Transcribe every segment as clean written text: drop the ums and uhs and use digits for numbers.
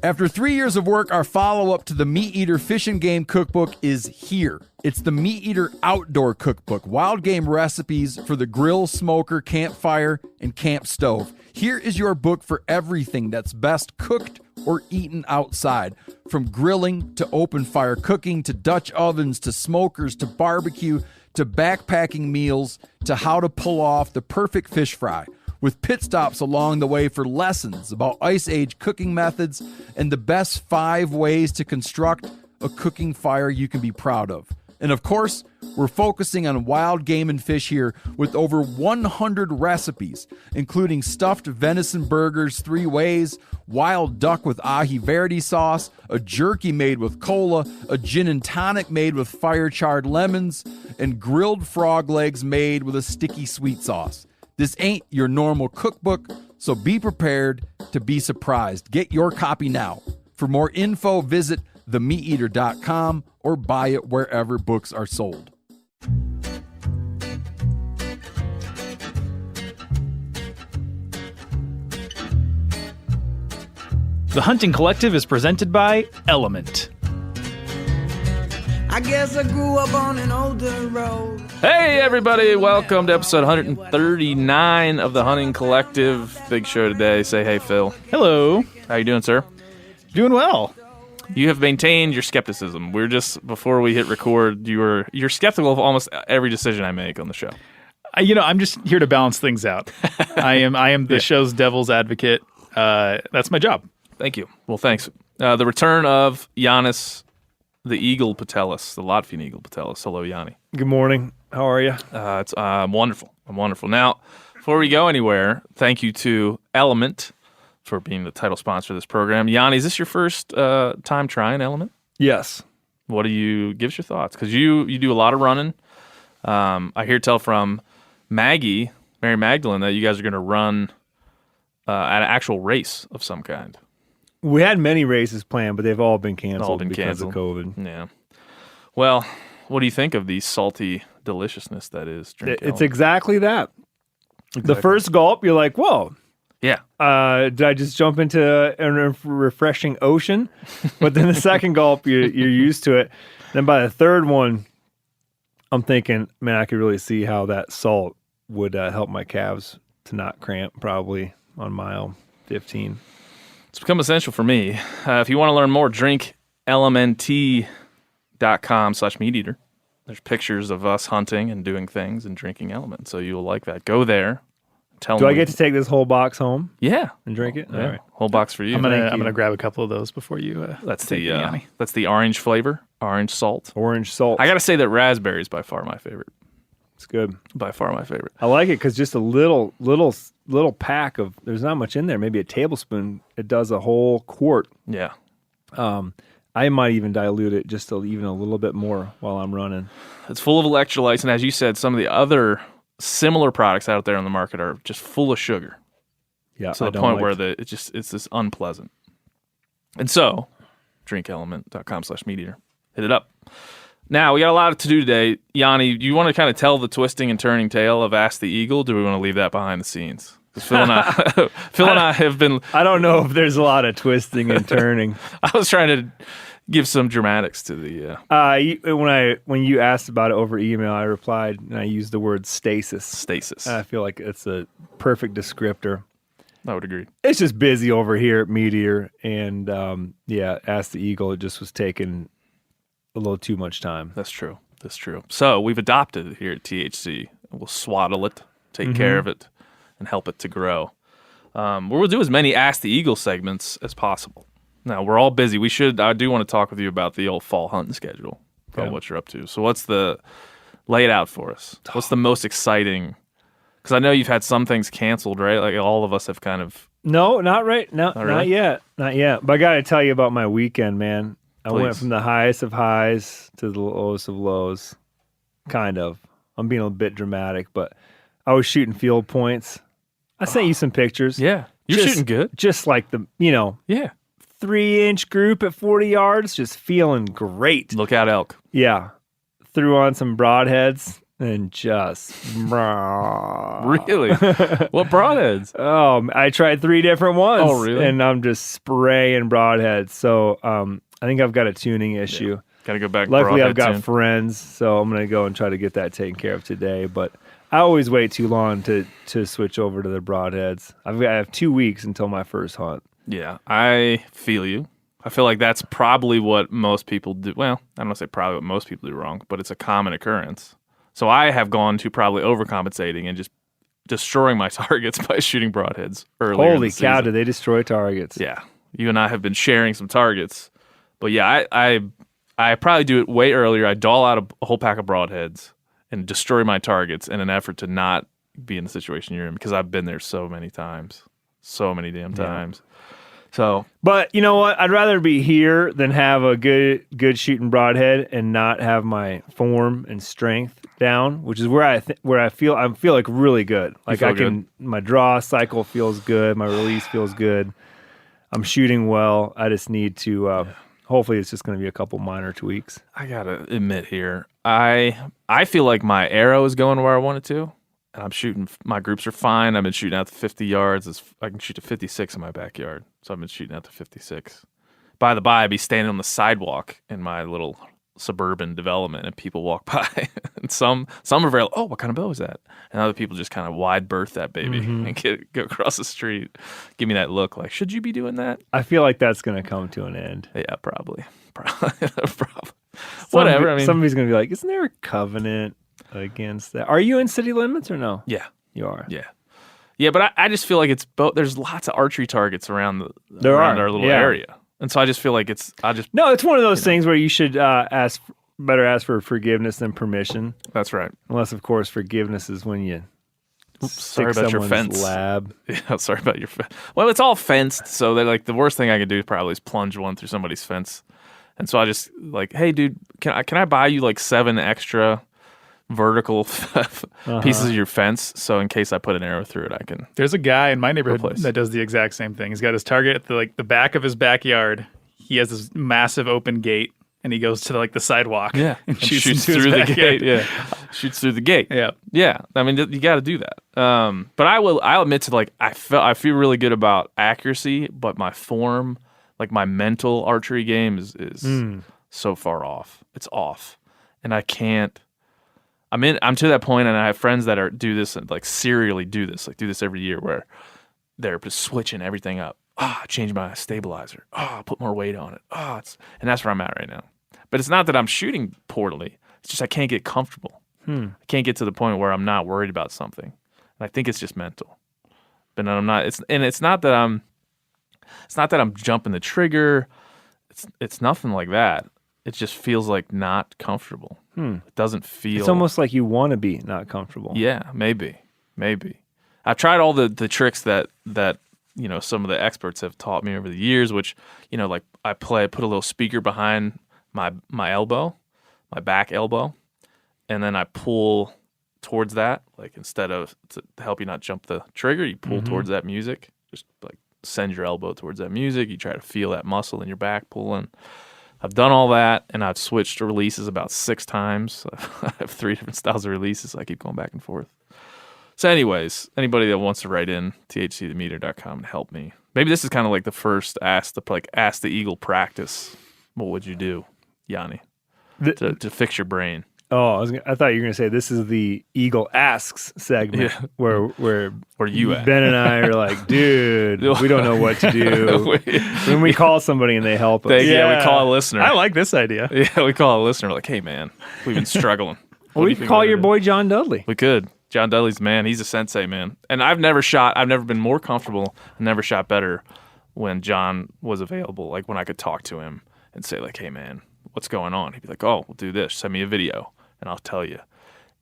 After 3 years of work, our follow-up to the MeatEater Fish and Game Cookbook is here. It's the MeatEater Outdoor Cookbook, wild game recipes for the grill, smoker, campfire, and camp stove. Here is your book for everything that's best cooked or eaten outside. From grilling to open fire cooking to Dutch ovens to smokers to barbecue to backpacking meals to how to pull off the perfect fish fry, with pit stops along the way for lessons about Ice Age cooking methods and the best 5 ways to construct a cooking fire you can be proud of. And of course, we're focusing on wild game and fish here with over 100 recipes, including stuffed venison burgers 3 ways, wild duck with ahi verde sauce, a jerky made with cola, a gin and tonic made with fire-charred lemons, and grilled frog legs made with a sticky sweet sauce. This ain't your normal cookbook, so be prepared to be surprised. Get your copy now. For more info, visit themeateater.com or buy it wherever books are sold. The Hunting Collective is presented by Element. I guess I grew up on an older road. Hey, everybody. Welcome to episode 139 of the Hunting Collective. Big show today. Say hey, Phil. Hello. How you doing, sir? Doing well. You have maintained your skepticism. We're just, before we hit record, you're skeptical of almost every decision I make on the show. I'm just here to balance things out. I am the show's devil's advocate. That's my job. Thank you. Well, thanks. The return of Janis, the Eagle Putelis, the Latvian Eagle Putelis. Hello, Jani. Good morning. How are you? I'm wonderful. I'm wonderful. Now, before we go anywhere, thank you to Element for being the title sponsor of this program. Jani, is this your first time trying Element? Yes. What do you give us your thoughts? Because you do a lot of running. I hear tell from Mary Magdalene, that you guys are going to run an actual race of some kind. We had many races planned, but they've all been canceled because of COVID. Yeah. Well, what do you think of the salty deliciousness that is drink It's Element? exactly that. Exactly. The first gulp, you're like, whoa. Yeah. Did I just jump into a refreshing ocean? But then the second gulp, you're used to it. Then by the third one, I'm thinking, man, I could really see how that salt would help my calves to not cramp probably on mile 15. It's become essential for me. If you want to learn more, drinklmnt.com/MeatEater. There's pictures of us hunting and doing things and drinking Element, so you'll like that. Go there. Do I get to take this whole box home? Yeah. And drink it? Yeah. All right. Whole box for you. I'm gonna grab a couple of those before you. That's take it, Yanni. that's the orange flavor, orange salt. Orange salt. I got to say that raspberry is by far my favorite. It's good. By far my favorite. I like it because just a little pack of, there's not much in there, maybe a tablespoon, it does a whole quart. Yeah. I might even dilute it just even a little bit more while I'm running. It's full of electrolytes, and as you said, some of the other similar products out there on the market are just full of sugar. Yeah, to the point where it's just unpleasant. And so, drinkelement.com/MeatEater. Hit it up. Now, we got a lot to do today. Jani, you want to kind of tell the twisting and turning tale of Ask the Eagle? Do we want to leave that behind the scenes? Because Phil and I have been... I don't know if there's a lot of twisting and turning. I was trying to give some dramatics to the... When you asked about it over email, I replied, and I used the word stasis. Stasis. I feel like it's a perfect descriptor. I would agree. It's just busy over here at MeatEater, and Ask the Eagle, it just was taking a little too much time. That's true. So we've adopted it here at THC. We'll swaddle it, take care of it, and help it to grow. We'll do as many Ask the Eagle segments as possible. Now, we're all busy. I do want to talk with you about the old fall hunting schedule, about what you're up to. So lay it out for us. What's the most exciting? Because I know you've had some things canceled, right? Like all of us have kind of... No, not right. No, Not really? Not yet. But I got to tell you about my weekend, man. I Please. went from the highest of highs to the lowest of lows. Kind of. I'm being a bit dramatic, but I was shooting field points. I sent you some pictures. Yeah. You're shooting good. Just like Yeah. 3-inch group at 40 yards, just feeling great. Look out, elk. Yeah. Threw on some broadheads and just Really? What broadheads? I tried 3 different ones. Oh, really? And I'm just spraying broadheads. So I think I've got a tuning issue. Gotta go back. Luckily, I've broadhead got tune. friends, so I'm gonna go and try to get that taken care of today. But I always wait too long to switch over to the broadheads. I have 2 weeks until my first hunt. Yeah, I feel you. I feel like that's probably what most people do. Well, I don't want to say probably what most people do wrong, but it's a common occurrence. So I have gone to probably overcompensating and just destroying my targets by shooting broadheads earlier. Holy cow! Did they destroy targets? Yeah, you and I have been sharing some targets, but yeah, I probably do it way earlier. I doll out a whole pack of broadheads and destroy my targets in an effort to not be in the situation you're in, because I've been there so many times, so many damn times. So, But you know what? I'd rather be here than have a good shooting broadhead and not have my form and strength down, which is where I feel like really good. Like feel good? My draw cycle feels good, my release feels good. I'm shooting well. I just need to. Hopefully, it's just going to be a couple minor tweaks. I gotta admit here, I feel like my arrow is going where I want it to, and I'm shooting. My groups are fine. I've been shooting out to 50 yards. I can shoot to 56 in my backyard, so I've been shooting out to 56. By the by, I'd be standing on the sidewalk in my little suburban development, and people walk by, and some are very like, "Oh, what kind of bow is that?" And other people just kind of wide berth that baby and go across the street, give me that look like, "Should you be doing that?" I feel like that's going to come to an end. Yeah, probably. Whatever. I mean, somebody's going to be like, "Isn't there a covenant against that?" Are you in city limits or no? yeah. You are. Yeah, but I just feel like it's both. There's lots of archery targets around our little yeah. area, and so I just feel like No, it's one of those things where you should better ask for forgiveness than permission. That's right. Unless, of course, forgiveness is when you Sorry stick about your someone's fence. lab. Yeah, sorry about your fence. Well, it's all fenced, so that like the worst thing I could do probably is plunge one through somebody's fence, and so I just like, hey, dude, can I buy you like 7 extra vertical pieces of your fence, so in case I put an arrow through it, I can. There's a guy in my neighborhood Replace. that does the exact same thing. He's got his target at the back of his backyard. He has this massive open gate, and he goes to the sidewalk. Yeah, and shoots into his through the backyard. gate. Yeah, shoots through the gate. Yeah. Yeah. I mean, you got to do that. But I'll admit to I feel really good about accuracy, but my form, like my mental archery game, is so far off. It's off, and I can't. I'm to that point, and I have friends that do this and like serially do this every year, where they're just switching everything up. I changed my stabilizer. I put more weight on it. And that's where I'm at right now. But it's not that I'm shooting poorly. It's just I can't get comfortable. I can't get to the point where I'm not worried about something. And I think it's just mental. But I'm not. It's not that I'm jumping the trigger. It's nothing like that. It just feels like not comfortable. It doesn't feel. It's almost like you want to be not comfortable. Yeah, maybe. I've tried all the tricks that some of the experts have taught me over the years, which like I put a little speaker behind my elbow, my back elbow, and then I pull towards that. Like instead of to help you not jump the trigger, you pull towards that music. Just like send your elbow towards that music. You try to feel that muscle in your back pulling. I've done all that, and I've switched releases about 6 times. I have 3 different styles of releases. So I keep going back and forth. So anyways, anybody that wants to write in, thc@meateater.com and help me. Maybe this is kind of like the first Ask the Eagle practice. What would you do, Jani, to fix your brain? Oh, I thought you were going to say this is the Eagle Asks segment where you at. Ben and I are like, dude, we don't know what to do. When we call somebody and they help us. We call a listener. I like this idea. Yeah, we call a listener like, hey, man, we've been struggling. Well, we could call your boy John Dudley. We could. John Dudley's the man. He's a sensei, man. And I've never been more comfortable and never shot better when John was available, like when I could talk to him and say like, hey, man, what's going on? He'd be like, oh, we'll do this. Send me a video. And I'll tell you.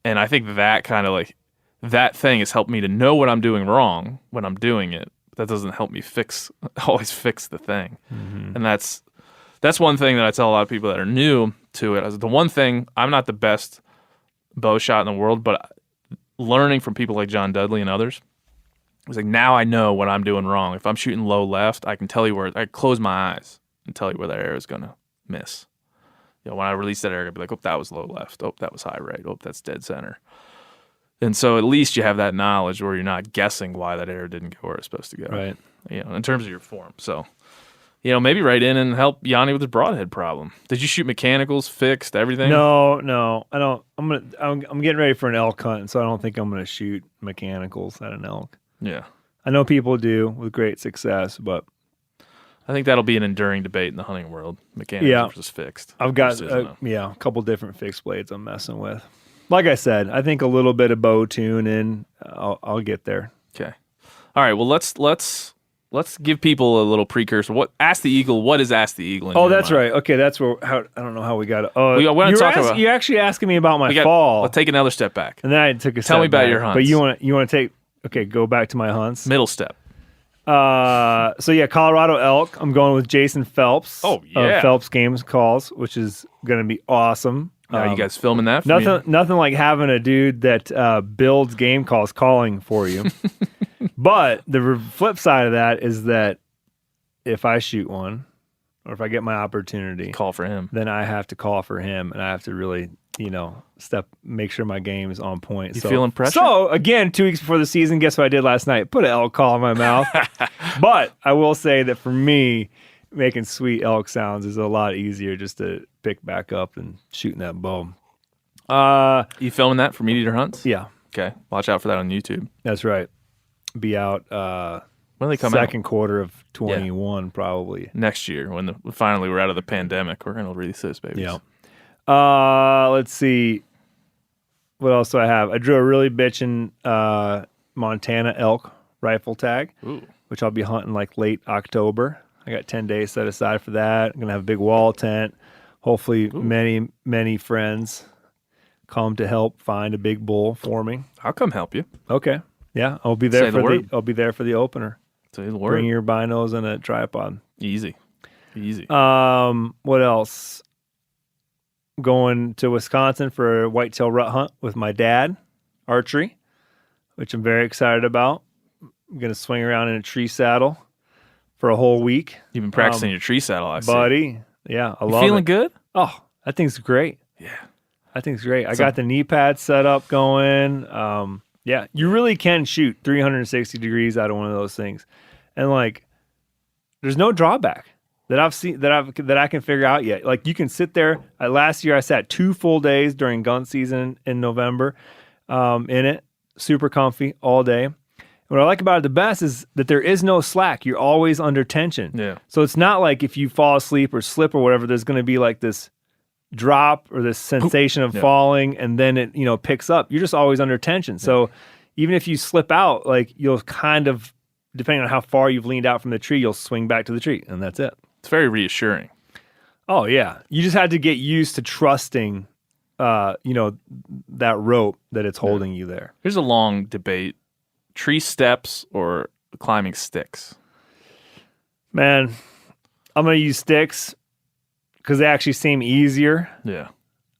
And I think that kind of like, that thing has helped me to know what I'm doing wrong when I'm doing it. That doesn't help me always fix the thing. And that's one thing that I tell a lot of people that are new to it. The one thing, I'm not the best bow shot in the world, but learning from people like John Dudley and others, it's like now I know what I'm doing wrong. If I'm shooting low left, I can tell you I close my eyes and tell you where that arrow is going to miss. when I release that arrow, I'd be like, oh, that was low left. Oh, that was high right. Oh, that's dead center. And so at least you have that knowledge where you're not guessing why that arrow didn't go where it's supposed to go. Right. In terms of your form. So, maybe write in and help Jani with his broadhead problem. Did you shoot mechanicals, fixed, everything? No, I don't. I'm getting ready for an elk hunt, so I don't think I'm gonna shoot mechanicals at an elk. Yeah. I know people do with great success, but I think that'll be an enduring debate in the hunting world. Mechanical versus fixed. I've got a couple different fixed blades I'm messing with. Like I said, I think a little bit of bow tuning. I'll get there. Okay. All right. Well, let's give people a little precursor. Ask the Eagle. What is Ask the Eagle? Oh, that's right. Okay, that's where. I don't know how we got it. Oh, you're actually asking me about my fall. Let's take another step back. And then I took a step Tell me about back. your hunts. But you want to take? Okay, go back to my hunts. Middle step. So yeah, Colorado elk. I'm going with Jason Phelps. Oh yeah, of Phelps Games Calls, which is going to be awesome. Are you guys filming that? Nothing like having a dude that builds game calls calling for you. But the flip side of that is that if I shoot one, or if I get my opportunity, call for him. Then I have to call for him, and I have to really, make sure my game is on point. You feeling pressure? So again, 2 weeks before the season, guess what I did last night? Put an elk call in my mouth. But I will say that for me, making sweet elk sounds is a lot easier just to pick back up and shooting that bow. You filming that for MeatEater hunts? Yeah. Okay. Watch out for that on YouTube. That's right. Be out when they come second quarter of 21 probably. Next year when finally we're out of the pandemic. We're going to release those babies. Yeah. Let's see. What else do I have? I drew a really bitchin' Montana elk rifle tag, which I'll be hunting like late October. I got 10 days set aside for that. I'm going to have a big wall tent. Hopefully many, many friends come to help find a big bull for me. I'll come help you. Okay. Yeah, I'll be there I'll be there for the opener. Say the word. Bring your binos and a tripod. Easy. What else? Going to Wisconsin for a whitetail rut hunt with my dad, archery, which I'm very excited about. I'm going to swing around in a tree saddle for a whole week. You've been practicing your tree saddle, I see. Buddy. Yeah, I love it. Feeling good? Oh, that thing's great. Yeah. I think it's great. I got the knee pads set up going. Yeah, you really can shoot 360 degrees out of one of those things. And there's no drawback that I've seen that I can figure out yet. Like you can sit there. Last year I sat 2 full days during gun season in November in it. Super comfy all day. What I like about it the best is that there is no slack. You're always under tension. Yeah. So it's not like if you fall asleep or slip or whatever, there's going to be like this drop or this sensation of falling and then it picks up. You're just always under tension. So even if you slip out, you'll kind of, depending on how far you've leaned out from the tree, you'll swing back to the tree and that's it. It's very reassuring. Oh yeah. You just had to get used to trusting that rope that it's holding you there. Here's a long debate. Tree steps or climbing sticks? Man, I'm going to use sticks because they actually seem easier. Yeah.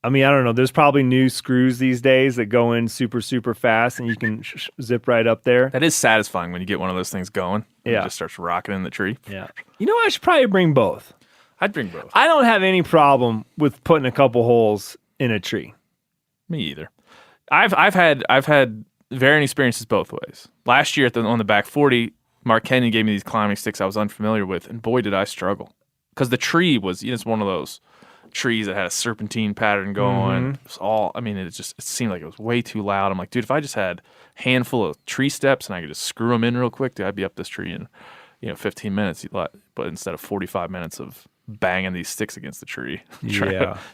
I mean, I don't know. There's probably new screws these days that go in super, super fast and you can zip right up there. That is satisfying when you get one of those things going. Yeah. It just starts rocking in the tree. Yeah. I should probably bring both. I'd bring both. I don't have any problem with putting a couple holes in a tree. Me either. I've had varying experiences both ways. Last year on the back 40, Mark Kenyon gave me these climbing sticks I was unfamiliar with, and boy, did I struggle. Because the tree was, it's one of those trees that had a serpentine pattern going. It was all, it seemed like it was way too loud. I'm like, dude, if I just had a handful of tree steps and I could just screw them in real quick, dude, I'd be up this tree in, 15 minutes. But instead of 45 minutes of banging these sticks against the tree,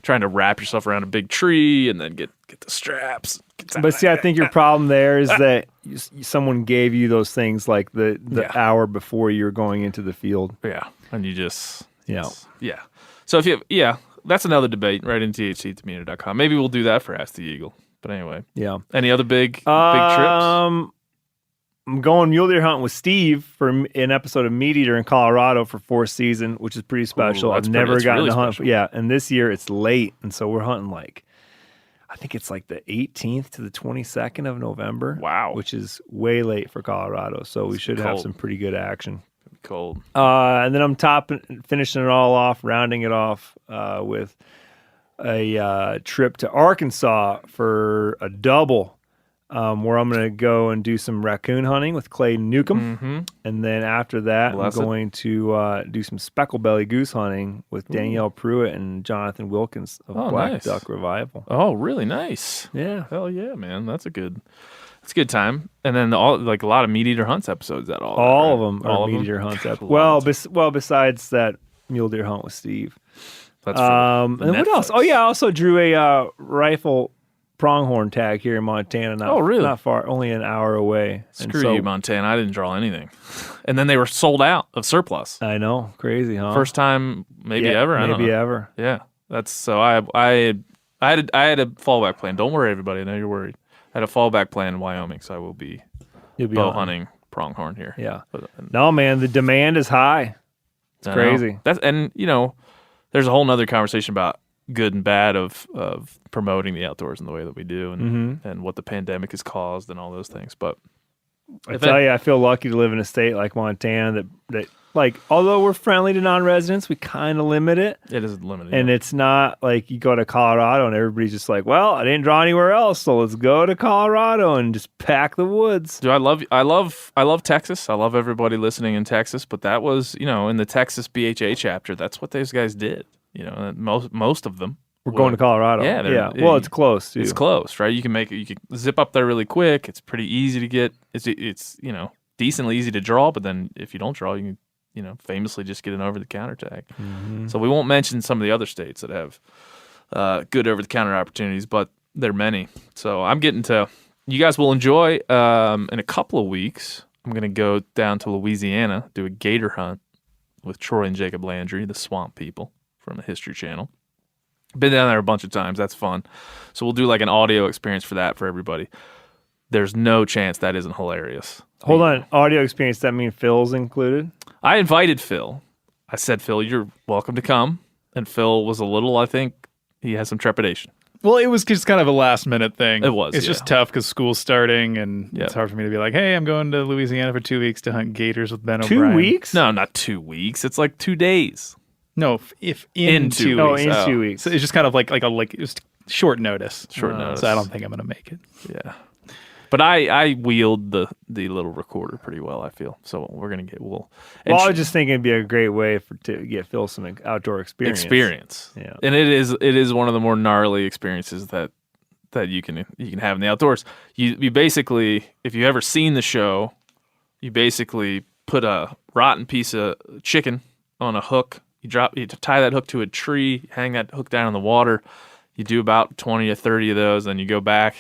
trying to wrap yourself around a big tree and then get the straps. But see, I think your problem there is that someone gave you those things like the hour before you were going into the field. Yeah, and you just yeah. So that's another debate. Right in THC@MeatEater.com. Maybe we'll do that for Ask the Eagle. But anyway, Any other big trips? I'm going mule deer hunting with Steve for an episode of MeatEater in Colorado for 4th season, which is pretty special. I've never gotten to hunt. And this year it's late, and so we're hunting I think it's the 18th to the 22nd of November. Wow. Which is way late for Colorado. So we should have some pretty good action. Cold. And then I'm finishing it all off, rounding it off with a trip to Arkansas for a double, where I'm going to go and do some raccoon hunting with Clayton Newcomb. And then after that, I'm going to do some speckled-belly goose hunting with Danielle Pruitt and Jonathan Wilkins of Black Duck Revival. Oh, really nice. Yeah. Hell yeah, man. That's a good time. And then a lot of MeatEater hunts episodes at all. All of them are MeatEater hunts. Well, besides that mule deer hunt with Steve. That's and what else? Oh yeah, I also drew a rifle pronghorn tag here in Montana. Not far, only an hour away. Screw you, Montana. I didn't draw anything. And then they were sold out of surplus. I know, crazy, huh? First time maybe ever. I don't know. Ever. Yeah, that's so. I had a fallback plan. Don't worry, everybody. I know you're worried. I had a fallback plan in Wyoming, so I will be bow hunting pronghorn here. Yeah. No, man, the demand is high. It's crazy. There's a whole nother conversation about good and bad of promoting the outdoors in the way that we do, and what the pandemic has caused and all those things. But I tell you, I feel lucky to live in a state like Montana that like, although we're friendly to non-residents, we kind of limit it. It is limited. And it's not like you go to Colorado and everybody's just like, well, I didn't draw anywhere else, so let's go to Colorado and just pack the woods. Dude, I love Texas. I love everybody listening in Texas, but that was, in the Texas BHA chapter, that's what those guys did. Most of them. We're going to Colorado. Yeah. Well, it's close too. It's close, right? You can zip up there really quick. It's pretty easy to get. It's decently easy to draw, but then if you don't draw, you can famously just get an over-the-counter tag. So we won't mention some of the other states that have good over-the-counter opportunities, but there are many. So I'm getting to. You guys will enjoy. In a couple of weeks, I'm going to go down to Louisiana, do a gator hunt with Troy and Jacob Landry, the Swamp People from the History Channel. Been down there a bunch of times. That's fun. So we'll do like an audio experience for that for everybody. There's no chance that isn't hilarious. Hold on. Audio experience, that mean Phil's included? I invited Phil. I said, Phil, you're welcome to come. And Phil was I think he has some trepidation. Well, it was just kind of a last minute thing. It was. It's just tough because school's starting, and it's hard for me to be like, hey, I'm going to Louisiana for 2 weeks to hunt gators with Ben O'Brien. 2 weeks? No, not 2 weeks. It's like 2 days. No, if in 2 weeks. Oh, in 2 weeks. So it's just kind of like it was short notice. Short notice. So I don't think I'm going to make it. Yeah. But I wield the little recorder pretty well, I feel. So we're going to get... I was just thinking it'd be a great way to get Phil some outdoor experience. Yeah. And it is one of the more gnarly experiences that you can have in the outdoors. You basically, if you've ever seen the show, you basically put a rotten piece of chicken on a hook. You tie that hook to a tree, hang that hook down in the water. You do about 20 or 30 of those, then you go back,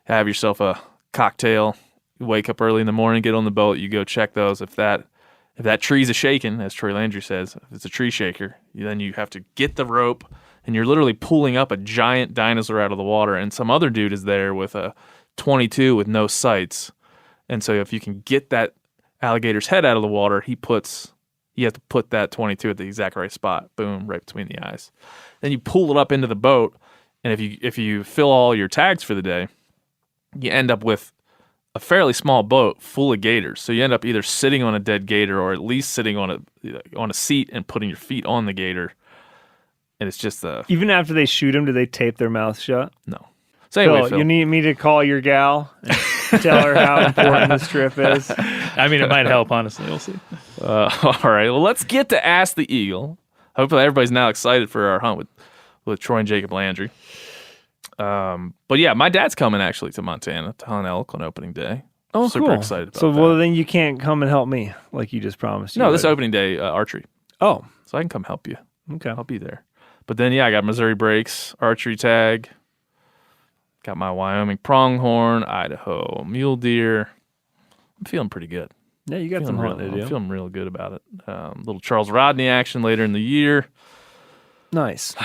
have yourself a cocktail. You wake up early in the morning, get on the boat, you go check those. If that tree's a shaking, as Troy Landry says, if it's a tree shaker, then you have to get the rope, and you're literally pulling up a giant dinosaur out of the water, and some other dude is there with a 22 with no sights. And so if you can get that alligator's head out of the water, you have to put that 22 at the exact right spot. Boom, right between the eyes. Then you pull it up into the boat, and if you fill all your tags for the day, you end up with a fairly small boat full of gators. So you end up either sitting on a dead gator or at least sitting on a seat and putting your feet on the gator. And it's just even after they shoot them, do they tape their mouth shut? No. So anyway, Phil, you need me to call your gal and tell her how important this trip is? I mean, it might help, honestly. We'll see. All right. Well, let's get to Ask the Eagle. Hopefully everybody's now excited for our hunt with Troy and Jacob Landry. But yeah, my dad's coming actually to Montana to hunt elk on opening day. Oh, super cool. excited about that. So, well, then you can't come and help me like you just promised. No, this opening day, archery. Oh. So I can come help you. Okay. I'll be there. But then, I got Missouri breaks, archery tag, got my Wyoming pronghorn, Idaho mule deer. I'm feeling pretty good. Yeah, you got some hunting to do. I'm feeling real good about it. Little Charles Rodney action later in the year. Nice.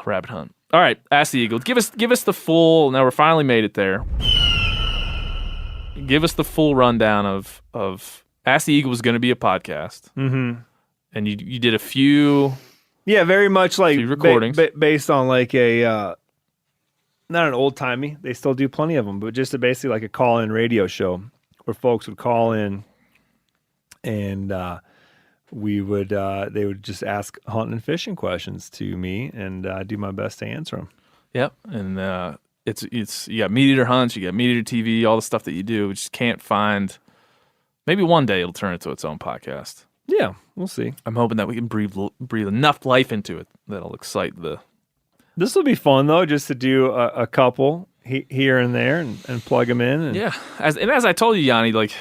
Rabbit hunt. All right, Ask the Eagle. Give us the full. Now we're finally made it there. Give us the full rundown of Ask the Eagle was going to be a podcast, and you did a few. Yeah, very much like recordings based on like a not an old timey. They still do plenty of them, but just basically like a call in radio show where folks would call in and they would just ask hunting and fishing questions to me, and do my best to answer them. Yep, and it's you got MeatEater hunts, you got MeatEater TV, all the stuff that you do. We just can't find. Maybe one day it'll turn into its own podcast. Yeah, we'll see. I'm hoping that we can breathe enough life into it that'll excite the. This will be fun though, just to do a couple here and there and plug them in. And... Yeah, as I told you, Jani, like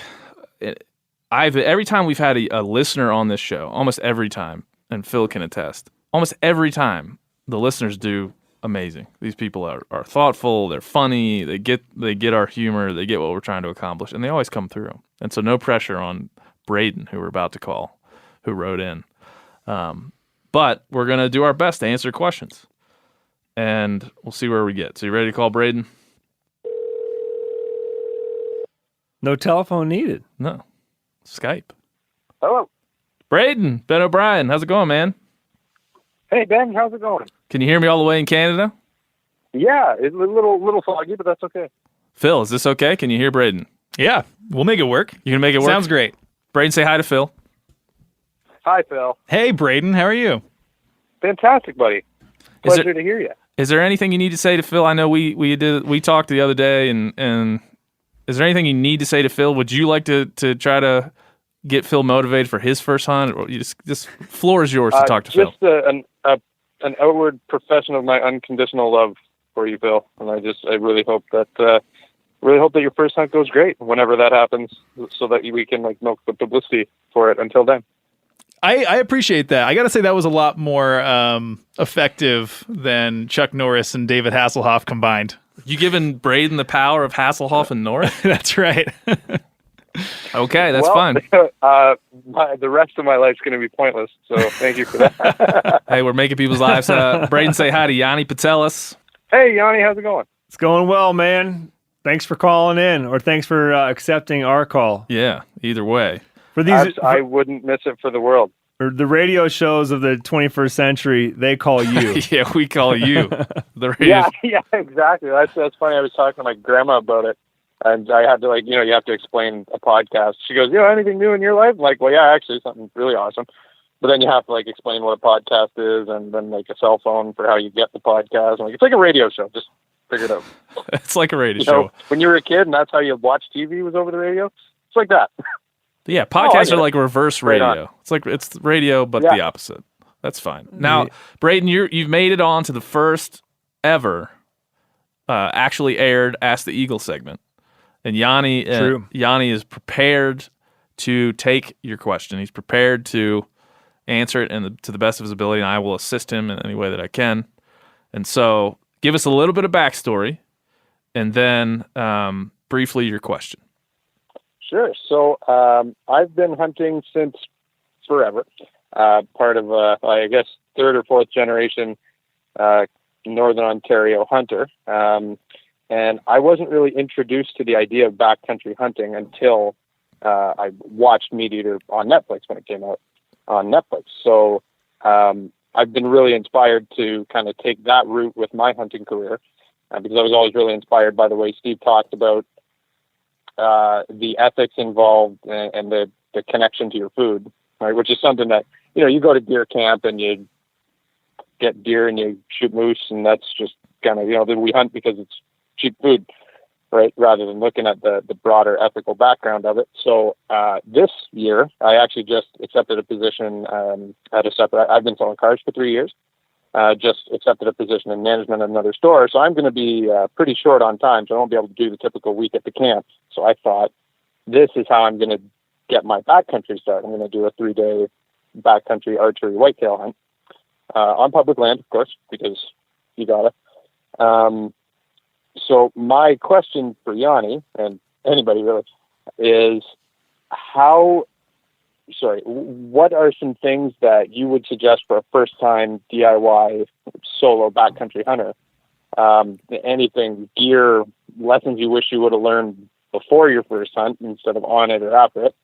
every time we've had a listener on this show, almost every time, and Phil can attest, almost every time the listeners do amazing. These people are thoughtful, they're funny, they get our humor, they get what we're trying to accomplish, and they always come through. And so no pressure on Braden, who we're about to call, who wrote in. But we're going to do our best to answer questions. And we'll see where we get. So you ready to call Braden? No telephone needed. No. Skype. Hello. Braden, Ben O'Brien, how's it going, man? Hey, Ben, how's it going? Can you hear me all the way in Canada? Yeah, it's a little foggy, but that's okay. Phil, is this okay? Can you hear Braden? Yeah, we'll make it work. You can make it work? Sounds great. Braden, say hi to Phil. Hi, Phil. Hey, Braden, how are you? Fantastic, buddy. Pleasure to hear you. Is there anything you need to say to Phil? I know we talked the other day, and is there anything you need to say to Phil? Would you like to try to get Phil motivated for his first hunt? Or you just floor is yours to talk to Phil. Just an outward profession of my unconditional love for you, Phil, and I really hope that your first hunt goes great whenever that happens, so that we can milk the publicity for it until then. I appreciate that. I got to say that was a lot more effective than Chuck Norris and David Hasselhoff combined. You giving Braden the power of Hasselhoff and Norris? That's right. Okay, that's fine. The rest of my life's going to be pointless, so thank you for that. Hey, we're making people's lives. Braden, say hi to Janis Putelis. Hey, Jani, how's it going? It's going well, man. Thanks for calling in, or thanks for accepting our call. Yeah, either way. For these, I wouldn't miss it for the world. For the radio shows of the 21st century, they call you. Yeah, we call you. The radio. Yeah, exactly. That's funny. I was talking to my grandma about it, and I had to you have to explain a podcast. She goes, anything new in your life? I'm like, well, yeah, actually, something really awesome. But then you have to explain what a podcast is, and then a cell phone for how you get the podcast. I'm like, it's like a radio show. Just figure it out. It's like a radio show. When you were a kid, and that's how you watched TV was over the radio. It's like that. Yeah, podcasts are like reverse radio. It's radio, but the opposite. That's fine. Now, Braden, you've made it on to the first ever actually aired Ask the Eagle segment, and Jani is prepared to take your question. He's prepared to answer it to the best of his ability, and I will assist him in any way that I can. And so, give us a little bit of backstory, and then briefly your question. Sure. So I've been hunting since forever. Part of, I guess, third or fourth generation Northern Ontario hunter. And I wasn't really introduced to the idea of backcountry hunting until I watched MeatEater on Netflix when it came out on Netflix. So I've been really inspired to kind of take that route with my hunting career because I was always really inspired by the way Steve talked about the ethics involved and the connection to your food, right? Which is something that, you go to deer camp and you get deer and you shoot moose, and that's just kind of, we hunt because it's cheap food, right? Rather than looking at the broader ethical background of it. So this year, I actually just accepted a position I've been selling cars for 3 years. Just accepted a position in management at another store. So I'm going to be pretty short on time, so I won't be able to do the typical week at the camp. So I thought, this is how I'm going to get my backcountry start. I'm going to do a 3-day backcountry archery whitetail hunt on public land, of course, because you got it. So my question for Jani, and anybody really, is what are some things that you would suggest for a first-time DIY solo backcountry hunter? Anything, gear, lessons you wish you would have learned before your first hunt instead of on it or after it?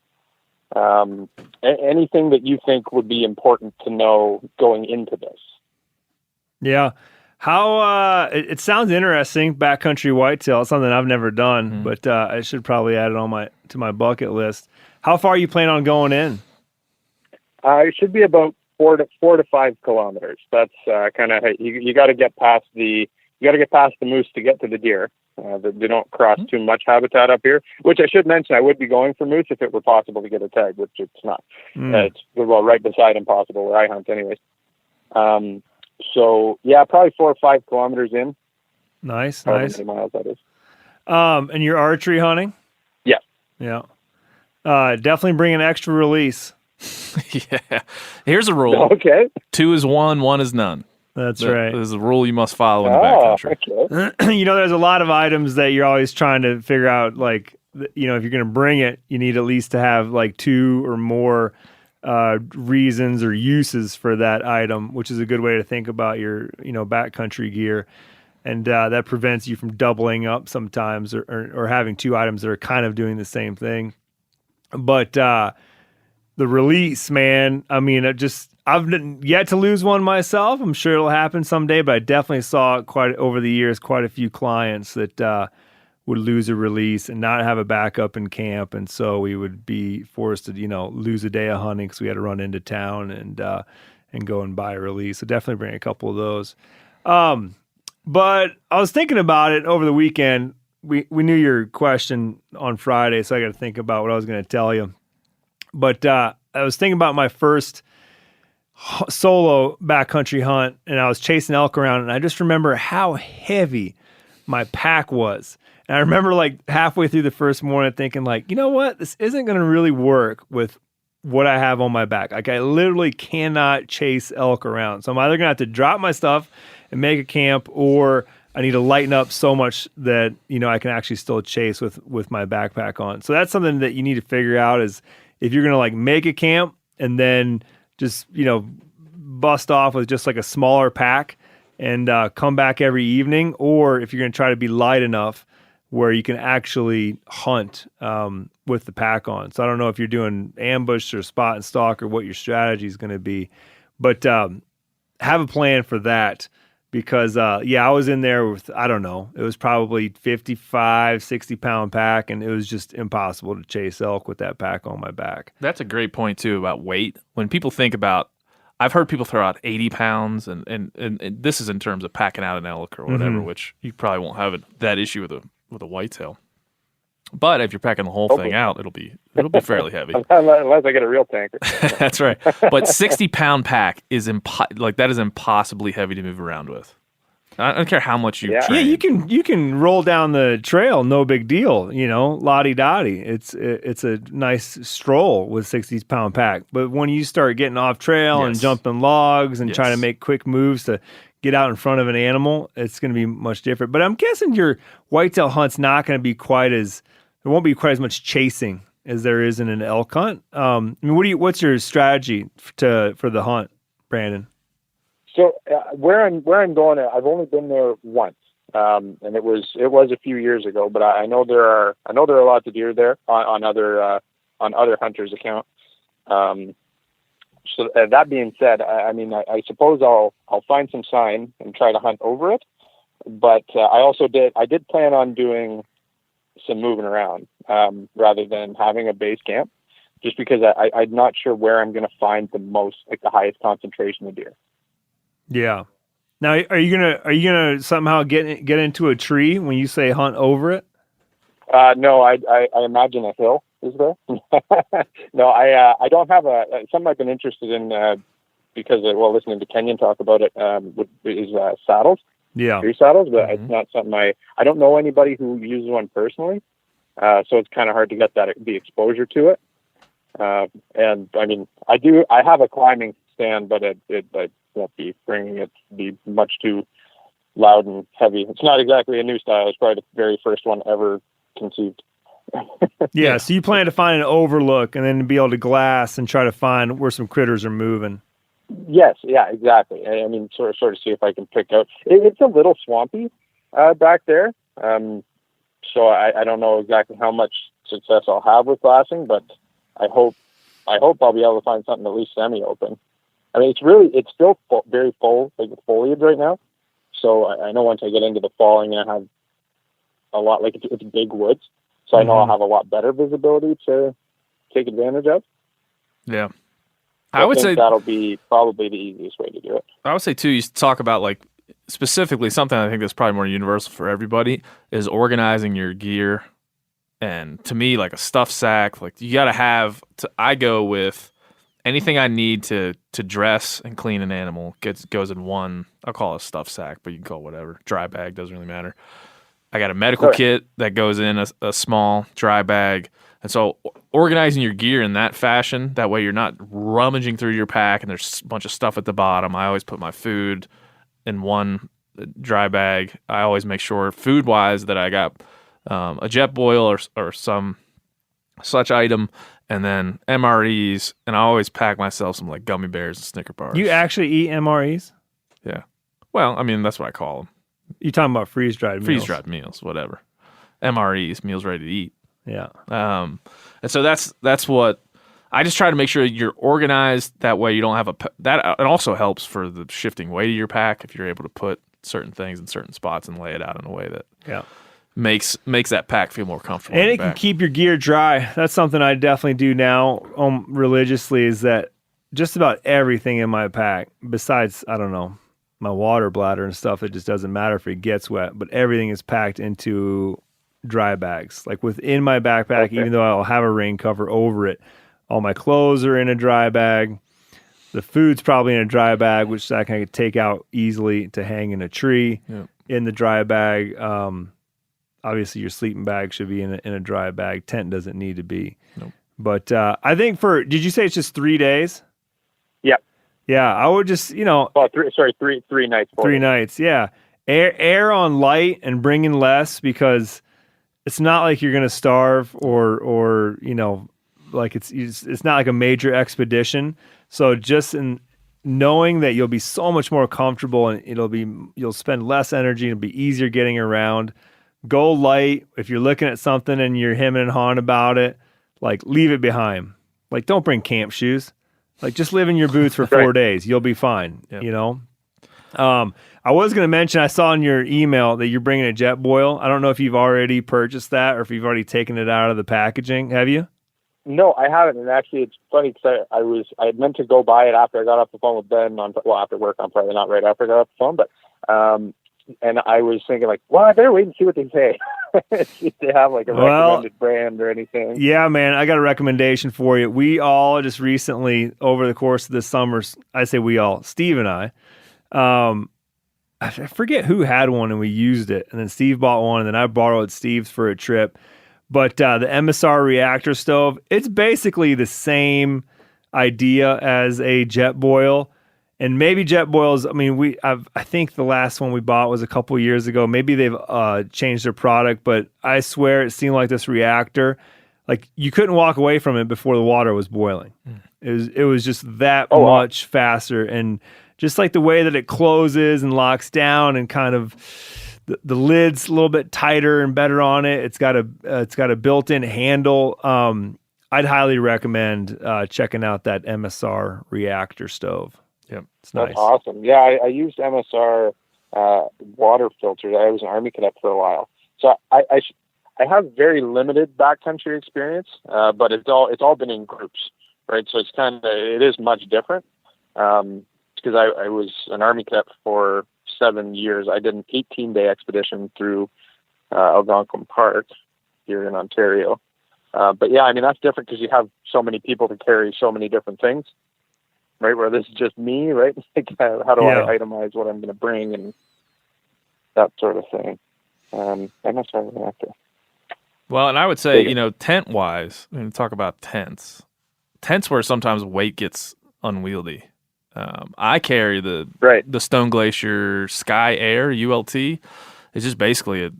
Anything that you think would be important to know going into this? Yeah. How it sounds interesting, backcountry whitetail. It's something I've never done, but I should probably add it to my bucket list. How far are you planning on going in? It should be about 4 to 5 kilometers. That's kind of you got to get past the moose to get to the deer. They don't cross too much habitat up here, which I should mention. I would be going for moose if it were possible to get a tag, which it's not. It's right beside impossible where I hunt, anyways. So yeah, probably 4 or 5 kilometers in. Nice. How many miles that is. And you're archery hunting? Yeah. Yeah. Definitely bring an extra release. Yeah. Here's a rule. Okay. 2 is 1, 1 is none. That's right. There's a rule you must follow in the backcountry. Okay. There's a lot of items that you're always trying to figure out, like, if you're going to bring it, you need at least to have like 2 or more reasons or uses for that item, which is a good way to think about your, backcountry gear. And that prevents you from doubling up sometimes or having 2 items that are kind of doing the same thing. But the release, man, I mean, I've yet to lose one myself. I'm sure it'll happen someday, but I definitely saw over the years quite a few clients that would lose a release and not have a backup in camp, and so we would be forced to lose a day of hunting because we had to run into town and go and buy a release. So definitely bring a couple of those. But I was thinking about it over the weekend. We knew your question on Friday, so I got to think about what I was going to tell you. But I was thinking about my first solo backcountry hunt, and I was chasing elk around, and I just remember how heavy my pack was. And I remember like halfway through the first morning thinking like, you know what? This isn't going to really work with what I have on my back. Like I literally cannot chase elk around. So I'm either going to have to drop my stuff and make a camp, or I need to lighten up so much that, I can actually still chase with my backpack on. So that's something that you need to figure out is if you're going to like make a camp and then just, bust off with just like a smaller pack and come back every evening, or if you're going to try to be light enough where you can actually hunt with the pack on. So I don't know if you're doing ambush or spot and stalk or what your strategy is going to be, but have a plan for that because, I was in there with, I don't know, it was probably 55, 60-pound pack, and it was just impossible to chase elk with that pack on my back. That's a great point, too, about weight. When people think about, I've heard people throw out 80 pounds, and this is in terms of packing out an elk or whatever, which you probably won't have that issue with a whitetail. But if you're packing the whole thing out, it'll be fairly heavy. Unless I get a real tanker. That's right. But 60-pound pack is that is impossibly heavy to move around with. I don't care how much you train. Yeah, you can roll down the trail, no big deal, la-di-da-di. It's a nice stroll with 60-pound pack. But when you start getting off trail and jumping logs and trying to make quick moves to get out in front of an animal, it's going to be much different. But I'm guessing your whitetail hunt's not going to be there won't be quite as much chasing as there is in an elk hunt. What's your strategy for the hunt, Brandon? So where I'm going, I've only been there once, and it was a few years ago. But I know there are lots of deer there on other hunters' account. So that being said, I suppose I'll find some sign and try to hunt over it. But I did plan on doing some moving around rather than having a base camp, just because I'm not sure where I'm going to find the highest concentration of deer. Yeah. Now, are you gonna somehow get into a tree when you say hunt over it? No, I imagine a hill is there. No, I don't have something I've been interested in because listening to Kenyon talk about it is saddles. Yeah, tree saddles, but it's not something I don't know anybody who uses one personally, so it's kind of hard to get the exposure to it. And I have a climbing stand, but I won't be bringing it to be much too loud and heavy. It's not exactly a new style. It's probably the very first one ever conceived. Yeah, so you plan to find an overlook and then be able to glass and try to find where some critters are moving. Yes, yeah, exactly. Sort of see if I can pick out. It's a little swampy back there, so I don't know exactly how much success I'll have with glassing, but I hope I'll be able to find something at least semi-open. It's still very full, like with foliage right now. So I know once I get into the fall, I'm going to have a lot, it's big woods. So I know I'll have a lot better visibility to take advantage of. Yeah. I would think say that'll be probably the easiest way to do it. I would say too, you talk about like specifically something I think that's probably more universal for everybody is organizing your gear. And to me, like a stuff sack, like you got to have, I go with anything I need to dress and clean an animal goes in one, I'll call it a stuff sack, but you can call it whatever. Dry bag, doesn't really matter. I got a medical kit that goes in a small dry bag. And so organizing your gear in that fashion, that way you're not rummaging through your pack and there's a bunch of stuff at the bottom. I always put my food in one dry bag. I always make sure food-wise that I got a jet boil or some such item, and then MREs, and I always pack myself some like gummy bears and Snicker bars. You actually eat MREs? Yeah. Well, I mean, that's what I call them. You talking about freeze-dried meals? Freeze-dried meals, whatever. MREs, meals ready to eat. Yeah. And so that's what I just try to make sure you're organized. That way you don't have that. It also helps for the shifting weight of your pack if you're able to put certain things in certain spots and lay it out in a way that makes that pack feel more comfortable. And it can keep your gear dry. That's something I definitely do now religiously, is that just about everything in my pack, besides, I don't know, my water bladder and stuff, it just doesn't matter if it gets wet, but everything is packed into dry bags. Like within my backpack, even though I'll have a rain cover over it, all my clothes are in a dry bag. The food's probably in a dry bag, which I can take out easily to hang in a tree in the dry bag. Obviously, your sleeping bag should be in a dry bag. Tent doesn't need to be. Nope. But I think did you say it's just 3 days? Yeah. Yeah, I would just, Well, 3 nights. 3 nights, yeah. Air on light and bring in less, because it's not like you're going to starve or like it's not like a major expedition. So just in knowing that you'll be so much more comfortable and you'll spend less energy, it'll be easier getting around. Go light. If you're looking at something and you're hemming and hawing about it, like leave it behind. Like don't bring camp shoes. Like just live in your boots for 4 days. You'll be fine. Yep. I was going to mention, I saw in your email that you're bringing a jet boil. I don't know if you've already purchased that or if you've already taken it out of the packaging. Have you? No, I haven't. And actually, it's funny because I had meant to go buy it after I got off the phone with Ben after work on Friday, not right after I got off the phone, but and I was thinking like, well, I better wait and see what they say. If they have like a recommended brand or anything. Yeah, man, I got a recommendation for you. We all just recently, over the course of this summer, I say we all, Steve and I forget who had one and we used it, and then Steve bought one, and then I borrowed Steve's for a trip. But the MSR reactor stove, it's basically the same idea as a jet boil. And maybe jet boils, I mean, I think the last one we bought was a couple years ago. Maybe they've changed their product, but I swear it seemed like this reactor, like you couldn't walk away from it before the water was boiling. It was just that much faster. And just like the way that it closes and locks down, and kind of the lid's a little bit tighter and better on it. It's got a built-in handle. I'd highly recommend checking out that MSR reactor stove. Yep, it's nice. That's awesome. Yeah, I used MSR water filters. I was an Army cadet for a while, so I have very limited backcountry experience, but it's all been in groups, right? So it is much different. Because I was an Army cadet for 7 years. I did an 18-day expedition through Algonquin Park here in Ontario. But yeah, I mean, that's different because you have so many people to carry so many different things, right? Where this is just me, right? Like, how do I itemize what I'm going to bring and that sort of thing? I'm not sure after. Well, and I would say, tent-wise, when we talk about tents where sometimes weight gets unwieldy. I carry the Stone Glacier Sky Air ULT. It's just basically a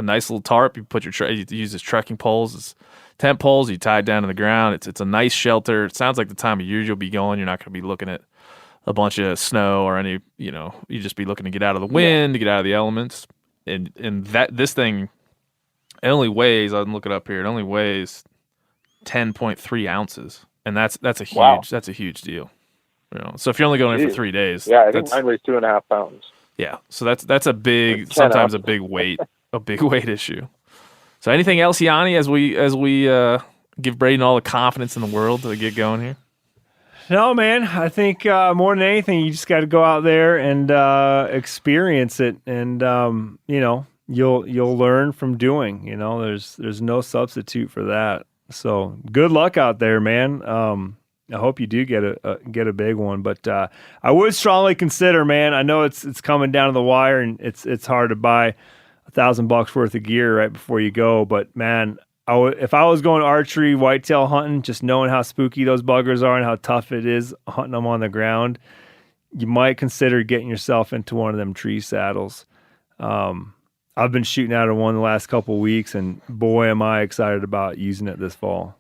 nice little tarp. You put you use as trekking poles, as tent poles. You tie it down to the ground. It's a nice shelter. It sounds like the time of year you'll be going, you're not going to be looking at a bunch of snow or any. You just be looking to get out of the wind, to get out of the elements. And this thing, it only weighs. I can look it up here. It only weighs 10.3 ounces, and that's a huge deal. So if you're only going in for 3 days, I think mine weighs 2.5 pounds. Yeah, so that's a big, sometimes a big weight issue. So anything else, Jani, as we give Braden all the confidence in the world to get going here? No, man. I think more than anything, you just got to go out there and experience it, and you'll learn from doing. There's no substitute for that. So good luck out there, man. I hope you do get a big one, but I would strongly consider, man. I know it's coming down to the wire, and it's hard to buy $1,000 worth of gear right before you go. But man, if I was going archery, whitetail hunting, just knowing how spooky those buggers are and how tough it is hunting them on the ground, you might consider getting yourself into one of them tree saddles. I've been shooting out of one the last couple of weeks, and boy, am I excited about using it this fall.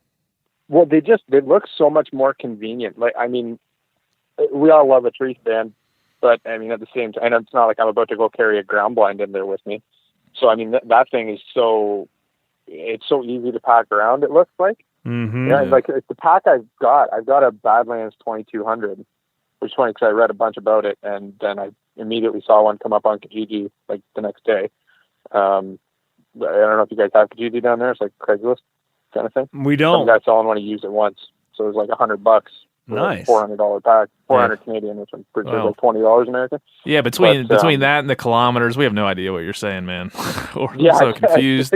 Well, they look so much more convenient. Like, I mean, we all love a tree stand, but I mean, at the same time, it's not like I'm about to go carry a ground blind in there with me. So, I mean, that thing is it's so easy to pack around, it looks like. Mm-hmm. Yeah, like the pack I've got a Badlands 2200, which is funny because I read a bunch about it, and then I immediately saw one come up on Kijiji like the next day. I don't know if you guys have Kijiji down there. It's like Craigslist kind of thing. We don't. Some guy selling one to use it once, so it was like $100. Nice. $400 pack, 400 Canadian, which I'm pretty sure is like $20 American. Yeah, between that and the kilometers, we have no idea what you're saying, man. We're so confused.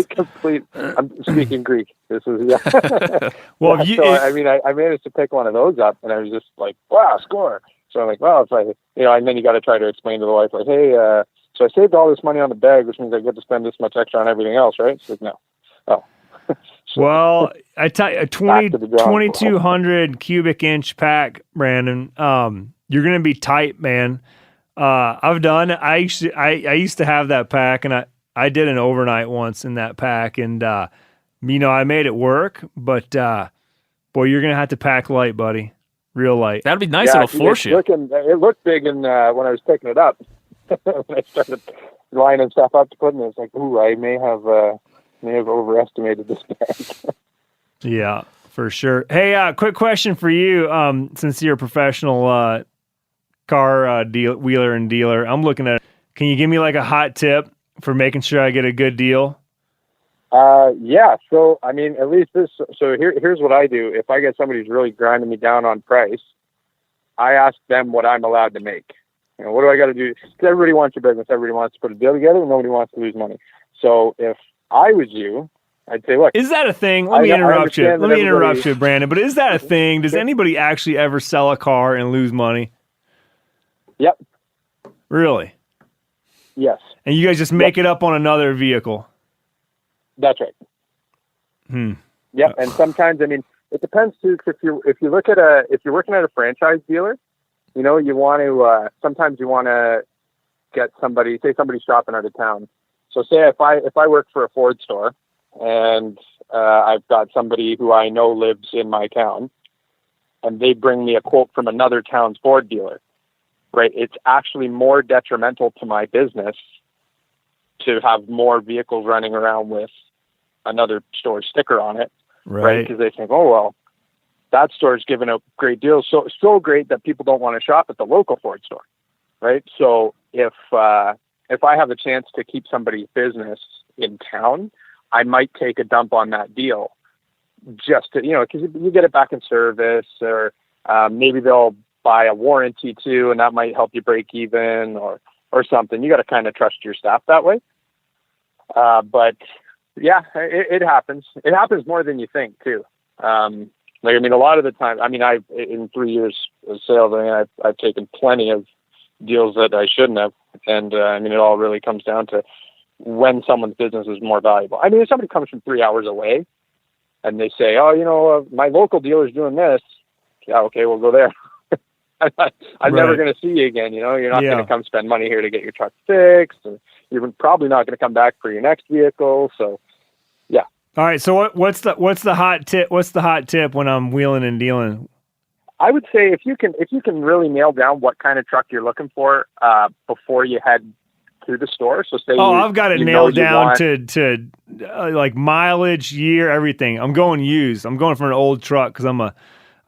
I'm speaking Greek. This is Well, I managed to pick one of those up, and I was just like, wow, score. So I'm like, well, it's like, and then you got to try to explain to the wife, like, hey, so I saved all this money on the bag, which means I get to spend this much extra on everything else, right? She's like, no. Oh. Well, I tell you, a 2,200 cubic inch pack, Brandon. You're gonna be tight, man. I've done it. I used to have that pack, and I did an overnight once in that pack, and I made it work. But boy, you're gonna have to pack light, buddy. Real light. That'd be nice. It'll force you. It looked big, when I was picking it up. When I started lining stuff up to put in it, it's like, ooh, I may have overestimated this bag. Yeah, for sure. Hey, quick question for you. Since you're a professional car wheeler and dealer, I'm looking at. Can you give me like a hot tip for making sure I get a good deal? Yeah. So I mean, at least this. So here's what I do. If I get somebody who's really grinding me down on price, I ask them what I'm allowed to make. What do I got to do? Because everybody wants your business. Everybody wants to put a deal together, and nobody wants to lose money. So if I was you, I'd say, look. Is that a thing? Let me interrupt you, Brandon. But is that a thing? Does anybody actually ever sell a car and lose money? Yep. Really? Yes. And you guys just make it up on another vehicle? That's right. Yep. And sometimes, I mean, it depends too. If you're working at a franchise dealer, you want to. Sometimes you want to get somebody. Say somebody's shopping out of town. So say if I work for a Ford store, and I've got somebody who I know lives in my town, and they bring me a quote from another town's Ford dealer, right? It's actually more detrimental to my business to have more vehicles running around with another store's sticker on it, right? Because they think, oh, well, that store's giving out great deals. So great that people don't want to shop at the local Ford store, right? So if I have a chance to keep somebody's business in town, I might take a dump on that deal just to, because you get it back in service, or maybe they'll buy a warranty too, and that might help you break even or something. You got to kind of trust your staff that way. But yeah, it happens. It happens more than you think too. A lot of the time, in 3 years of sales, I've taken plenty of deals that I shouldn't have. And it all really comes down to when someone's business is more valuable. If somebody comes from 3 hours away and they say, oh, my local dealer's doing this. Yeah, okay, we'll go there. I'm never going to see you again. You're not going to come spend money here to get your truck fixed. And you're probably not going to come back for your next vehicle. So, yeah. All right. So what's the hot tip? What's the hot tip when I'm wheeling and dealing? I would say if you can really nail down what kind of truck you're looking for before you head to the store. So say I've got it nailed down to like mileage, year, everything. I'm going used. I'm going for an old truck because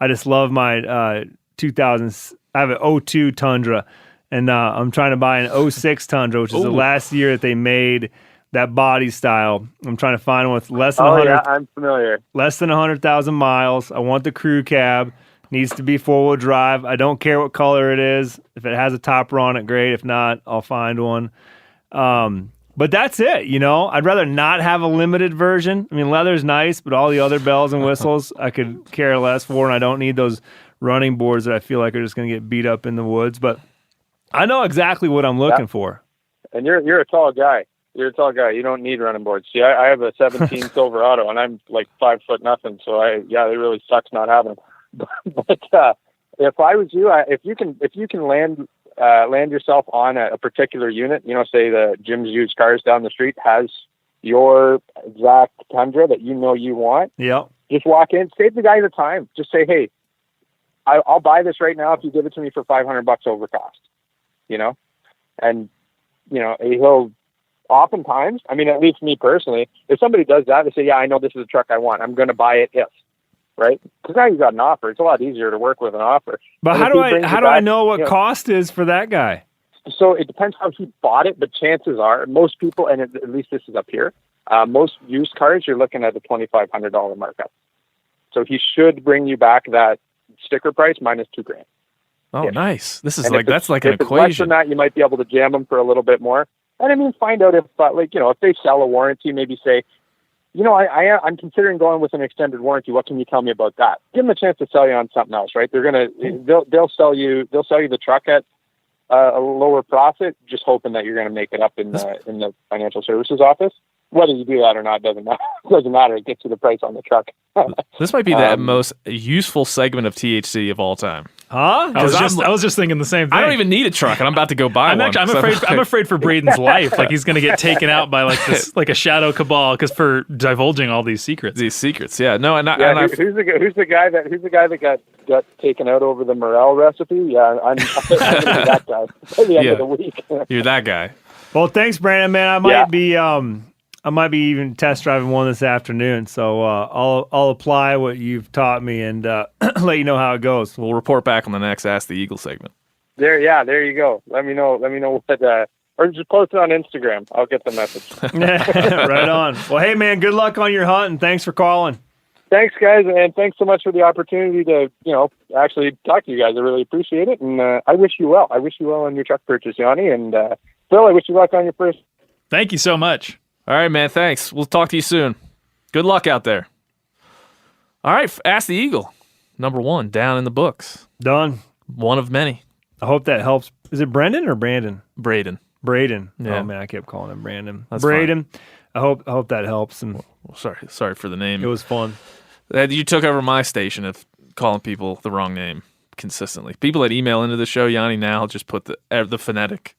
I just love my 2000s. I have an 02 Tundra, and I'm trying to buy an 06 Tundra, which is the last year that they made that body style. I'm trying to find one with less than 100. Yeah, I'm familiar. Less than 100,000 miles. I want the crew cab. Needs to be 4-wheel drive. I don't care what color it is. If it has a topper on it, great. If not, I'll find one. But that's it, you know. I'd rather not have a limited version. I mean, leather's nice, but all the other bells and whistles I could care less for, and I don't need those running boards that I feel like are just going to get beat up in the woods. But I know exactly what I'm looking for. And you're a tall guy. You're a tall guy. You don't need running boards. See, I have a 17 Silverado, and I'm like 5 foot nothing. So it really sucks not having them. But if I was you, if you can land yourself on a particular unit, you know, say the Jim's Used Cars down the street has your exact Tundra that you know you want. Yeah. Just walk in, save the guy the time. Just say, hey, I'll buy this right now if you give it to me for $500 over cost. You know, and you know he'll. Oftentimes, I mean, at least me personally, if somebody does that, they say, yeah, I know this is a truck I want. I'm going to buy it if, right? Because now you've got an offer. It's a lot easier to work with an offer. But how do I know what cost is for that guy? So it depends how he bought it, but chances are most people, and at least this is up here, most used cars, you're looking at a $2,500 markup. So he should bring you back that sticker price minus $2,000. Oh, yeah. Nice. This is that's like an if equation. Less than that, you might be able to jam them for a little bit more. And I mean, find out if, if they sell a warranty, maybe say, you know, I'm considering going with an extended warranty. What can you tell me about that? Give them a chance to sell you on something else, right? They'll sell you the truck at a lower profit, just hoping that you're going to make it up in the financial services office. Whether you do that or not doesn't matter. Doesn't matter. It gets you the price on the truck. This might be the most useful segment of THC of all time. Huh? I was just thinking the same thing. I don't even need a truck, and I'm about to go buy one. I'm afraid for Braden's life. Like he's going to get taken out by like a shadow cabal for divulging all these secrets. Yeah. No, who's the guy that got taken out over the morel recipe? Yeah, I'm that guy. By the end of the week. You're that guy. Well, thanks, Brandon. Man, I might be even test driving one this afternoon, so I'll apply what you've taught me and let you know how it goes. We'll report back on the next Ask the Eagle segment. There you go. Let me know what, or just post it on Instagram. I'll get the message. Right on. Well, hey, man, good luck on your hunt, and thanks for calling. Thanks, guys, and thanks so much for the opportunity to, actually talk to you guys. I really appreciate it, and I wish you well. I wish you well on your truck purchase, Jani, and Phil, I wish you luck on your first. Thank you so much. All right, man. Thanks. We'll talk to you soon. Good luck out there. All right. Ask the Eagle. Number 1, down in the books. Done. One of many. I hope that helps. Is it Brendan or Brandon? Braden. Yeah. Oh, man, I kept calling him Brandon. That's Braden. Fine. I hope that helps. And sorry for the name. It was fun. You took over my station of calling people the wrong name consistently. People that email into the show, Jani, now just put the phonetic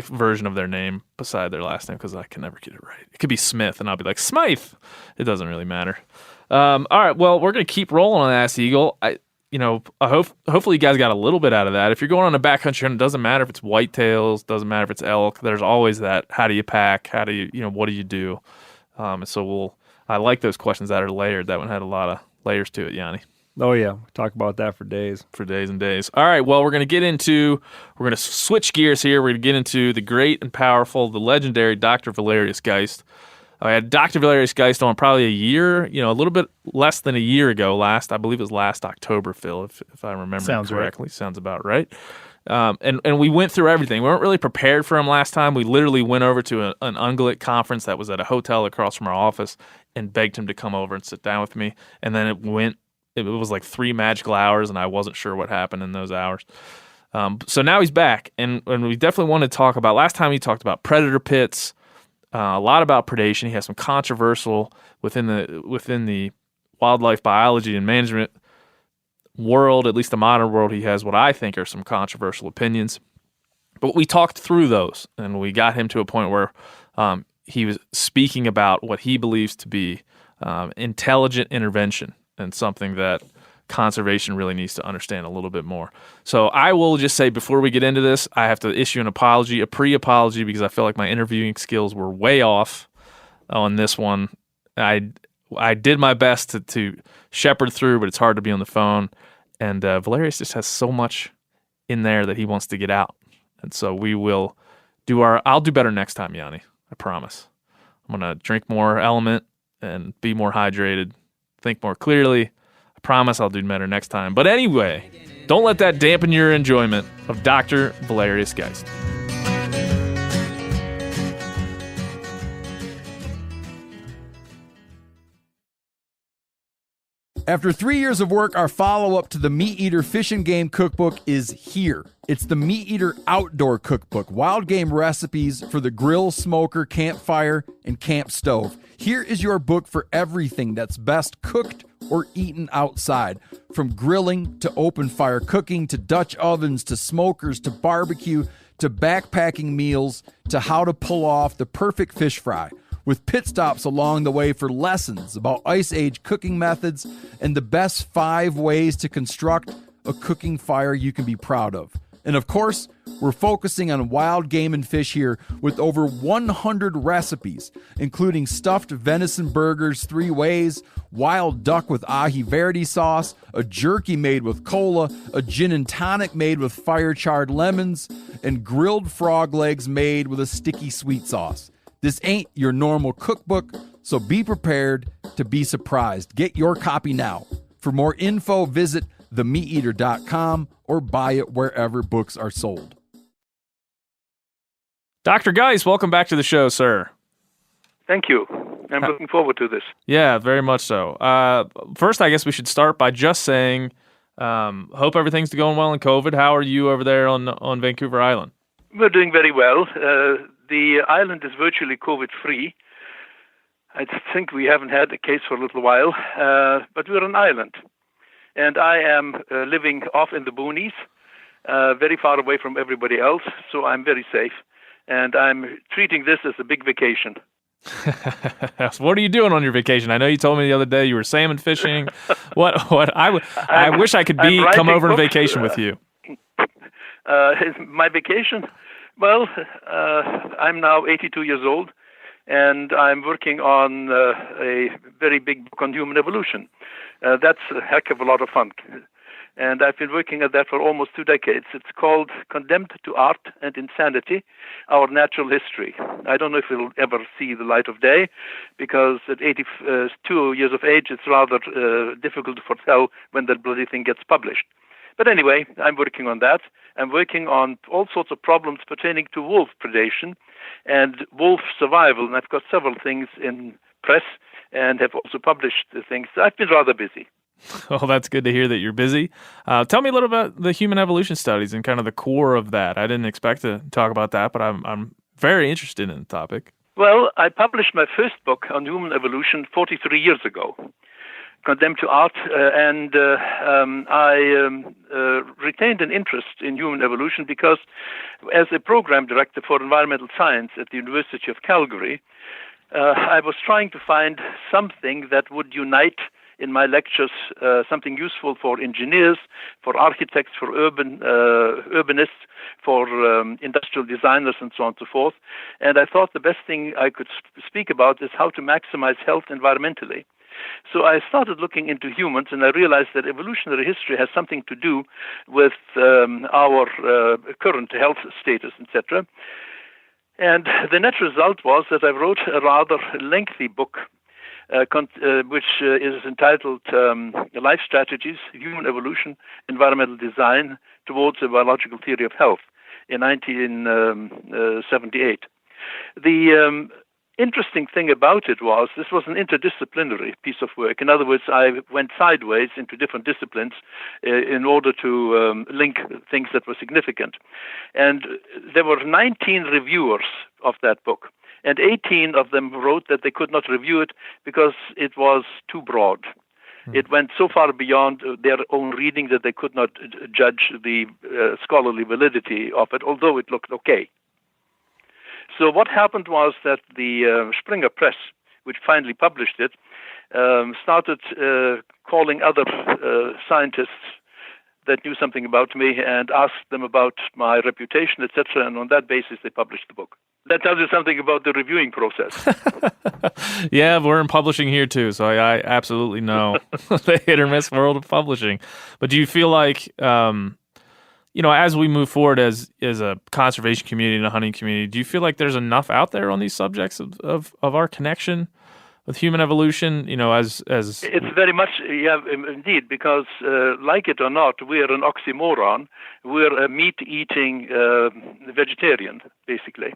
version of their name beside their last name because I can never get it right. It could be Smith, and I'll be like, Smythe. It doesn't really matter. All right, well, we're going to keep rolling on Ask the Eagle. Hopefully you guys got a little bit out of that. If you're going on a backcountry hunt, it doesn't matter if it's whitetails, doesn't matter if it's elk. There's always that. How do you pack? How do you, what do you do? I like those questions that are layered. That one had a lot of layers to it, Jani. Oh, yeah. Talk about that for days. For days and days. All right, well, we're going to switch gears here. We're going to get into the great and powerful, the legendary Dr. Valerius Geist. I had Dr. Valerius Geist on probably a year, a little bit less than a year ago. I believe it was last October, Phil, if I remember correctly. Right. Sounds about right. And we went through everything. We weren't really prepared for him last time. We literally went over to an ungulate conference that was at a hotel across from our office and begged him to come over and sit down with me. And then it was like 3 magical hours, and I wasn't sure what happened in those hours. So now he's back, and we definitely want to talk about. Last time he talked about predator pits, a lot about predation. He has some controversial within the wildlife biology and management world, at least the modern world. He has what I think are some controversial opinions, but we talked through those, and we got him to a point where he was speaking about what he believes to be intelligent intervention. And something that conservation really needs to understand a little bit more. So I will just say before we get into this, I have to issue an apology, a pre-apology, because I feel like my interviewing skills were way off on this one. I did my best to shepherd through, but it's hard to be on the phone. And Valerius just has so much in there that he wants to get out. And so we will I'll do better next time, Jani. I promise. I'm going to drink more Element and be more hydrated. Think more clearly. I Promise I'll do better next time. But anyway, don't let that dampen your enjoyment of Dr. Valerius Geist. After 3 years of work, our follow-up to the MeatEater Fish and Game Cookbook is here. It's the MeatEater Outdoor Cookbook, wild game recipes for the grill, smoker, campfire, and camp stove. Here is your book for everything that's best cooked or eaten outside, from grilling to open fire cooking to Dutch ovens to smokers to barbecue to backpacking meals to how to pull off the perfect fish fry, with pit stops along the way for lessons about Ice Age cooking methods and the best 5 ways to construct a cooking fire you can be proud of. And of course, we're focusing on wild game and fish here with over 100 recipes, including stuffed venison burgers 3 ways, wild duck with ahi verde sauce, a jerky made with cola, a gin and tonic made with fire-charred lemons, and grilled frog legs made with a sticky sweet sauce. This ain't your normal cookbook, so be prepared to be surprised. Get your copy now. For more info, visit themeateater.com or buy it wherever books are sold. Dr. Geist, welcome back to the show, sir. Thank you. I'm looking forward to this. Yeah, very much so. First, I guess we should start by just saying, hope everything's going well in COVID. How are you over there on Vancouver Island? We're doing very well. The island is virtually COVID-free. I think we haven't had a case for a little while, but we're an island. And I am living off in the boonies, very far away from everybody else, so I'm very safe. And I'm treating this as a big vacation. What are you doing on your vacation? I know you told me the other day you were salmon fishing. What? I wish I could come over on vacation with you. My vacation? Well, I'm now 82 years old, and I'm working on a very big book on human evolution. That's a heck of a lot of fun. And I've been working at that for almost 2 decades. It's called Condemned to Art and Insanity, Our Natural History. I don't know if it'll ever see the light of day, because at 82 years of age, it's rather difficult to foretell when that bloody thing gets published. But anyway, I'm working on that. I'm working on all sorts of problems pertaining to wolf predation and wolf survival, and I've got several things in press and have also published things. I've been rather busy. Well, that's good to hear that you're busy. Tell me a little about the human evolution studies and kind of the core of that. I didn't expect to talk about that, but I'm very interested in the topic. Well, I published my first book on human evolution 43 years ago, Condemned to Art, and I retained an interest in human evolution because as a program director for environmental science at the University of Calgary, I was trying to find something that would unite in my lectures, something useful for engineers, for architects, for urbanists, for industrial designers, and so on and so forth. And I thought the best thing I could speak about is how to maximize health environmentally. So I started looking into humans, and I realized that evolutionary history has something to do with our current health status, etc. And the net result was that I wrote a rather lengthy book, which is entitled Life Strategies, Human Evolution, Environmental Design Towards a Biological Theory of Health in 1978. The interesting thing about it was this was an interdisciplinary piece of work. In other words, I went sideways into different disciplines in order to link things that were significant. And there were 19 reviewers of that book. And 18 of them wrote that they could not review it because it was too broad. It went so far beyond their own reading that they could not judge the scholarly validity of it, although it looked okay. So what happened was that the Springer Press, which finally published it, started calling other scientists that knew something about me and asked them about my reputation, etc., and on that basis they published the book. That tells you something about the reviewing process. Yeah, we're in publishing here too, so I absolutely know the hit or miss world of publishing. But do you feel like, as we move forward as a conservation community and a hunting community, do you feel like there's enough out there on these subjects of our connection with human evolution? As it's very much, yeah, indeed, because like it or not, we are an oxymoron. We're a meat-eating vegetarian, basically.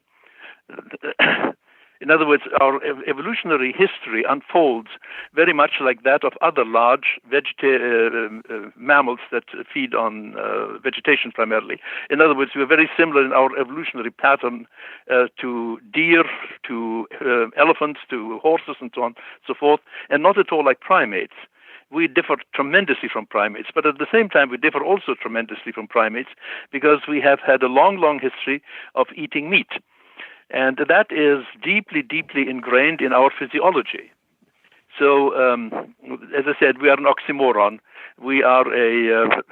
In other words, our evolutionary history unfolds very much like that of other large mammals that feed on vegetation primarily. In other words, we're very similar in our evolutionary pattern to deer, to elephants, to horses, and so on and so forth, and not at all like primates. We differ tremendously from primates, but at the same time, we differ also tremendously from primates because we have had a long, long history of eating meat. And that is deeply, deeply ingrained in our physiology. So, as I said, we are an oxymoron. We are a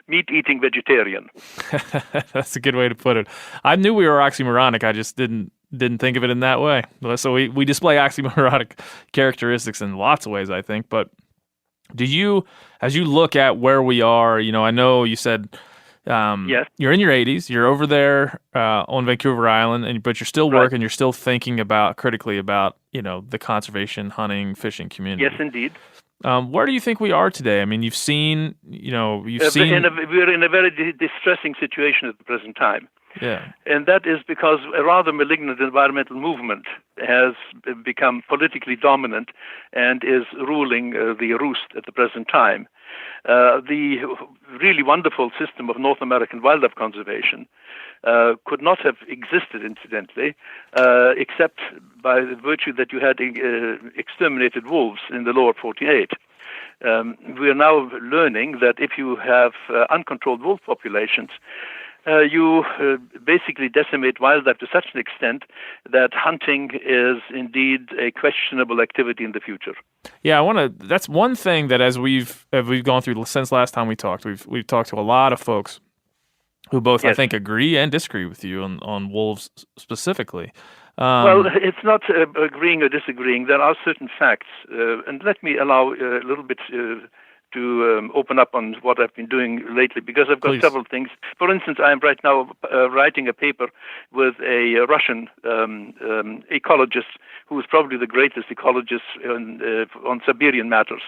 meat-eating vegetarian. That's a good way to put it. I knew we were oxymoronic. I just didn't think of it in that way. So we display oxymoronic characteristics in lots of ways, I think. But do you, as you look at where we are, I know you said... yes. You're in your 80s. You're over there on Vancouver Island, but you're still working. You're still thinking critically about the conservation, hunting, fishing community. Yes, indeed. Where do you think we are today? I mean, you've seen. We're in a very distressing situation at the present time. Yeah. And that is because a rather malignant environmental movement has become politically dominant and is ruling the roost at the present time. The really wonderful system of North American wildlife conservation could not have existed, incidentally, except by the virtue that you had exterminated wolves in the lower 48. We are now learning that if you have uncontrolled wolf populations, you basically decimate wildlife to such an extent that hunting is indeed a questionable activity in the future. Yeah, that's one thing that as we've gone through since last time we talked, we've talked to a lot of folks who both, yes, I think, agree and disagree with you on wolves specifically. Well, it's not agreeing or disagreeing. There are certain facts, and let me allow a little bit to open up on what I've been doing lately, because I've got Please. Several things. For instance, I am right now writing a paper with a Russian ecologist who is probably the greatest ecologist on Siberian matters,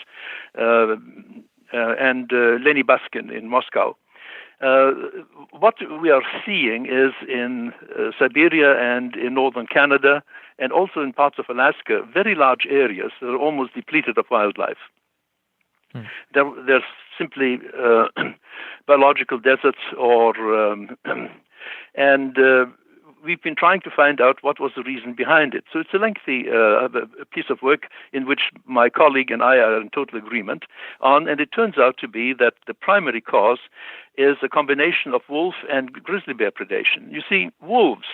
and Lenny Baskin in Moscow. What we are seeing is in Siberia and in northern Canada and also in parts of Alaska, very large areas that are almost depleted of wildlife. There's simply biological deserts, and we've been trying to find out what was the reason behind it. So it's a lengthy piece of work in which my colleague and I are in total agreement on, and it turns out to be that the primary cause is a combination of wolf and grizzly bear predation. You see, wolves,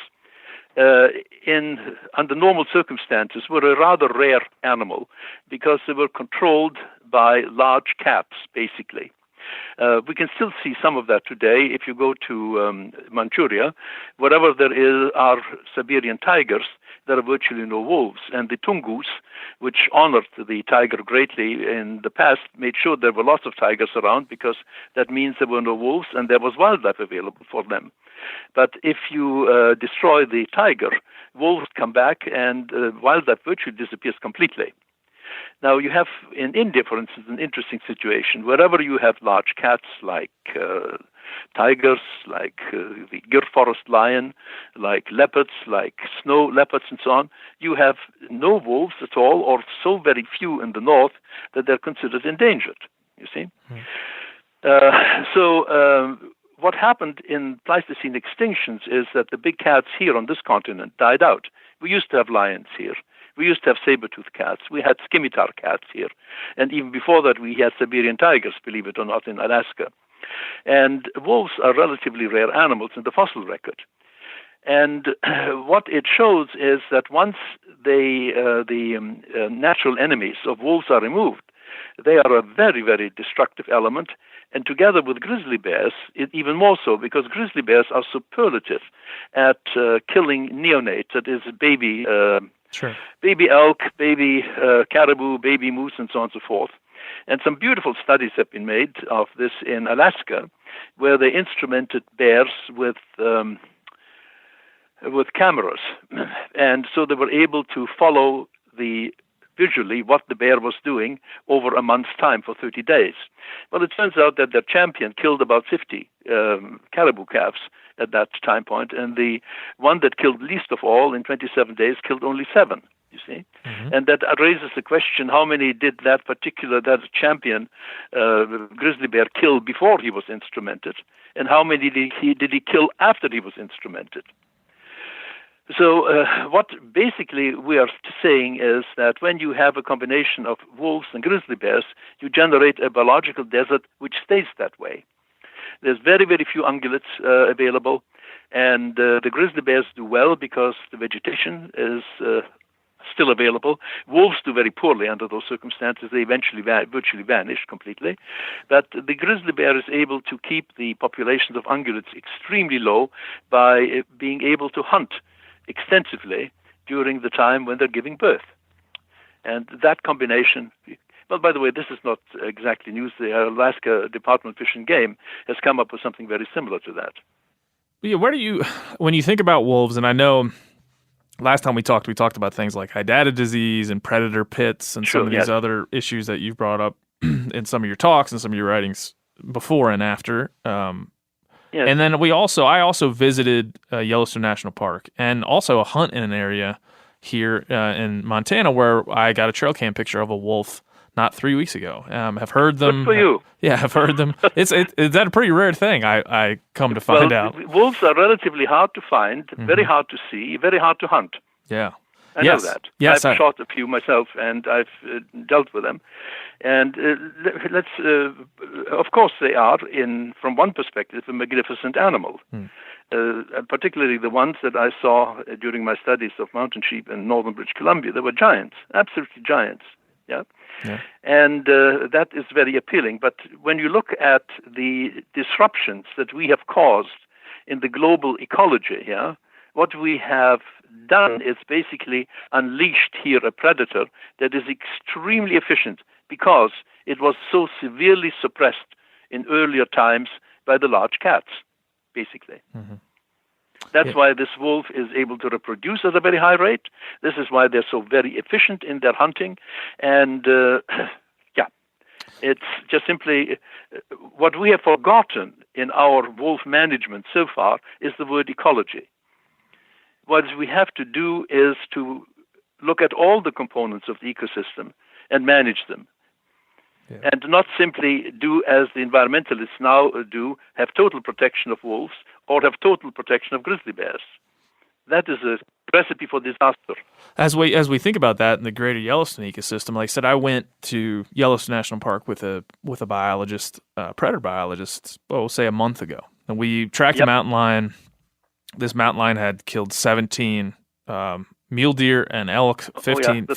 under normal circumstances, were a rather rare animal because they were controlled by large cats, basically. We can still see some of that today. If you go to Manchuria, wherever there are Siberian tigers, there are virtually no wolves. And the Tungus, which honored the tiger greatly in the past, made sure there were lots of tigers around because that means there were no wolves and there was wildlife available for them. But if you destroy the tiger, wolves come back and wildlife virtually disappears completely. Now, you have in India, for instance, an interesting situation. Wherever you have large cats like tigers, like the Gir forest lion, like leopards, like snow leopards and so on, you have no wolves at all, or so very few in the north that they're considered endangered, you see? So what happened in Pleistocene extinctions is that the big cats here on this continent died out. We used to have lions here. We used to have saber-toothed cats. We had scimitar cats here. And even before that, we had Siberian tigers, believe it or not, in Alaska. And wolves are relatively rare animals in the fossil record. And what it shows is that once the natural enemies of wolves are removed, they are a very, very destructive element. And together with grizzly bears, even more so, because grizzly bears are superlative at killing neonates, that is, baby baby elk, baby caribou, baby moose, and so on and so forth. And some beautiful studies have been made of this in Alaska, where they instrumented bears with cameras. And so they were able to follow the visually what the bear was doing over a month's time for 30 days. Well, it turns out that their champion killed about 50 caribou calves at that time point, and the one that killed least of all in 27 days killed only 7. You see, and that raises the question: how many did that champion grizzly bear kill before he was instrumented, and how many did he kill after he was instrumented? So what basically we are saying is that when you have a combination of wolves and grizzly bears, you generate a biological desert which stays that way. There's very, very few ungulates available, and the grizzly bears do well because the vegetation is still available. Wolves do very poorly under those circumstances. They eventually virtually vanish completely. But the grizzly bear is able to keep the populations of ungulates extremely low by being able to hunt extensively during the time when they're giving birth. And that combination, well, by the way, this is not exactly news. The Alaska Department of Fish and Game has come up with something very similar to that. Yeah, when you think about wolves, and I know last time we talked about things like hydata disease and predator pits and some of these other issues that you've brought up in some of your talks and some of your writings before and after. Yes. And then I also visited Yellowstone National Park and also a hunt in an area here in Montana where I got a trail cam picture of a wolf not 3 weeks ago. Have heard them. Good for you. Yeah, I've heard them. Is that a pretty rare thing? I come to find out. Wolves are relatively hard to find, very hard to see, very hard to hunt. Yeah. I know that. Yes, I've shot a few myself, and I've dealt with them. And of course, they are, from one perspective, a magnificent animal. Particularly the ones that I saw during my studies of mountain sheep in northern British Columbia. They were giants, absolutely giants. Yeah. And that is very appealing. But when you look at the disruptions that we have caused in the global ecology, what we have done is basically unleashed here a predator that is extremely efficient because it was so severely suppressed in earlier times by the large cats, basically. That's why this wolf is able to reproduce at a very high rate. This is why they're so very efficient in their hunting. And it's just simply what we have forgotten in our wolf management so far is the word ecology. What we have to do is to look at all the components of the ecosystem and manage them. And not simply do as the environmentalists now do, have total protection of wolves or have total protection of grizzly bears. That is a recipe for disaster. As we think about that in the greater Yellowstone ecosystem, like I said, I went to Yellowstone National Park with a biologist, predator biologist, we'll say a month ago. And we tracked a mountain lion. This mountain lion had killed 17 mule deer and elk, 15,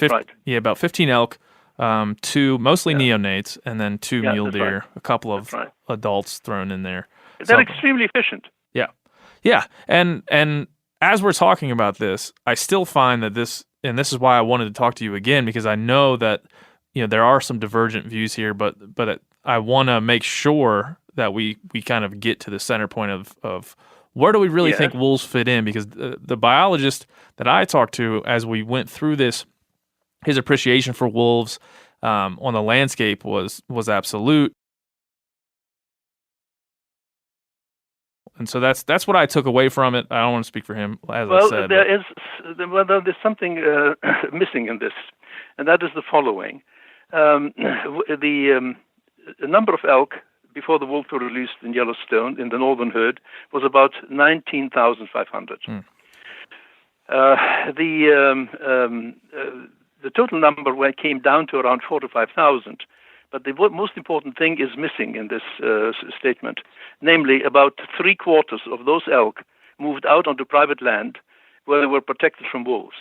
about 15 elk, 2 mostly neonates, and then 2 mule deer, a couple of adults thrown in there. They're extremely efficient. Yeah. And as we're talking about this, I still find that this is why I wanted to talk to you again, because I know that there are some divergent views here, but I want to make sure that we kind of get to the center point of where do we really think wolves fit in, because the biologist that I talked to as we went through this, his appreciation for wolves on the landscape was absolute. And so that's what I took away from it. I don't want to speak for him, as I said. There's something missing in this, and that is the following. The number of elk before the wolves were released in Yellowstone in the northern herd was about 19,500. The total number came down to around 4,000 to 5,000. But the most important thing is missing in this statement, namely about 3/4 of those elk moved out onto private land where they were protected from wolves.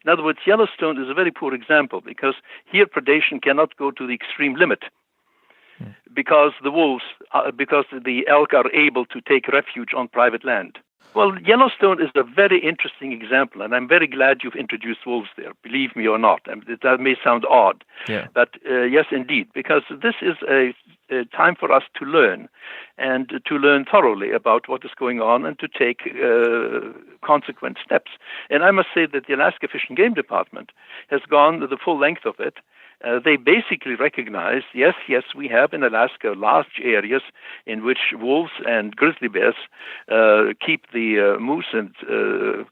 In other words, Yellowstone is a very poor example because here predation cannot go to the extreme limit because the elk are able to take refuge on private land. Well, Yellowstone is a very interesting example, and I'm very glad you've introduced wolves there, believe me or not. That may sound odd, but yes, indeed, because this is a time for us to learn, and to learn thoroughly about what is going on, and to take consequent steps. And I must say that the Alaska Fish and Game Department has gone the full length of it. They basically recognize, yes, we have in Alaska large areas in which wolves and grizzly bears keep the moose and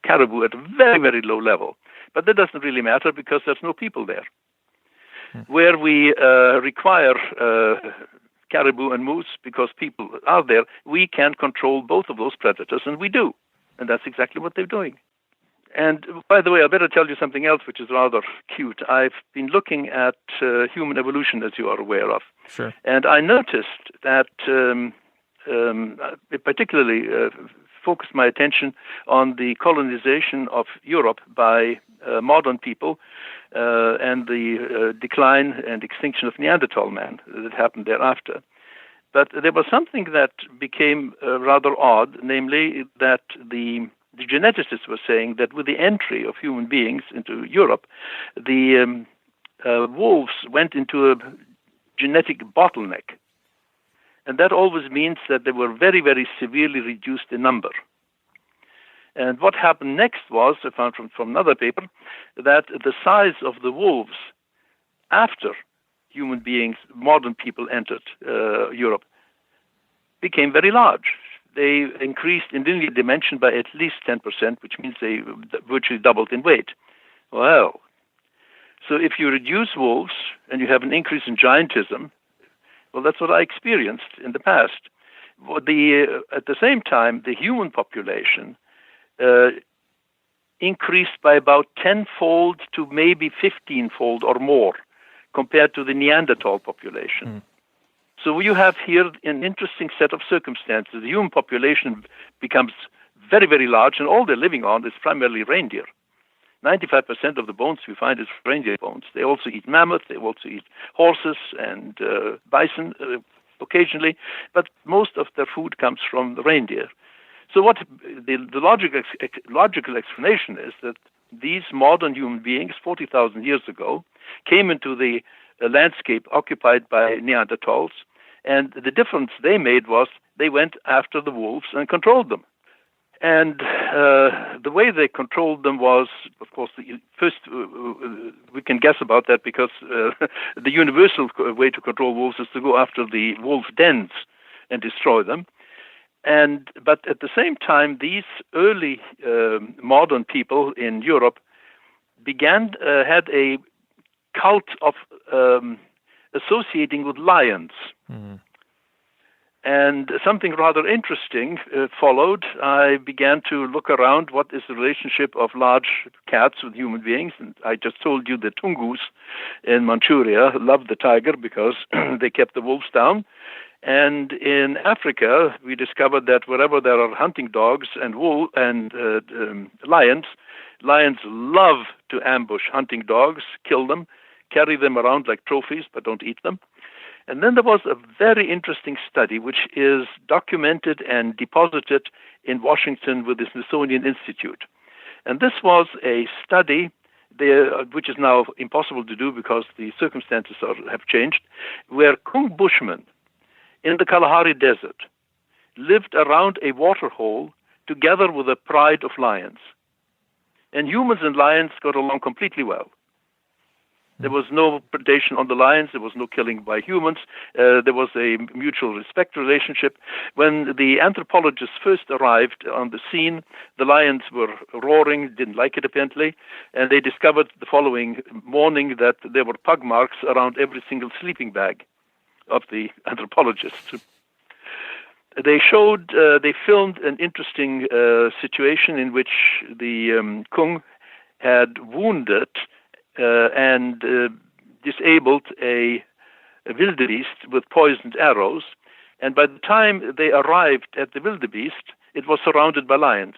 caribou at a very, very low level. But that doesn't really matter because there's no people there. Where we require caribou and moose because people are there, we can control both of those predators, and we do. And that's exactly what they're doing. And by the way, I better tell you something else which is rather cute. I've been looking at human evolution, as you are aware of. Sure. And I noticed that it particularly focused my attention on the colonization of Europe by modern people and the decline and extinction of Neanderthal man that happened thereafter. But there was something that became rather odd, namely that the geneticists were saying that with the entry of human beings into Europe, the wolves went into a genetic bottleneck. And that always means that they were very, very severely reduced in number. And what happened next was, I found from another paper, that the size of the wolves after human beings, modern people entered Europe, became very large. They increased in linear dimension by at least 10%, which means they virtually doubled in weight. Well, so if you reduce wolves and you have an increase in giantism, well, that's what I experienced in the past. At the same time, the human population increased by about 10-fold to maybe 15-fold or more compared to the Neanderthal population. So you have here an interesting set of circumstances. The human population becomes very, very large, and all they're living on is primarily reindeer. 95% of the bones we find is reindeer bones. They also eat mammoth, they also eat horses and bison occasionally, but most of their food comes from the reindeer. So what the logical explanation is that these modern human beings, 40,000 years ago, came into the landscape occupied by Neanderthals, and the difference they made was they went after the wolves and controlled them. And the way they controlled them was, of course, first we can guess about that because the universal way to control wolves is to go after the wolf dens and destroy them. But at the same time, these early modern people in Europe had a cult of associating with lions. Mm-hmm. And something rather interesting followed. I began to look around what is the relationship of large cats with human beings. And I just told you the Tungus in Manchuria loved the tiger because they kept the wolves down. And in Africa, we discovered that wherever there are hunting dogs and lions love to ambush hunting dogs, kill them, carry them around like trophies, but don't eat them. And then there was a very interesting study which is documented and deposited in Washington with the Smithsonian Institute. And this was a study which is now impossible to do because the circumstances have changed, where Kung Bushmen in the Kalahari Desert lived around a waterhole together with a pride of lions. And humans and lions got along completely well. There was no predation on the lions. There was no killing by humans. There was a mutual respect relationship. When the anthropologists first arrived on the scene, the lions were roaring, didn't like it apparently, and they discovered the following morning that there were pug marks around every single sleeping bag of the anthropologists. They filmed an interesting situation in which the Kung had wounded and disabled a wildebeest with poisoned arrows. And by the time they arrived at the wildebeest, it was surrounded by lions.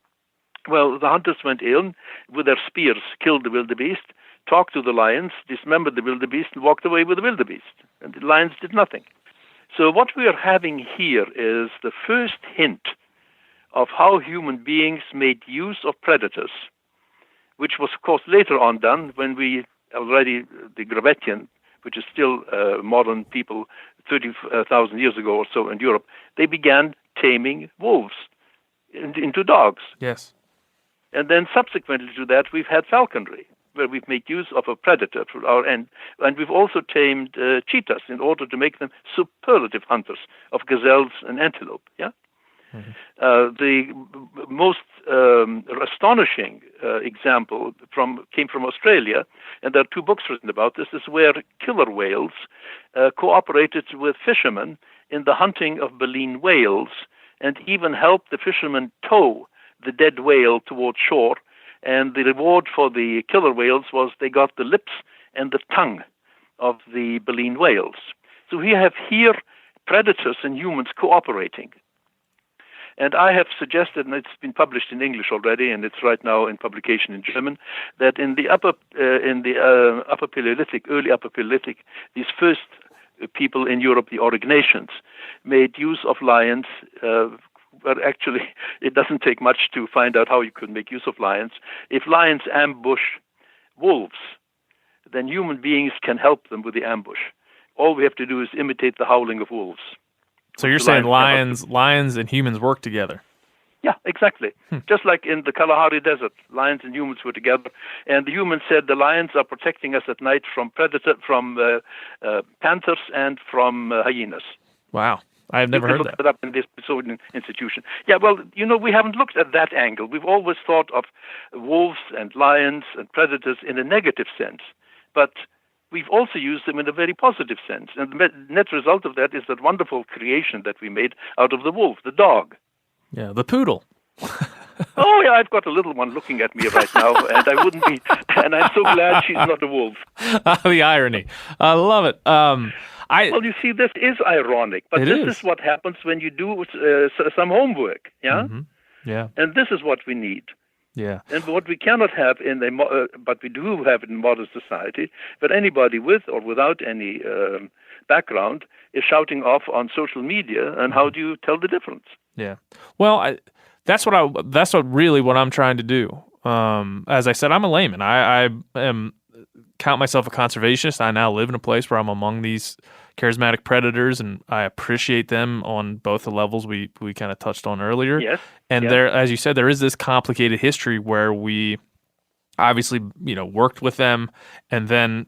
Well, the hunters went in with their spears, killed the wildebeest, talked to the lions, dismembered the wildebeest, and walked away with the wildebeest. And the lions did nothing. So what we are having here is the first hint of how human beings made use of predators, which was, of course, later on done when the Gravettian, which is still modern people 30,000 years ago or so in Europe, they began taming wolves into dogs. Yes. And then subsequently to that, we've had falconry, where we've made use of a predator for our end. And we've also tamed cheetahs in order to make them superlative hunters of gazelles and antelope. Yeah. The most astonishing example came from Australia, and there are 2 books written about this. This is where killer whales cooperated with fishermen in the hunting of baleen whales, and even helped the fishermen tow the dead whale towards shore. And the reward for the killer whales was they got the lips and the tongue of the baleen whales. So we have here predators and humans cooperating. And I have suggested, and it's been published in English already, and it's right now in publication in German, that in the Upper Paleolithic, early Upper Paleolithic, these first people in Europe, the Aurignacians, made use of lions. But actually, it doesn't take much to find out how you could make use of lions. If lions ambush wolves, then human beings can help them with the ambush. All we have to do is imitate the howling of wolves. So you're saying lions and humans work together? Yeah, exactly. Just like in the Kalahari Desert, lions and humans were together, and the humans said the lions are protecting us at night from panthers and from hyenas. Wow. I've never heard that. Looked it up in this Smithsonian Institution. Yeah, well, we haven't looked at that angle. We've always thought of wolves and lions and predators in a negative sense, but we've also used them in a very positive sense. And the net result of that is that wonderful creation that we made out of the wolf, the dog. Yeah, the poodle. Oh, yeah, I've got a little one looking at me right now, and I wouldn't be, and I'm so glad she's not a wolf. The irony. I love it. Well, you see, this is ironic, but this is what happens when you do some homework, yeah? Mm-hmm. Yeah. And this is what we need. Yeah. And what we cannot have but we do have in modern society, but anybody with or without any background is shouting off on social media, and how do you tell the difference? Yeah. Well, that's what I'm trying to do. As I said, I'm a layman. I count myself a conservationist. I now live in a place where I'm among these charismatic predators, and I appreciate them on both the levels we kind of touched on earlier. Yes. And there, as you said, there is this complicated history where we obviously, worked with them, and then,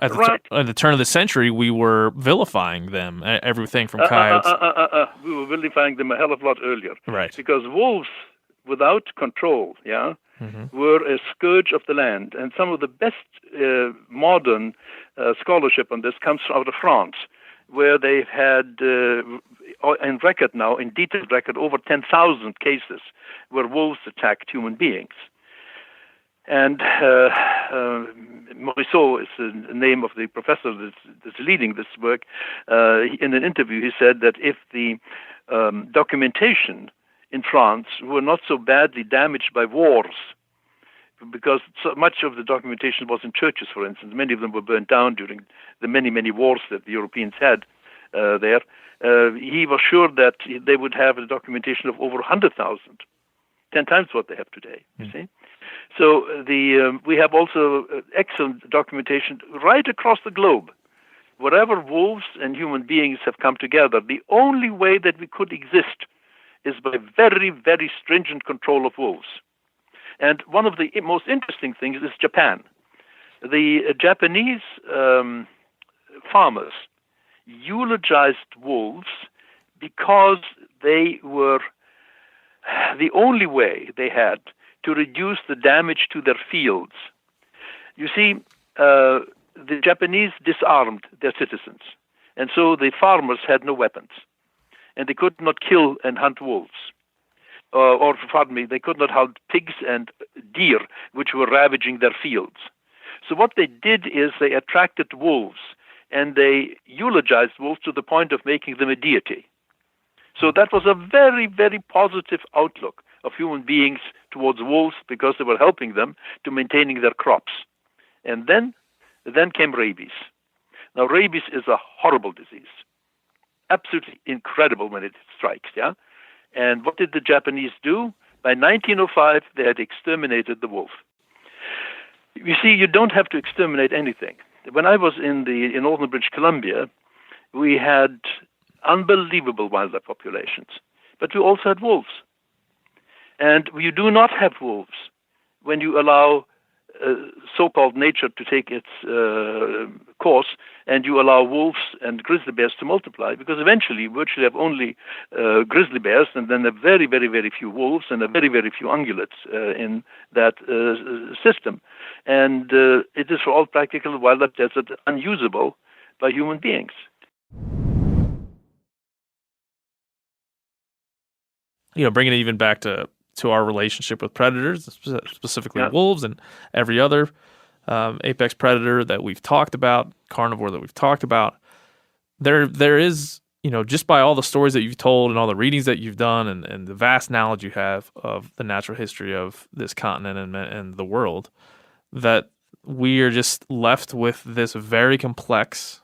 at the turn of the century, we were vilifying them. Everything from coyotes. We were vilifying them a hell of a lot earlier. Right. Because wolves, without control, were a scourge of the land. And some of the best modern scholarship on this comes out of France, where they've had, in detailed record, over 10,000 cases where wolves attacked human beings. And Morisot is the name of the professor that's leading this work. In an interview, he said that if the documentation in France were not so badly damaged by wars, because so much of the documentation was in churches, for instance. Many of them were burned down during the many, many wars that the Europeans had there. He was sure that they would have a documentation of over 100,000, 10 times what they have today, you see. So we have also excellent documentation right across the globe. Wherever wolves and human beings have come together, the only way that we could exist is by very, very stringent control of wolves. And one of the most interesting things is Japan. The Japanese farmers eulogized wolves because they were the only way they had to reduce the damage to their fields. You see, the Japanese disarmed their citizens, and so the farmers had no weapons, and they could not kill and hunt wolves. They could not hunt pigs and deer, which were ravaging their fields. So what they did is they attracted wolves, and they eulogized wolves to the point of making them a deity. So that was a very, very positive outlook of human beings towards wolves, because they were helping them to maintaining their crops. And then came rabies. Now, rabies is a horrible disease, absolutely incredible when it strikes, yeah? And what did the Japanese do? By 1905, they had exterminated the wolf. You see, you don't have to exterminate anything. When I was in northern British Columbia, we had unbelievable wildlife populations, but we also had wolves. And you do not have wolves when you allow so-called nature to take its course, and you allow wolves and grizzly bears to multiply, because eventually you virtually have only grizzly bears, and then a very, very, very few wolves, and a very, very few ungulates in that system. And it is, for all practical wildlife desert, unusable by human beings. Bringing it even back to our relationship with predators, specifically wolves and every other apex predator that we've talked about, carnivore that we've talked about. There is, just by all the stories that you've told and all the readings that you've done and the vast knowledge you have of the natural history of this continent and the world, that we are just left with this very complex,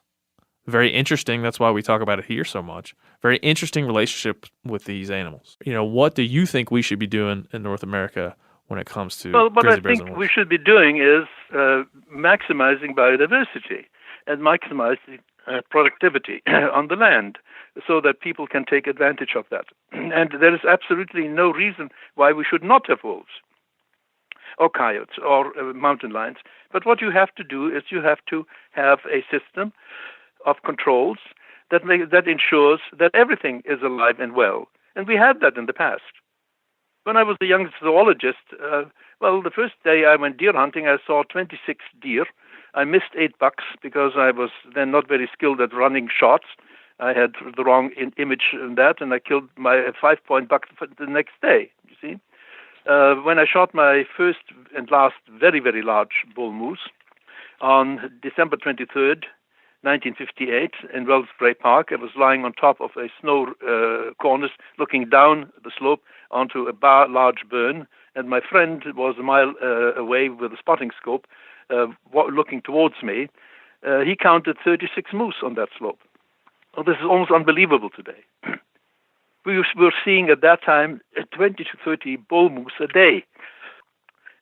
very interesting, that's why we talk about it here so much, very interesting relationship with these animals. What do you think we should be doing in North America when it comes to what grizzly I bears think and wolves? we should be doing is maximizing biodiversity and maximizing productivity on the land so that people can take advantage of that. And there is absolutely no reason why we should not have wolves or coyotes or mountain lions. But what you have to do is you have to have a system of controls that ensures that everything is alive and well. And we had that in the past. When I was a young zoologist, the first day I went deer hunting, I saw 26 deer. I missed 8 bucks because I was then not very skilled at running shots. I had the wrong image in that, and I killed my 5-point buck the next day, you see. When I shot my first and last very, very large bull moose on December 23rd, 1958, in Wells Bray Park, I was lying on top of a snow cornice looking down the slope onto a large burn, and my friend was a mile away with a spotting scope looking towards me. He counted 36 moose on that slope. Oh, this is almost unbelievable today. We were seeing at that time 20 to 30 bull moose a day,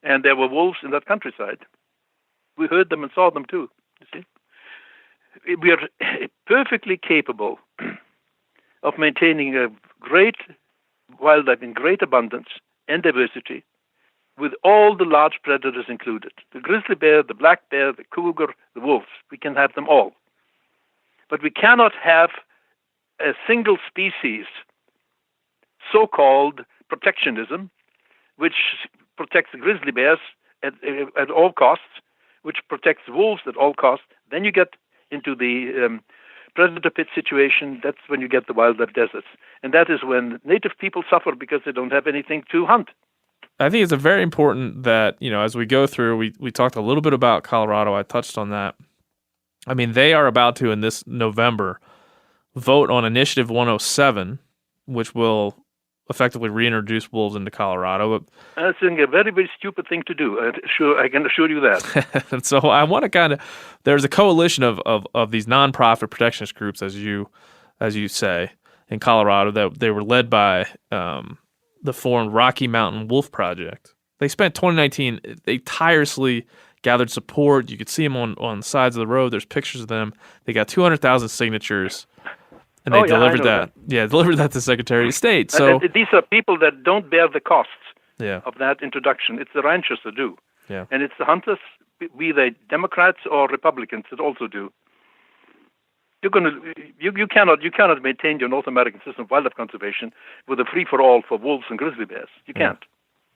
and there were wolves in that countryside. We heard them and saw them too, you see. We are perfectly capable of maintaining a great wildlife in great abundance and diversity with all the large predators included. The grizzly bear, the black bear, the cougar, the wolves. We can have them all. But we cannot have a single species, so-called protectionism, which protects the grizzly bears at all costs, which protects wolves at all costs. Then you get into the predator pit situation. That's when you get the wildlife deserts. And that is when native people suffer because they don't have anything to hunt. I think it's very important that, as we go through, we talked a little bit about Colorado. I touched on that. I mean, they are about to, in this November, vote on Initiative 107, which will effectively reintroduce wolves into Colorado. That's a very, very stupid thing to do. I can assure you that. And so I want to there's a coalition of these nonprofit protectionist groups, as you say, in Colorado, that they were led by the formed Rocky Mountain Wolf Project. They spent 2019, they tirelessly gathered support. You could see them on the sides of the road. There's pictures of them. They got 200,000 signatures. And they delivered that. Yeah, delivered that to the Secretary of State. So these are people that don't bear the costs yeah. of that introduction. It's the ranchers that do. Yeah. And it's the hunters, be they Democrats or Republicans, that also do. You cannot maintain your North American system of wildlife conservation with a free-for-all for wolves and grizzly bears. You can't.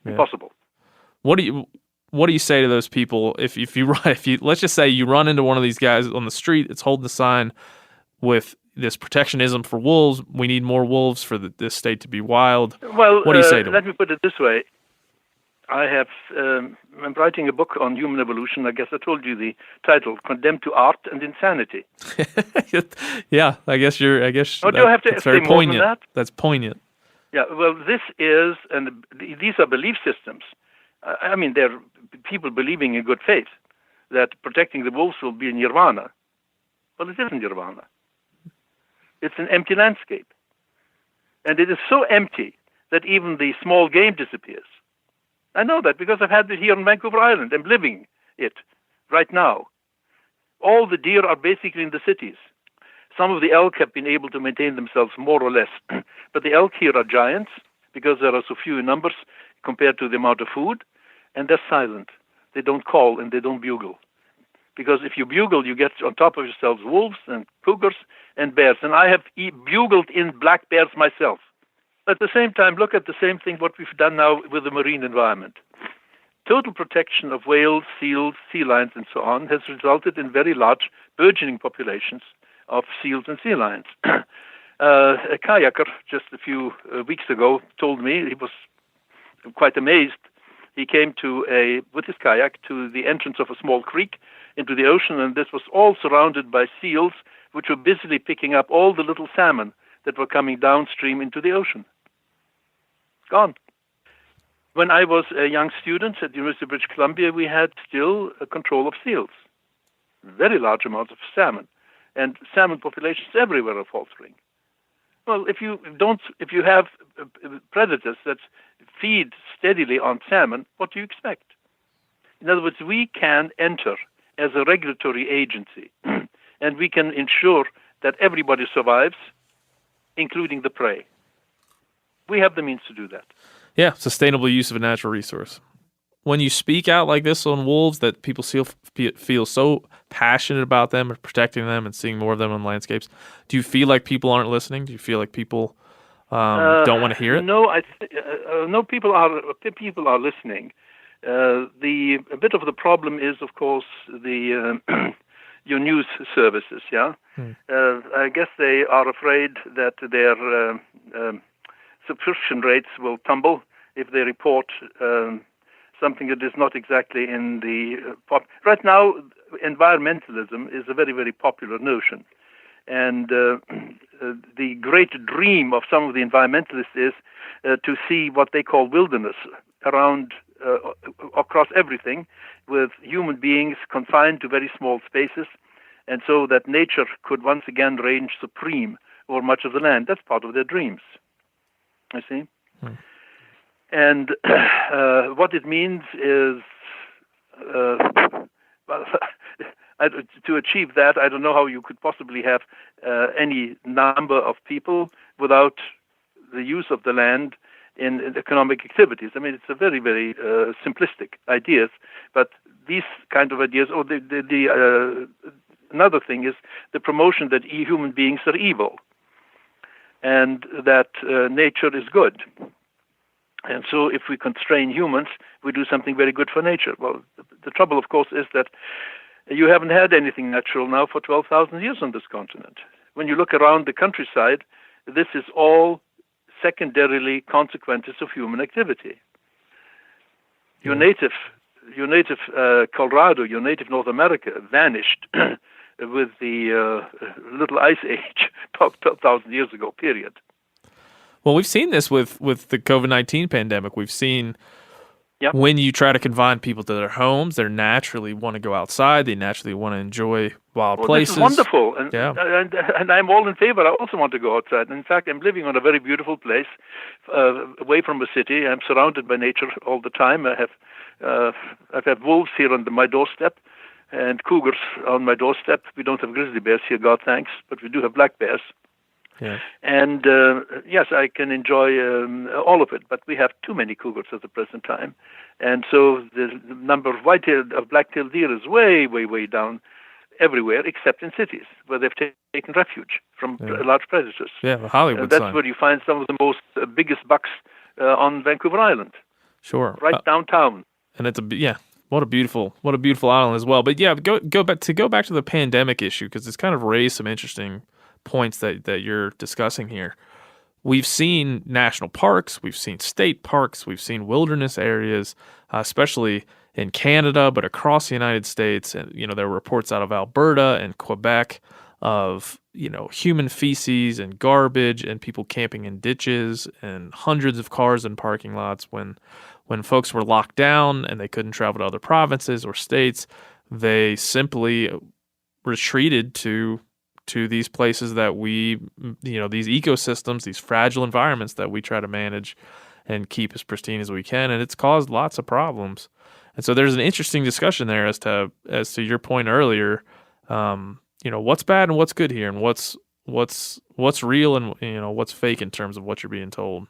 Yeah. Impossible. What do you say to those people if you let's just say you run into one of these guys on the street, it's holding the sign with this protectionism for wolves, we need more wolves for this state to be wild. Well, what do you say to them? Let me put it this way. I'm writing a book on human evolution. I guess I told you the title, Condemned to Art and Insanity. Yeah, I guess do I have to say very more poignant. than that? That's poignant. Yeah, well, this is, and these are belief systems. I mean, they're people believing in good faith that protecting the wolves will be nirvana. Well, it isn't nirvana. It's an empty landscape. And it is so empty that even the small game disappears. I know that because I've had it here on Vancouver Island. I'm living it right now. All the deer are basically in the cities. Some of the elk have been able to maintain themselves more or less. But the elk here are giants because there are so few in numbers compared to the amount of food. and they're silent. They don't call and they don't bugle. Because if you bugle, you get on top of yourselves wolves and cougars and bears. And I have bugled in black bears myself. At the same time, look at the same thing what we've done now with the marine environment. Total protection of whales, seals, sea lions, and so on has resulted in very large burgeoning populations of seals and sea lions. A kayaker just a few weeks ago told me, he was quite amazed. He came with his kayak to the entrance of a small creek into the ocean, and this was all surrounded by seals, which were busily picking up all the little salmon that were coming downstream into the ocean. Gone. When I was a young student at the University of British Columbia, we had still a control of seals, very large amounts of salmon, and salmon populations everywhere are faltering. Well, if you have predators that feed steadily on salmon, what do you expect? In other words, we can enter as a regulatory agency, and we can ensure that everybody survives, including the prey. We have the means to do that. Yeah, sustainable use of a natural resource. When you speak out like this on wolves, that people feel so passionate about them and protecting them and seeing more of them on landscapes, do you feel like people aren't listening? Do you feel like people don't want to hear it? No, no. People are listening. A bit of the problem is, of course, your news services. Yeah, I guess they are afraid that their subscription rates will tumble if they report something that is not exactly in the pop. Right now, environmentalism is a very, very popular notion. And the great dream of some of the environmentalists is to see what they call wilderness around, across everything, with human beings confined to very small spaces, and so that nature could once again reign supreme over much of the land. That's part of their dreams. I see. And what it means is, to achieve that, I don't know how you could possibly have any number of people without the use of the land in economic activities. I mean, it's a very, very simplistic ideas, but these kind of ideas, or another thing is the promotion that human beings are evil and that nature is good. And so if we constrain humans, we do something very good for nature. Well, the trouble, of course, is that you haven't had anything natural now for 12,000 years on this continent. When you look around the countryside, this is all secondarily consequences of human activity. Your native Colorado, your native North America vanished with the little ice age about 12,000 years ago, period. Well, we've seen this with the COVID-19 pandemic. We've seen when you try to confine people to their homes, they naturally want to go outside. They naturally want to enjoy wild places. This is wonderful, and I'm all in favor. I also want to go outside. And in fact, I'm living on a very beautiful place, away from a city. I'm surrounded by nature all the time. I've had wolves here on my doorstep, and cougars on my doorstep. We don't have grizzly bears here, God thanks, but we do have black bears. Yeah. And yes, I can enjoy all of it, but we have too many cougars at the present time, and so the number of black-tailed deer is way, way, way down everywhere except in cities where they've taken refuge from large predators. Yeah, the Hollywood that's sign. Where you find some of the most biggest bucks on Vancouver Island. Sure, right downtown. And it's what a beautiful island as well. But yeah, go back to the pandemic issue, because it's kind of raised some interesting points that you're discussing here. We've seen national parks, we've seen state parks, we've seen wilderness areas, especially in Canada, but across the United States. And there were reports out of Alberta and Quebec of human feces and garbage and people camping in ditches and hundreds of cars in parking lots when folks were locked down and they couldn't travel to other provinces or states. They simply retreated to these places that we, these ecosystems, these fragile environments that we try to manage and keep as pristine as we can, and it's caused lots of problems. And so there's an interesting discussion there as to your point earlier. What's bad and what's good here, and what's real and what's fake in terms of what you're being told.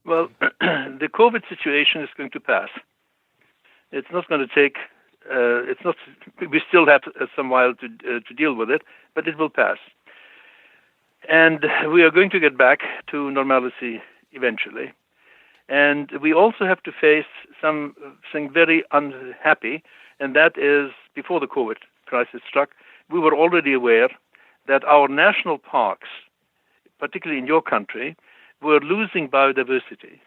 Well, the COVID situation is going to pass. It's not going to take. It's not. We still have some while to deal with it, but it will pass. And we are going to get back to normalcy eventually. And we also have to face something very unhappy, and that is, before the COVID crisis struck, we were already aware that our national parks, particularly in your country, were losing biodiversity.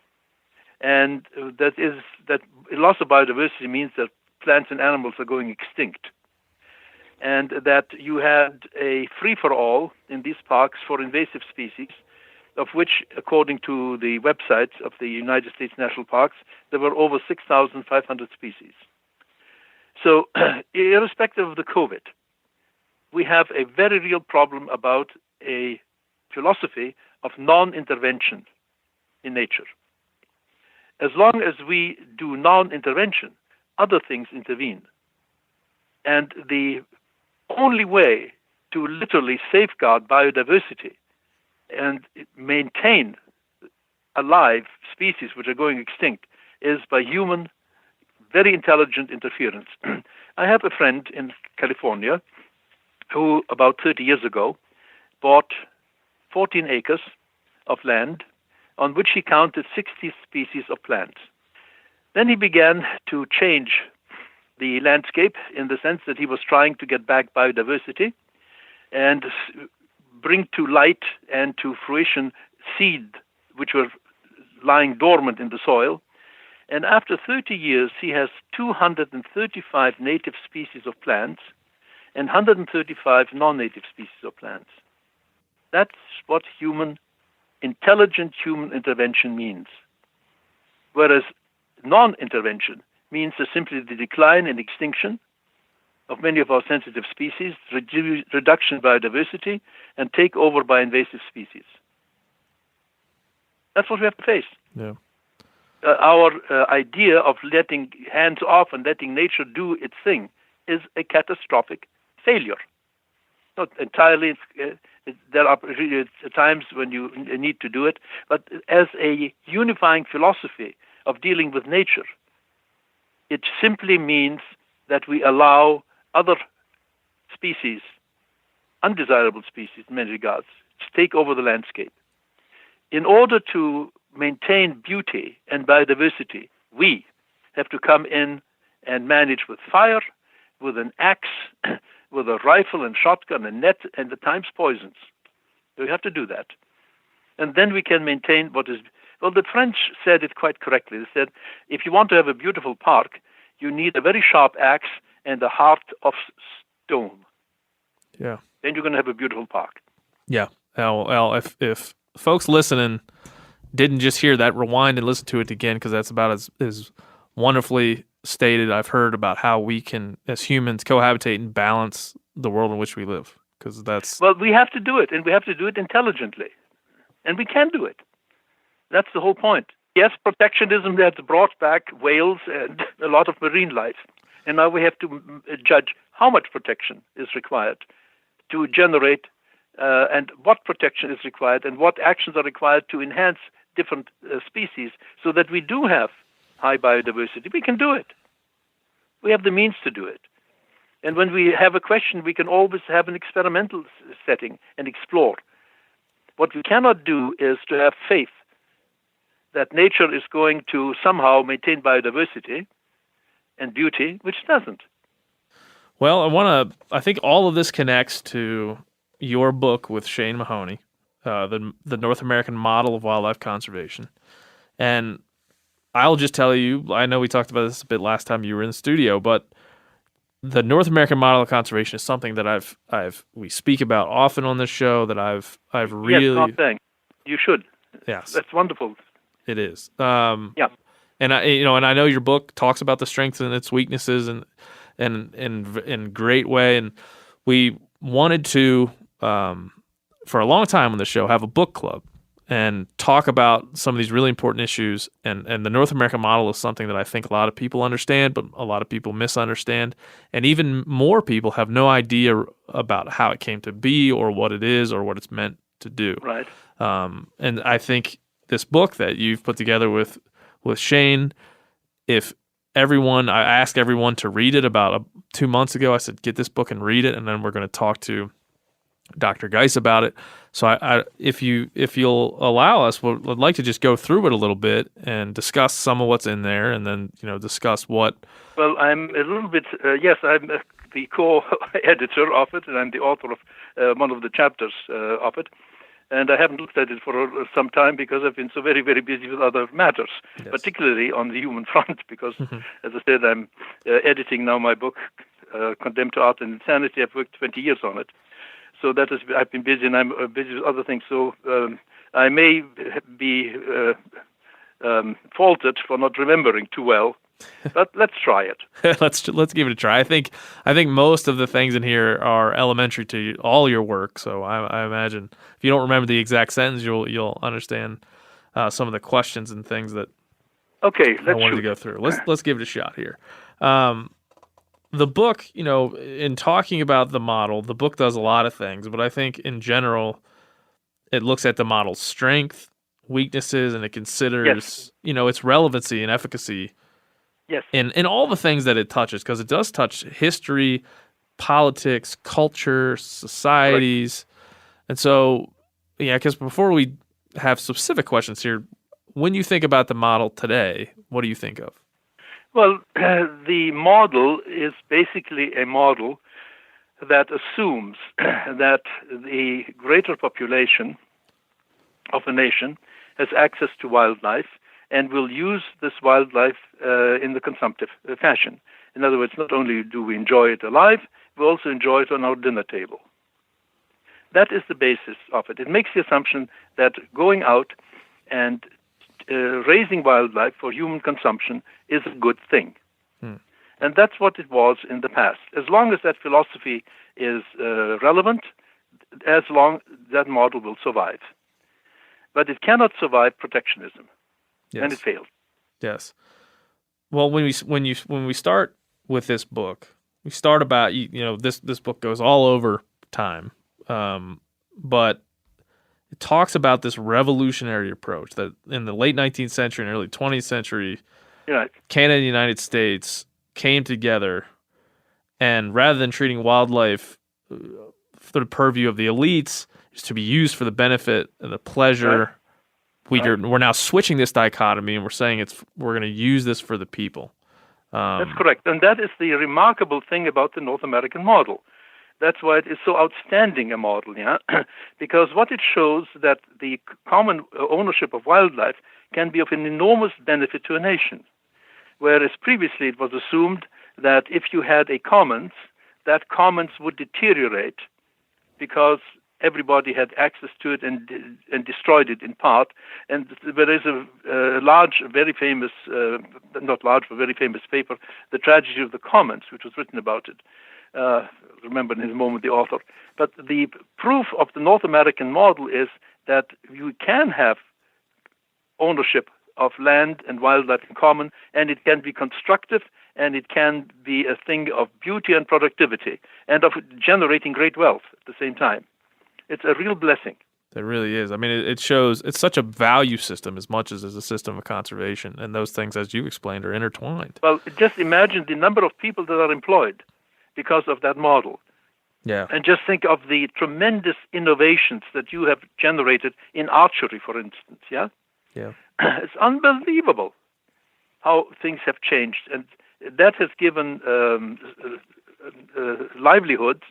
And that loss of biodiversity means that plants and animals are going extinct. And that you had a free-for-all in these parks for invasive species, of which, according to the website of the United States National Parks, there were over 6,500 species. So, irrespective of the COVID, we have a very real problem about a philosophy of non-intervention in nature. As long as we do non-intervention, other things intervene. And the only way to literally safeguard biodiversity and maintain alive species which are going extinct is by human, very intelligent interference. I have a friend in California who, about 30 years ago, bought 14 acres of land on which he counted 60 species of plants. Then he began to change the landscape in the sense that he was trying to get back biodiversity and bring to light and to fruition seed which were lying dormant in the soil. And after 30 years, he has 235 native species of plants and 135 non-native species of plants. That's what intelligent human intervention means. Whereas non-intervention means simply the decline and extinction of many of our sensitive species, reduction in biodiversity, and takeover by invasive species. That's what we have to face. Yeah. Our idea of letting hands off and letting nature do its thing is a catastrophic failure. Not entirely. There are times when you need to do it, but as a unifying philosophy of dealing with nature, it simply means that we allow other species, undesirable species in many regards, to take over the landscape. In order to maintain beauty and biodiversity, we have to come in and manage with fire, with an axe, with a rifle and shotgun and net, and at times poisons. We have to do that. And then we can maintain what is... Well, the French said it quite correctly. They said, if you want to have a beautiful park, you need a very sharp axe and a heart of stone. Yeah. Then you're going to have a beautiful park. Yeah. Well, if folks listening didn't just hear that, rewind and listen to it again, because that's about as wonderfully stated. I've heard about how we can, as humans, cohabitate and balance the world in which we live. Because that's... Well, we have to do it, and we have to do it intelligently. And we can do it. That's the whole point. Yes, protectionism has brought back whales and a lot of marine life. And now we have to judge how much protection is required to generate and what protection is required and what actions are required to enhance different species so that we do have high biodiversity. We can do it. We have the means to do it. And when we have a question, we can always have an experimental setting and explore. What we cannot do is to have faith that nature is going to somehow maintain biodiversity and beauty, which doesn't. Well, I think all of this connects to your book with Shane Mahoney, the North American Model of Wildlife Conservation. And I'll just tell you, I know we talked about this a bit last time you were in the studio, but the North American Model of Conservation is something that we speak about often on this show, that I've really... Yes, not saying. You should. Yes. That's wonderful. It is. Yeah. And I know your book talks about the strengths and its weaknesses in great way. And we wanted to, for a long time on the show, have a book club and talk about some of these really important issues. And the North American model is something that I think a lot of people understand, but a lot of people misunderstand. And even more people have no idea about how it came to be or what it is or what it's meant to do. Right. And I think this book that you've put together with Shane, if I asked everyone to read it about 2 months ago. I said, get this book and read it, and then we're going to talk to Dr. Geist about it. So if you'll allow us, I'd like to just go through it a little bit and discuss some of what's in there, and then discuss what. Well, I'm a little bit yes, I'm the co-editor of it, and I'm the author of one of the chapters of it. And I haven't looked at it for some time because I've been so very, very busy with other matters, particularly on the human front, because, as I said, I'm editing now my book, Condemned to Art and Insanity. I've worked 20 years on it. So I've been busy, and I'm busy with other things. So I may be faulted for not remembering too well, but let's try it. let's give it a try. I think most of the things in here are elementary to all your work. So I imagine if you don't remember the exact sentence, you'll understand some of the questions and things that I wanted to go through. Let's give it a shot here. The book, in talking about the model, the book does a lot of things, but I think in general, it looks at the model's strength, weaknesses, and it considers, its relevancy and efficacy. Yes. In all the things that it touches, because it does touch history, politics, culture, societies. Right. And so, because before we have specific questions here, when you think about the model today, what do you think of? Well, the model is basically a model that assumes that the greater population of a nation has access to wildlife and will use this wildlife in the consumptive fashion. In other words, not only do we enjoy it alive, we also enjoy it on our dinner table. That is the basis of it. It makes the assumption that going out and raising wildlife for human consumption is a good thing. And that's what it was in the past. As long as that philosophy is relevant, as long that model will survive. But it cannot survive protectionism. Yes. And it failed. Yes. Well, when we start with this book, we start about this book goes all over time, but it talks about this revolutionary approach that in the late 19th century and early 20th century, Canada and the United States came together, and rather than treating wildlife through the purview of the elites, is to be used for the benefit and the pleasure. Right. We're now switching this dichotomy, and we're saying we're going to use this for the people. That's correct, and that is the remarkable thing about the North American model. That's why it is so outstanding a model, because what it shows that the common ownership of wildlife can be of an enormous benefit to a nation, whereas previously it was assumed that if you had a commons, that commons would deteriorate because everybody had access to it and destroyed it in part. And there is a large, very famous, not large, but very famous paper, The Tragedy of the Commons, which was written about it. Remember in his moment the author. But the proof of the North American model is that you can have ownership of land and wildlife in common, and it can be constructive, and it can be a thing of beauty and productivity, and of generating great wealth at the same time. It's a real blessing. It really is. I mean, it shows it's such a value system as much as a system of conservation, and those things, as you explained, are intertwined. Well, just imagine the number of people that are employed because of that model. Yeah. And just think of the tremendous innovations that you have generated in archery, for instance, yeah? Yeah. It's unbelievable how things have changed, and that has given livelihoods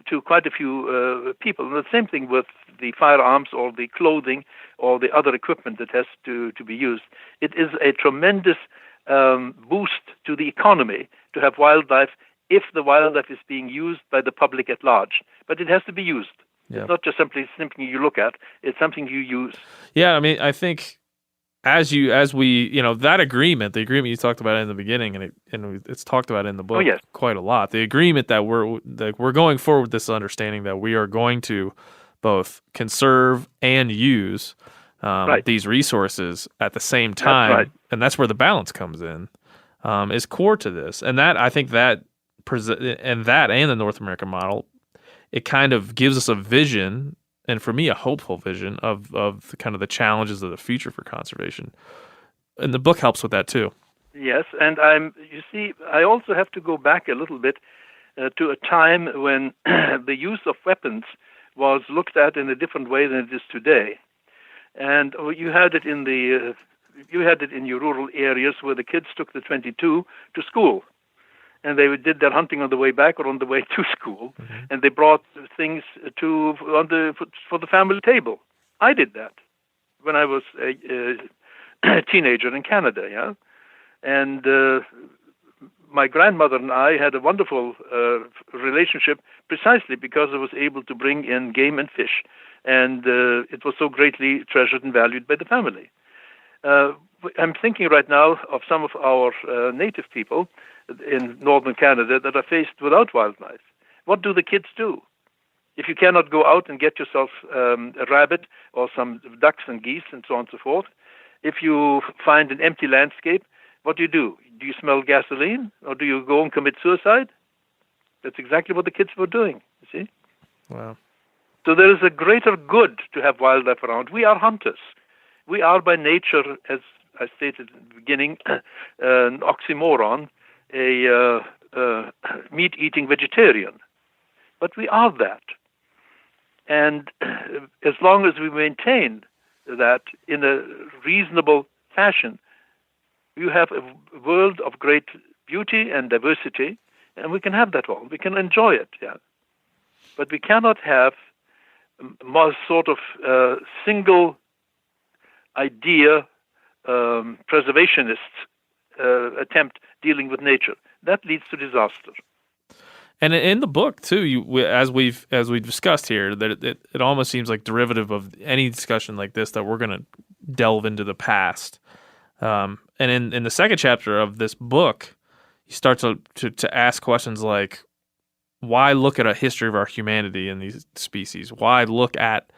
to quite a few people. And the same thing with the firearms or the clothing or the other equipment that has to be used. It is a tremendous boost to the economy to have wildlife if the wildlife is being used by the public at large. But it has to be used. Yeah. It's not just simply something you look at. It's something you use. Yeah, I mean, I think as we that agreement, the agreement you talked about in the beginning, and it's talked about in the book quite a lot. The agreement that we're going forward with this understanding that we are going to both conserve and use these resources at the same time, and that's where the balance comes in, is core to this. And that I think that and the North American model, it kind of gives us a vision. And for me, a hopeful vision of kind of the challenges of the future for conservation. And the book helps with that too. Yes, and you see, I also have to go back a little bit to a time when the use of weapons was looked at in a different way than it is today. And you had it in your rural areas where the kids took the 22 to school, and they did their hunting on the way back or on the way to school, and they brought things for the family table. I did that when I was a teenager in Canada, yeah. And my grandmother and I had a wonderful relationship precisely because I was able to bring in game and fish, and it was so greatly treasured and valued by the family. I'm thinking right now of some of our native people in northern Canada that are faced without wildlife. What do the kids do? If you cannot go out and get yourself a rabbit or some ducks and geese and so on and so forth, if you find an empty landscape, what do? Do you smell gasoline, or do you go and commit suicide? That's exactly what the kids were doing, you see? Wow. So there is a greater good to have wildlife around. We are hunters. We are by nature, as I stated in the beginning, an oxymoron, a meat-eating vegetarian. But we are that. And as long as we maintain that in a reasonable fashion, you have a world of great beauty and diversity, and we can have that all. We can enjoy it, yeah. But we cannot have more sort of single idea preservationist attempt dealing with nature. That leads to disaster. And in the book too, as we've discussed here, that it almost seems like derivative of any discussion like this that we're going to delve into the past. And in the second chapter of this book, you start to ask questions like, why look at a history of our humanity in these species? Why look at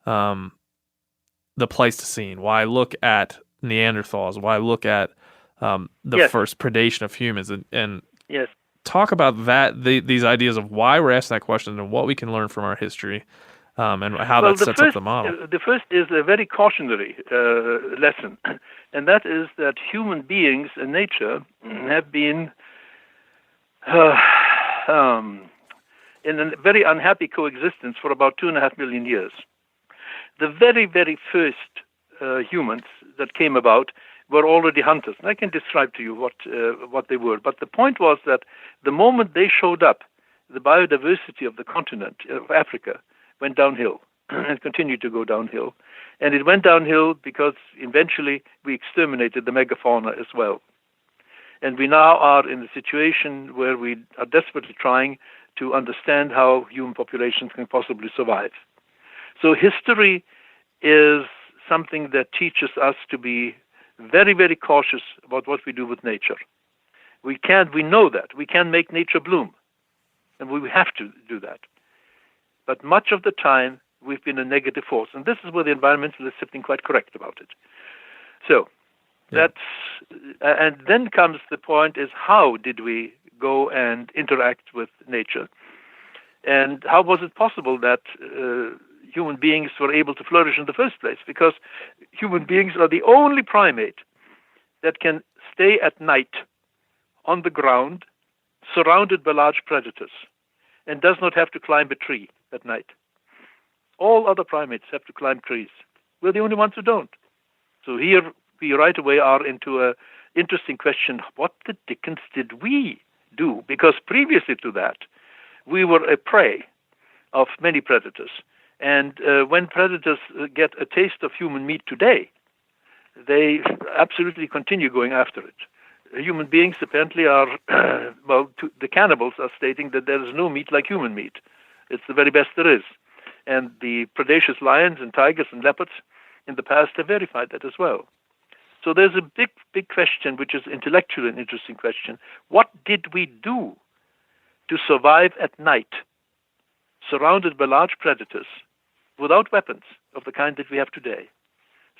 the Pleistocene? Why look at Neanderthals? Why look at the first predation of humans? And yes. Talk about these ideas of why we're asking that question and what we can learn from our history, and how that sets up the model. The first is a very cautionary lesson, and that is that human beings in nature have been in a very unhappy coexistence for about 2.5 million years. The very, very first humans that came about were already hunters. And I can describe to you what they were. But the point was that the moment they showed up, the biodiversity of the continent of Africa went downhill and continued to go downhill. And it went downhill because eventually we exterminated the megafauna as well. And we now are in a situation where we are desperately trying to understand how human populations can possibly survive. So history is something that teaches us to be very, very cautious about what we do with nature. We know that. We can make nature bloom, and we have to do that. But much of the time, we've been a negative force, and this is where the environmentalists have been quite correct about it. So, and then comes the point is, how did we go and interact with nature? And how was it possible that human beings were able to flourish in the first place? Because human beings are the only primate that can stay at night on the ground surrounded by large predators and does not have to climb a tree at night. All other primates have to climb trees. We're the only ones who don't. So here we right away are into an interesting question. What the dickens did we do? Because previously to that, we were a prey of many predators. And when predators get a taste of human meat today, they absolutely continue going after it. Human beings apparently are, the cannibals are stating that there is no meat like human meat. It's the very best there is. And the predaceous lions and tigers and leopards in the past have verified that as well. So there's a big, big question, which is intellectually an interesting question. What did we do to survive at night, surrounded by large predators, without weapons of the kind that we have today?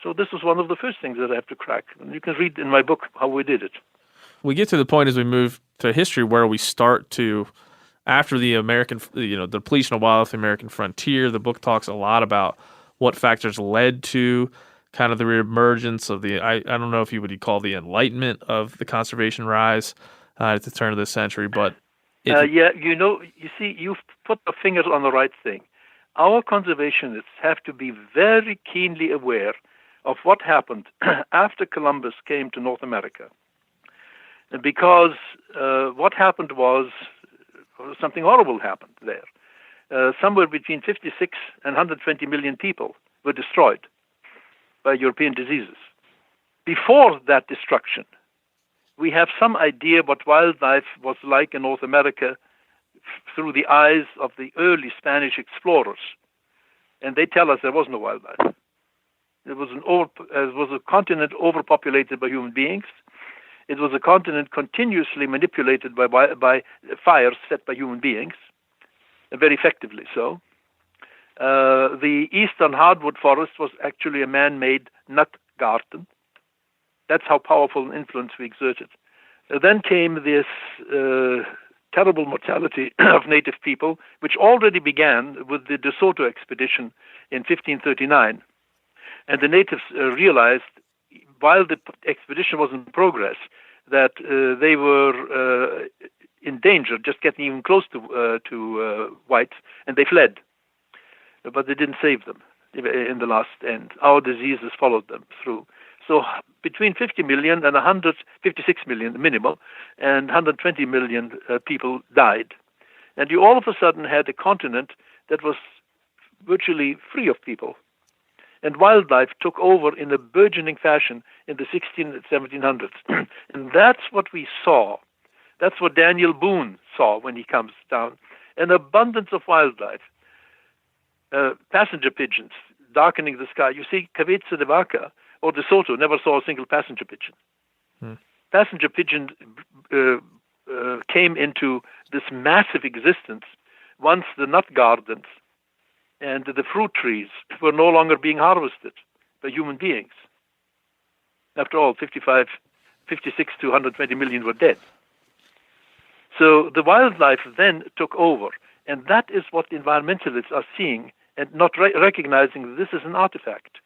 So this was one of the first things that I have to crack. And you can read in my book how we did it. We get to the point as we move to history where we start to, after the American, the depletion of wildlife, the American frontier, the book talks a lot about what factors led to kind of the reemergence of I don't know if you would call the enlightenment of the conservation rise at the turn of this century, but you see, you've put the finger on the right thing. Our conservationists have to be very keenly aware of what happened after Columbus came to North America. Because what happened was something horrible happened there. Somewhere between 56 and 120 million people were destroyed by European diseases. Before that destruction, we have some idea what wildlife was like in North America through the eyes of the early Spanish explorers. And they tell us there was no wildlife. It was a continent overpopulated by human beings. It was a continent continuously manipulated by fires set by human beings, and very effectively so. The eastern hardwood forest was actually a man-made nut garden. That's how powerful an influence we exerted. Then came this terrible mortality of native people, which already began with the De Soto expedition in 1539. And the natives realized, while the expedition was in progress, that they were in danger, just getting even close to whites, and they fled. But they didn't save them in the last end. Our diseases followed them through. So between 50 million and 156 million minimal, and 120 million people died. And you all of a sudden had a continent that was virtually free of people. And wildlife took over in a burgeoning fashion in the 1600s and 1700s. And that's what we saw. That's what Daniel Boone saw when he comes down. An abundance of wildlife. Passenger pigeons darkening the sky. You see, Cabeza de Vaca or De Soto never saw a single passenger pigeon. Passenger pigeon came into this massive existence once the nut gardens and the fruit trees were no longer being harvested by human beings. After all, 56 to 120 million were dead. So the wildlife then took over, and that is what environmentalists are seeing and not recognizing that this is an artifact.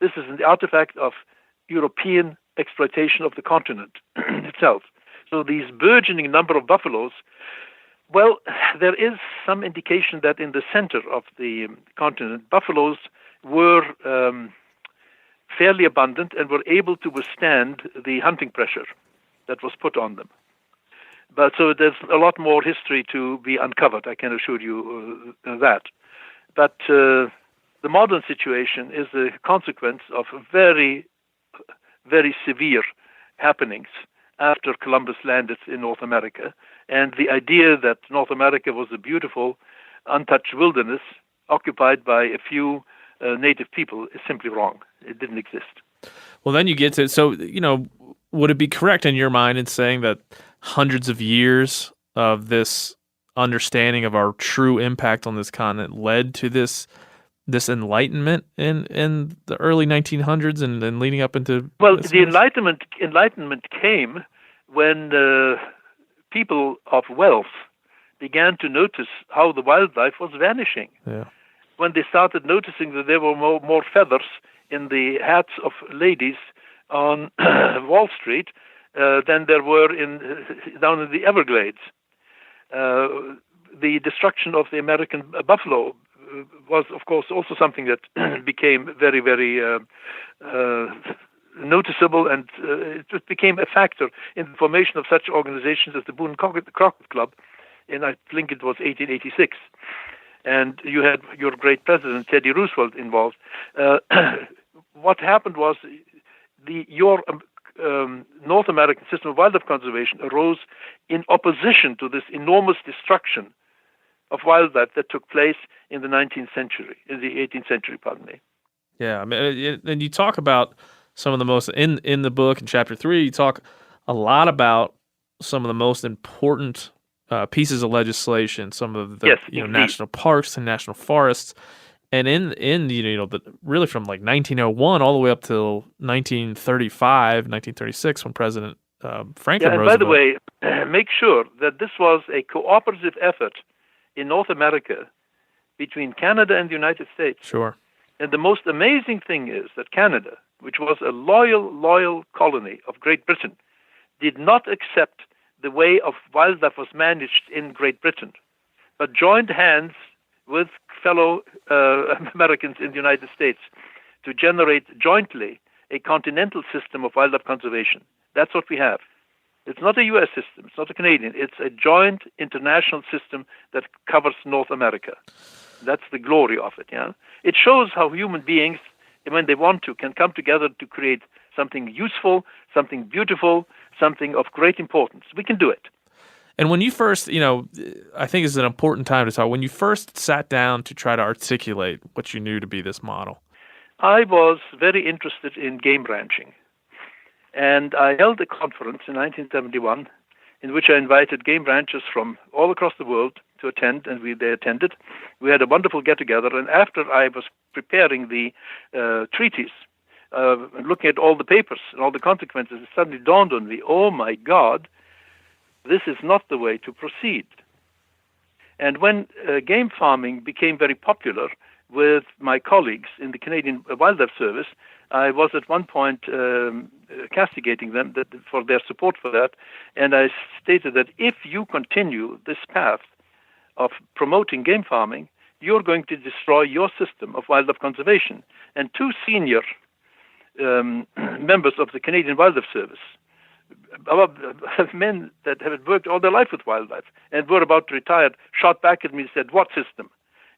This is an artifact of European exploitation of the continent itself. So these burgeoning number of buffaloes, well, there is some indication that in the center of the continent, buffaloes were fairly abundant and were able to withstand the hunting pressure that was put on them. But so there's a lot more history to be uncovered, I can assure you that. But the modern situation is a consequence of very, very severe happenings after Columbus landed in North America. And the idea that North America was a beautiful, untouched wilderness occupied by a few native people is simply wrong. It didn't exist. Well, then you get to, so, would it be correct in your mind in saying that hundreds of years of this understanding of our true impact on this continent led to this enlightenment in the early 1900s and then leading up into... Well, the enlightenment came when people of wealth began to notice how the wildlife was vanishing. Yeah. When they started noticing that there were more feathers in the hats of ladies on Wall Street than there were down in the Everglades. The destruction of the American buffalo was, of course, also something that became very, very noticeable, and it just became a factor in the formation of such organizations as the Boone Crockett Club in, I think it was 1886. And you had your great president, Teddy Roosevelt, involved. What happened was your North American system of wildlife conservation arose in opposition to this enormous destruction of wildlife that took place in the 18th century. Pardon me. Yeah, I mean, and you talk about some of the most in the book in chapter 3. You talk a lot about some of the most important pieces of legislation, some of the national parks and national forests, and in really from like 1901 all the way up till 1936 when President Franklin Roosevelt. By the way, make sure that this was a cooperative effort in North America between Canada and the United States. Sure. And the most amazing thing is that Canada, which was a loyal colony of Great Britain, did not accept the way of wildlife was managed in Great Britain, but joined hands with fellow Americans in the United States to generate jointly a continental system of wildlife conservation. That's what we have. It's not a U.S. system. It's not a Canadian. It's a joint international system that covers North America. That's the glory of it. Yeah, it shows how human beings, when they want to, can come together to create something useful, something beautiful, something of great importance. We can do it. And when you first, I think it's an important time to talk. When you first sat down to try to articulate what you knew to be this model, I was very interested in game ranching. And I held a conference in 1971 in which I invited game ranchers from all across the world to attend, and they attended. We had a wonderful get-together, and after I was preparing the treatise, looking at all the papers and all the consequences, it suddenly dawned on me, oh my God, this is not the way to proceed. And when game farming became very popular with my colleagues in the Canadian Wildlife Service, I was at one point castigating them for their support for that, and I stated that if you continue this path of promoting game farming, you're going to destroy your system of wildlife conservation. And two senior members of the Canadian Wildlife Service, men that had worked all their life with wildlife and were about to retire, shot back at me and said, "What system?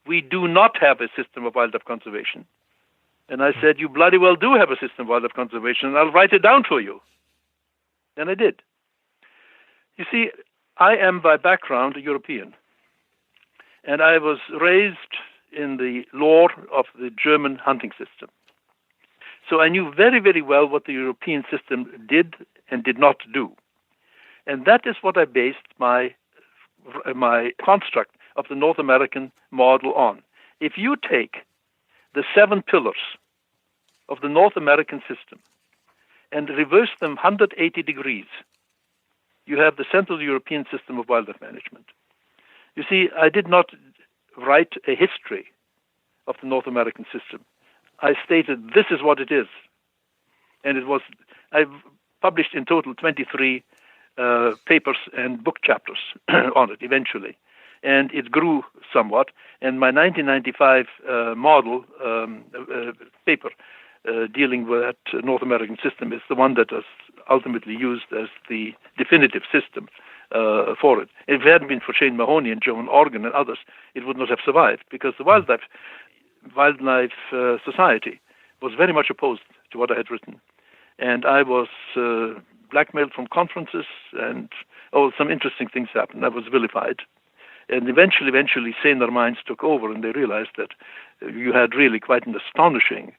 We do not have a system of wildlife conservation." And I said, "You bloody well do have a system of wildlife conservation, and I'll write it down for you." And I did. You see, I am by background a European, and I was raised in the lore of the German hunting system. So I knew very, very well what the European system did and did not do. And that is what I based my construct of the North American model on. If you take the 7 pillars of the North American system and reverse them 180 degrees, you have the Central European system of wildlife management. You see, I did not write a history of the North American system. I stated this is what it is. And I published in total 23 papers and book chapters on it eventually. And it grew somewhat. And my 1995 model paper dealing with that North American system is the one that was ultimately used as the definitive system for it. If it hadn't been for Shane Mahoney and Joan Organ and others, it would not have survived, because the Wildlife Society was very much opposed to what I had written. And I was blackmailed from conferences, and some interesting things happened. I was vilified. And eventually, saner minds took over, and they realized that you had really quite an astonishing,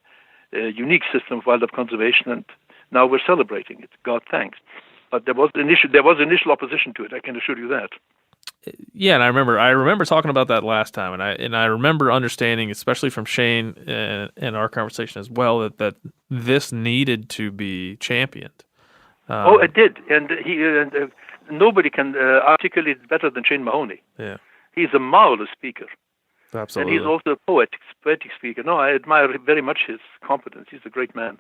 unique system of wildlife conservation, and now we're celebrating it. God thanks. But there was initial opposition to it. I can assure you that. Yeah, and I remember talking about that last time, and I remember understanding, especially from Shane and our conversation as well, that this needed to be championed. It did, and nobody can articulate it better than Shane Mahoney. Yeah, he's a marvelous speaker. Absolutely, and he's also a poetic speaker. No, I admire very much his competence. He's a great man.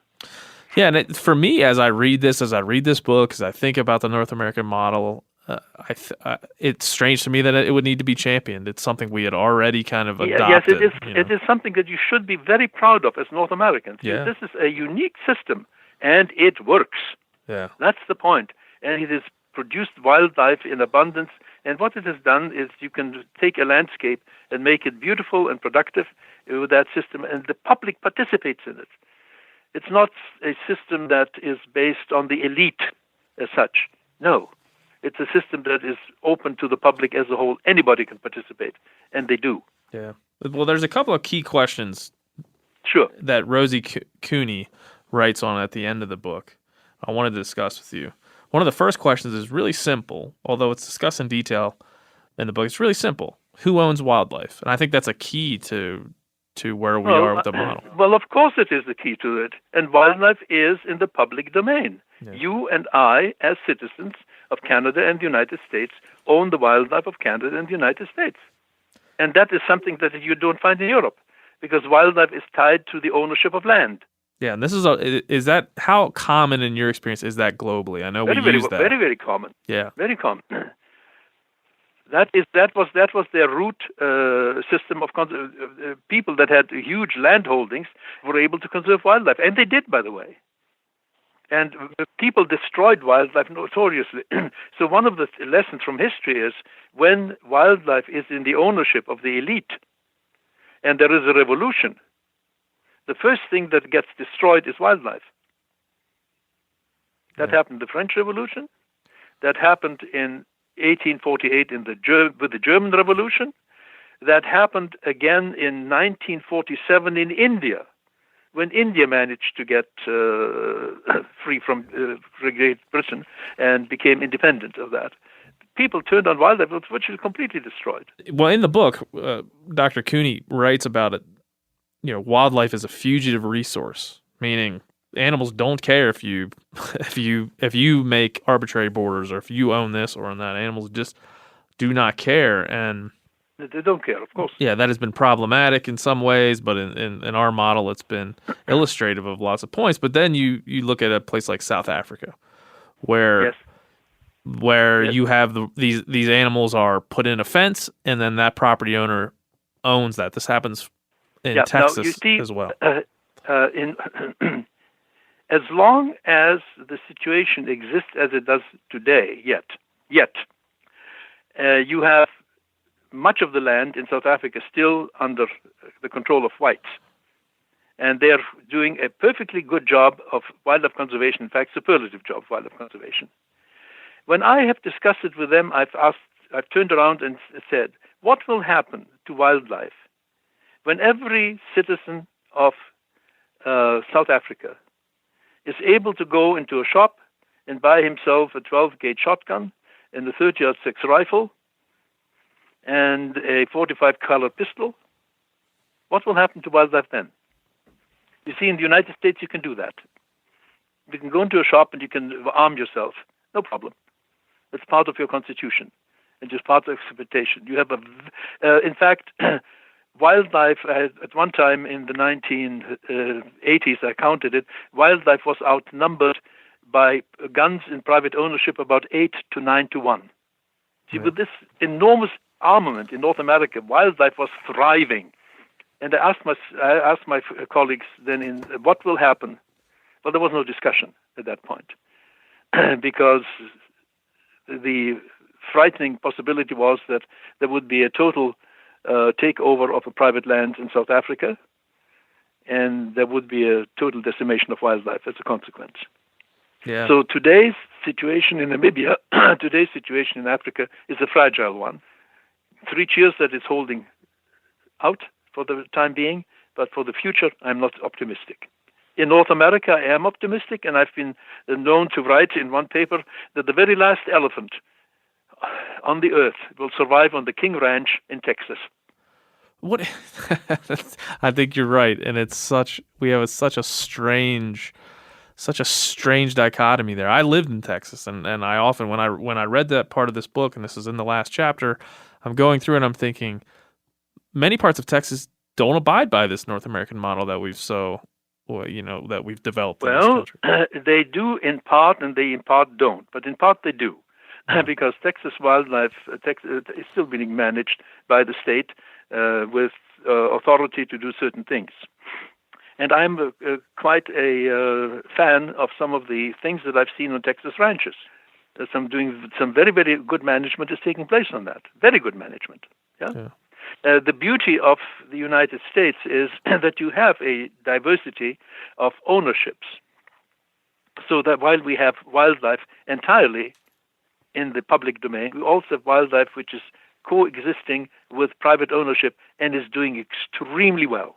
Yeah, and for me, as I read this book, as I think about the North American model, it's strange to me that it would need to be championed. It's something we had already kind of adopted. Yes, it is. It is something that you should be very proud of as North Americans. Yeah. This is a unique system, and it works. Yeah, that's the point. And it has produced wildlife in abundance. And what it has done is you can take a landscape and make it beautiful and productive with that system, and the public participates in it. It's not a system that is based on the elite as such. No. It's a system that is open to the public as a whole. Anybody can participate, and they do. Yeah. Well, there's a couple of key questions that Rosie Cooney writes on at the end of the book I wanted to discuss with you. One of the first questions is really simple, although it's discussed in detail in the book. It's really simple. Who owns wildlife? And I think that's a key to where we are with the model. Well, of course it is the key to it. And wildlife is in the public domain. Yeah. You and I, as citizens of Canada and the United States, own the wildlife of Canada and the United States. And that is something that you don't find in Europe. because wildlife is tied to the ownership of land. Yeah, and this is that how common in your experience is that globally? I know we use that. Very, very common. Yeah. Very common. That was their root system of people that had huge land holdings were able to conserve wildlife, and they did, by the way. And people destroyed wildlife notoriously. So one of the lessons from history is when wildlife is in the ownership of the elite, and there is a revolution, the first thing that gets destroyed is wildlife. That happened in the French Revolution. That happened in 1848 with the German Revolution. That happened again in 1947 in India, when India managed to get free from Great Britain and became independent of that. People turned on wildlife, which is completely destroyed. Well, in the book, Dr. Cooney writes about it. Wildlife is a fugitive resource, meaning animals don't care if you make arbitrary borders or if you own this or own that. Animals just do not care, and they don't care, of course. Yeah, that has been problematic in some ways, but in our model, it's been illustrative of lots of points. But then you look at a place like South Africa, where you have these animals are put in a fence, and then that property owner owns that. This happens in Texas as well. As long as the situation exists as it does today, yet you have much of the land in South Africa still under the control of whites. And they're doing a perfectly good job of wildlife conservation, in fact, superlative job of wildlife conservation. When I have discussed it with them, I've turned around and said, what will happen to wildlife when every citizen of South Africa is able to go into a shop and buy himself a 12-gauge shotgun and a 30-06 rifle and a 45 caliber pistol? What will happen to wildlife then? You see, in the United States, you can do that. You can go into a shop and you can arm yourself. No problem. It's part of your constitution and just part of exploitation. You have in fact, wildlife, at one time in the 1980s, I counted it, wildlife was outnumbered by guns in private ownership about 8 to 9 to 1. See, with this enormous armament in North America, wildlife was thriving. And I asked my colleagues then, what will happen? Well, there was no discussion at that point because the frightening possibility was that there would be a total takeover of a private land in South Africa, and there would be a total decimation of wildlife as a consequence. Yeah. So today's situation in Namibia, today's situation in Africa is a fragile one. 3 cheers that it's holding out for the time being, but for the future, I'm not optimistic. In North America, I am optimistic, and I've been known to write in one paper that the very last elephant on the earth will survive on the King Ranch in Texas. What? I think you're right, and we have such a strange dichotomy there. I lived in Texas, and I often when I read that part of this book, and this is in the last chapter, I'm going through and I'm thinking many parts of Texas don't abide by this North American model that we've that we've developed. Well, in this country. They do in part, and they in part don't, but in part they do. Because Texas wildlife is still being managed by the state with authority to do certain things. And I'm quite a fan of some of the things that I've seen on Texas ranches. Some very, very good management is taking place on that. Very good management. Yeah. The beauty of the United States is that you have a diversity of ownerships. So that while we have wildlife entirely in the public domain, we also have wildlife which is coexisting with private ownership and is doing extremely well.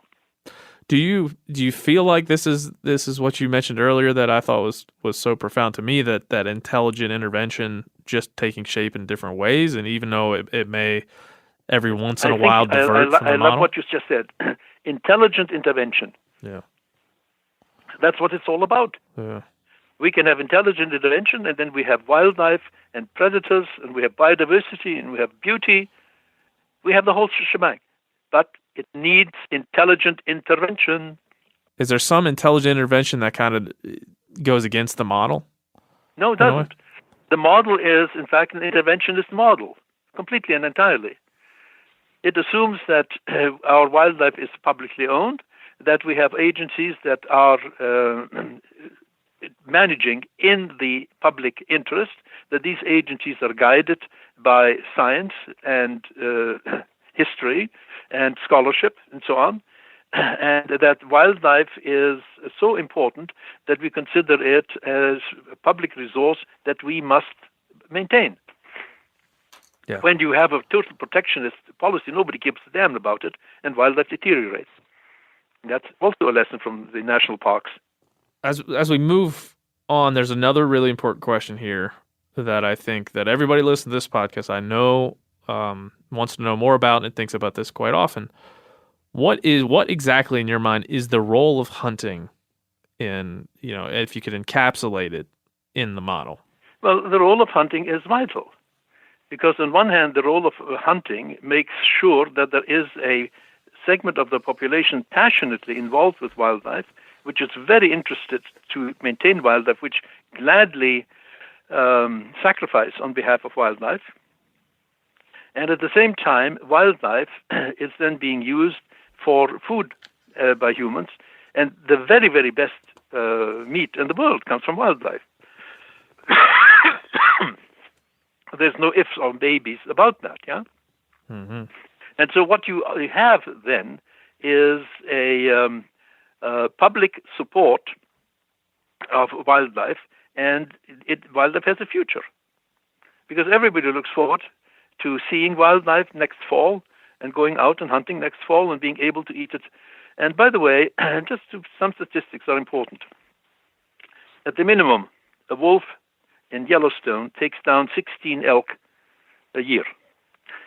Do you feel like this is what you mentioned earlier that I thought was so profound to me, that intelligent intervention just taking shape in different ways, and even though it may every once in a while divert from the model? I love what you just said. Intelligent intervention. Yeah. That's what it's all about. Yeah. We can have intelligent intervention, and then we have wildlife and predators, and we have biodiversity, and we have beauty. We have the whole shebang. But It needs intelligent intervention. Is there some intelligent intervention that kind of goes against the model? No, it doesn't. The model is, in fact, an interventionist model, completely and entirely. It assumes that our wildlife is publicly owned, that we have agencies that are managing in the public interest, that these agencies are guided by science and history and scholarship and so on, and that wildlife is so important that we consider it as a public resource that we must maintain. Yeah. When you have a total protectionist policy, nobody gives a damn about it, and wildlife deteriorates. That's also a lesson from the national parks. As we move on, there's another really important question here that I think that everybody listening to this podcast, I know, wants to know more about and thinks about this quite often. What exactly in your mind is the role of hunting in, if you could encapsulate it in the model? Well, the role of hunting is vital because on one hand, the role of hunting makes sure that there is a segment of the population passionately involved with wildlife, which is very interested to maintain wildlife, which gladly sacrifice on behalf of wildlife. And at the same time, wildlife is then being used for food by humans, and the very, very best meat in the world comes from wildlife. There's no ifs or maybes about that, yeah? Mm-hmm. And so what you have then is a public support of wildlife, and wildlife has a future. Because everybody looks forward to seeing wildlife next fall and going out and hunting next fall and being able to eat it. And by the way, some statistics are important. At the minimum, a wolf in Yellowstone takes down 16 elk a year.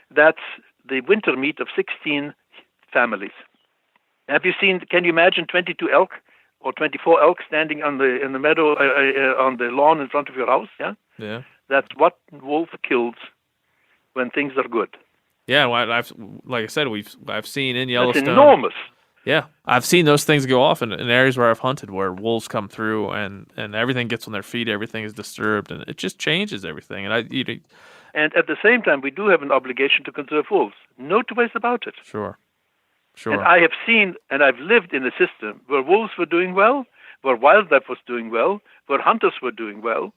That's the winter meat of 16 families. Can you imagine 22 elk or 24 elk standing in the meadow, on the lawn in front of your house? Yeah? Yeah. That's what wolf kills when things are good. Yeah, well, like I said, I've seen in Yellowstone. That's enormous. Yeah, I've seen those things go off in areas where I've hunted, where wolves come through and everything gets on their feet, everything is disturbed, and it just changes everything. And at the same time, we do have an obligation to conserve wolves. No two ways about it. Sure. And I have seen, and I've lived in a system where wolves were doing well, where wildlife was doing well, where hunters were doing well,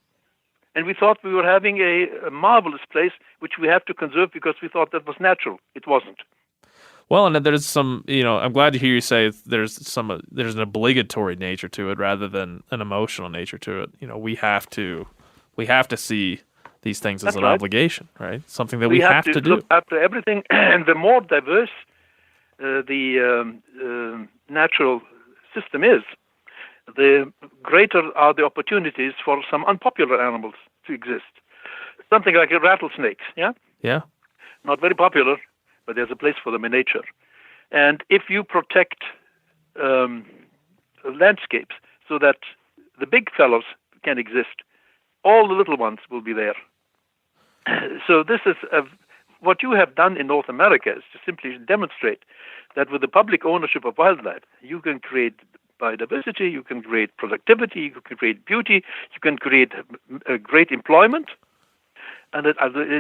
and we thought we were having a marvelous place which we have to conserve because we thought that was natural. It wasn't. Well, and there's some, I'm glad to hear you say there's an obligatory nature to it rather than an emotional nature to it. We have to see these things as an obligation, right? Something that we have to do. Look after everything, and the more diverse the natural system is, the greater are the opportunities for some unpopular animals to exist. Something like rattlesnakes, yeah? Yeah. Not very popular, but there's a place for them in nature. And if you protect landscapes so that the big fellows can exist, all the little ones will be there. So this is what you have done in North America is to simply demonstrate that with the public ownership of wildlife, you can create biodiversity, you can create productivity, you can create beauty, you can create great employment, and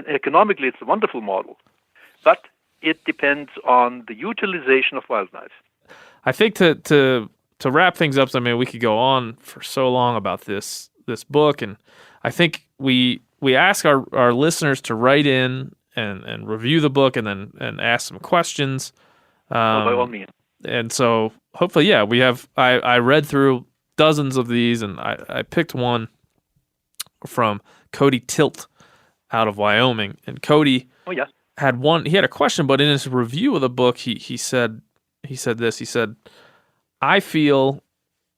economically it's a wonderful model. But it depends on the utilization of wildlife. I think to wrap things up, we could go on for so long about this book, and I think we ask our listeners to write in and review the book and ask some questions. By all means. And so hopefully, yeah, we have. I read through dozens of these, and I picked one from Cody Tilt out of Wyoming, and Cody. Oh yeah. He had a question, but in his review of the book, he said this. He said, "I feel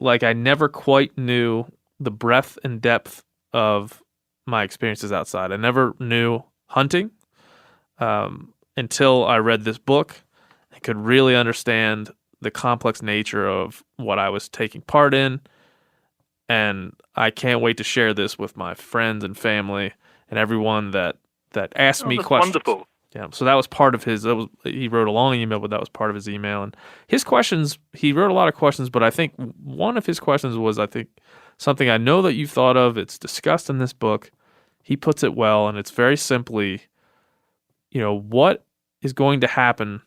like I never quite knew the breadth and depth of my experiences outside. I never knew hunting until I read this book. I could really understand the complex nature of what I was taking part in, and I can't wait to share this with my friends and family and everyone that asked me questions." Wonderful. Yeah, so that was part of his. He wrote a long email, but that was part of his email. And his questions, he wrote a lot of questions, but I think one of his questions was, I think, something I know that you've thought of. It's discussed in this book. He puts it well, and it's very simply, what is going to happen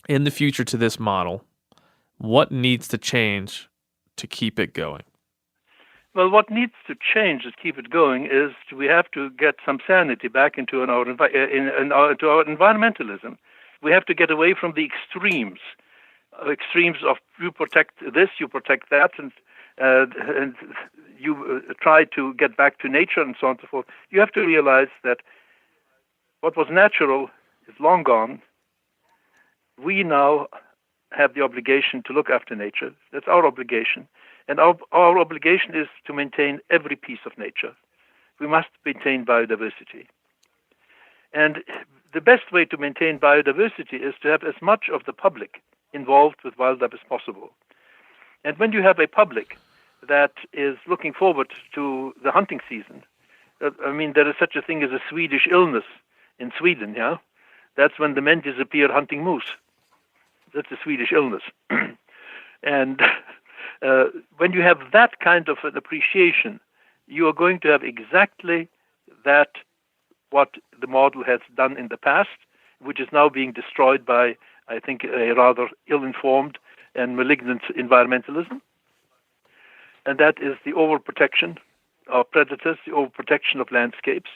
in the future to this model? What needs to change to keep it going? Well, what needs to change to keep it going is we have to get some sanity back into our environmentalism. We have to get away from the extremes of you protect this, you protect that, and you try to get back to nature and so on and so forth. You have to realize that what was natural is long gone. We now have the obligation to look after nature. That's our obligation. And our obligation is to maintain every piece of nature. We must maintain biodiversity. And the best way to maintain biodiversity is to have as much of the public involved with wildlife as possible. And when you have a public that is looking forward to the hunting season, there is such a thing as a Swedish illness in Sweden, yeah? That's when the men disappear hunting moose. That's a Swedish illness. And when you have that kind of an appreciation, you are going to have exactly that what the model has done in the past, which is now being destroyed by, I think, a rather ill-informed and malignant environmentalism. And that is the overprotection of predators, the overprotection of landscapes.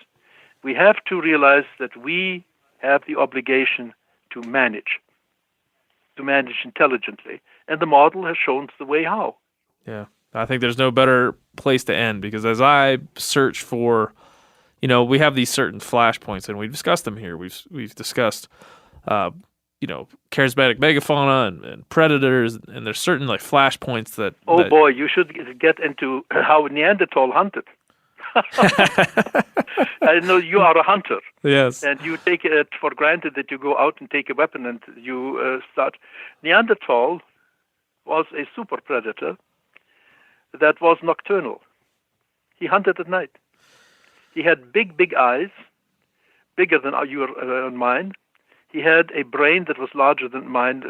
We have to realize that we have the obligation to manage intelligently. And the model has shown us the way how. Yeah. I think there's no better place to end, because as I search for, we have these certain flashpoints, and we've discussed them here. We've discussed, charismatic megafauna and predators, and there's certain flashpoints that. Oh boy, you should get into how Neanderthal hunted. I know you are a hunter. Yes. And you take it for granted that you go out and take a weapon and you start. Neanderthal was a super predator that was nocturnal. He hunted at night. He had big eyes, bigger than your and mine. He had a brain that was larger than mine,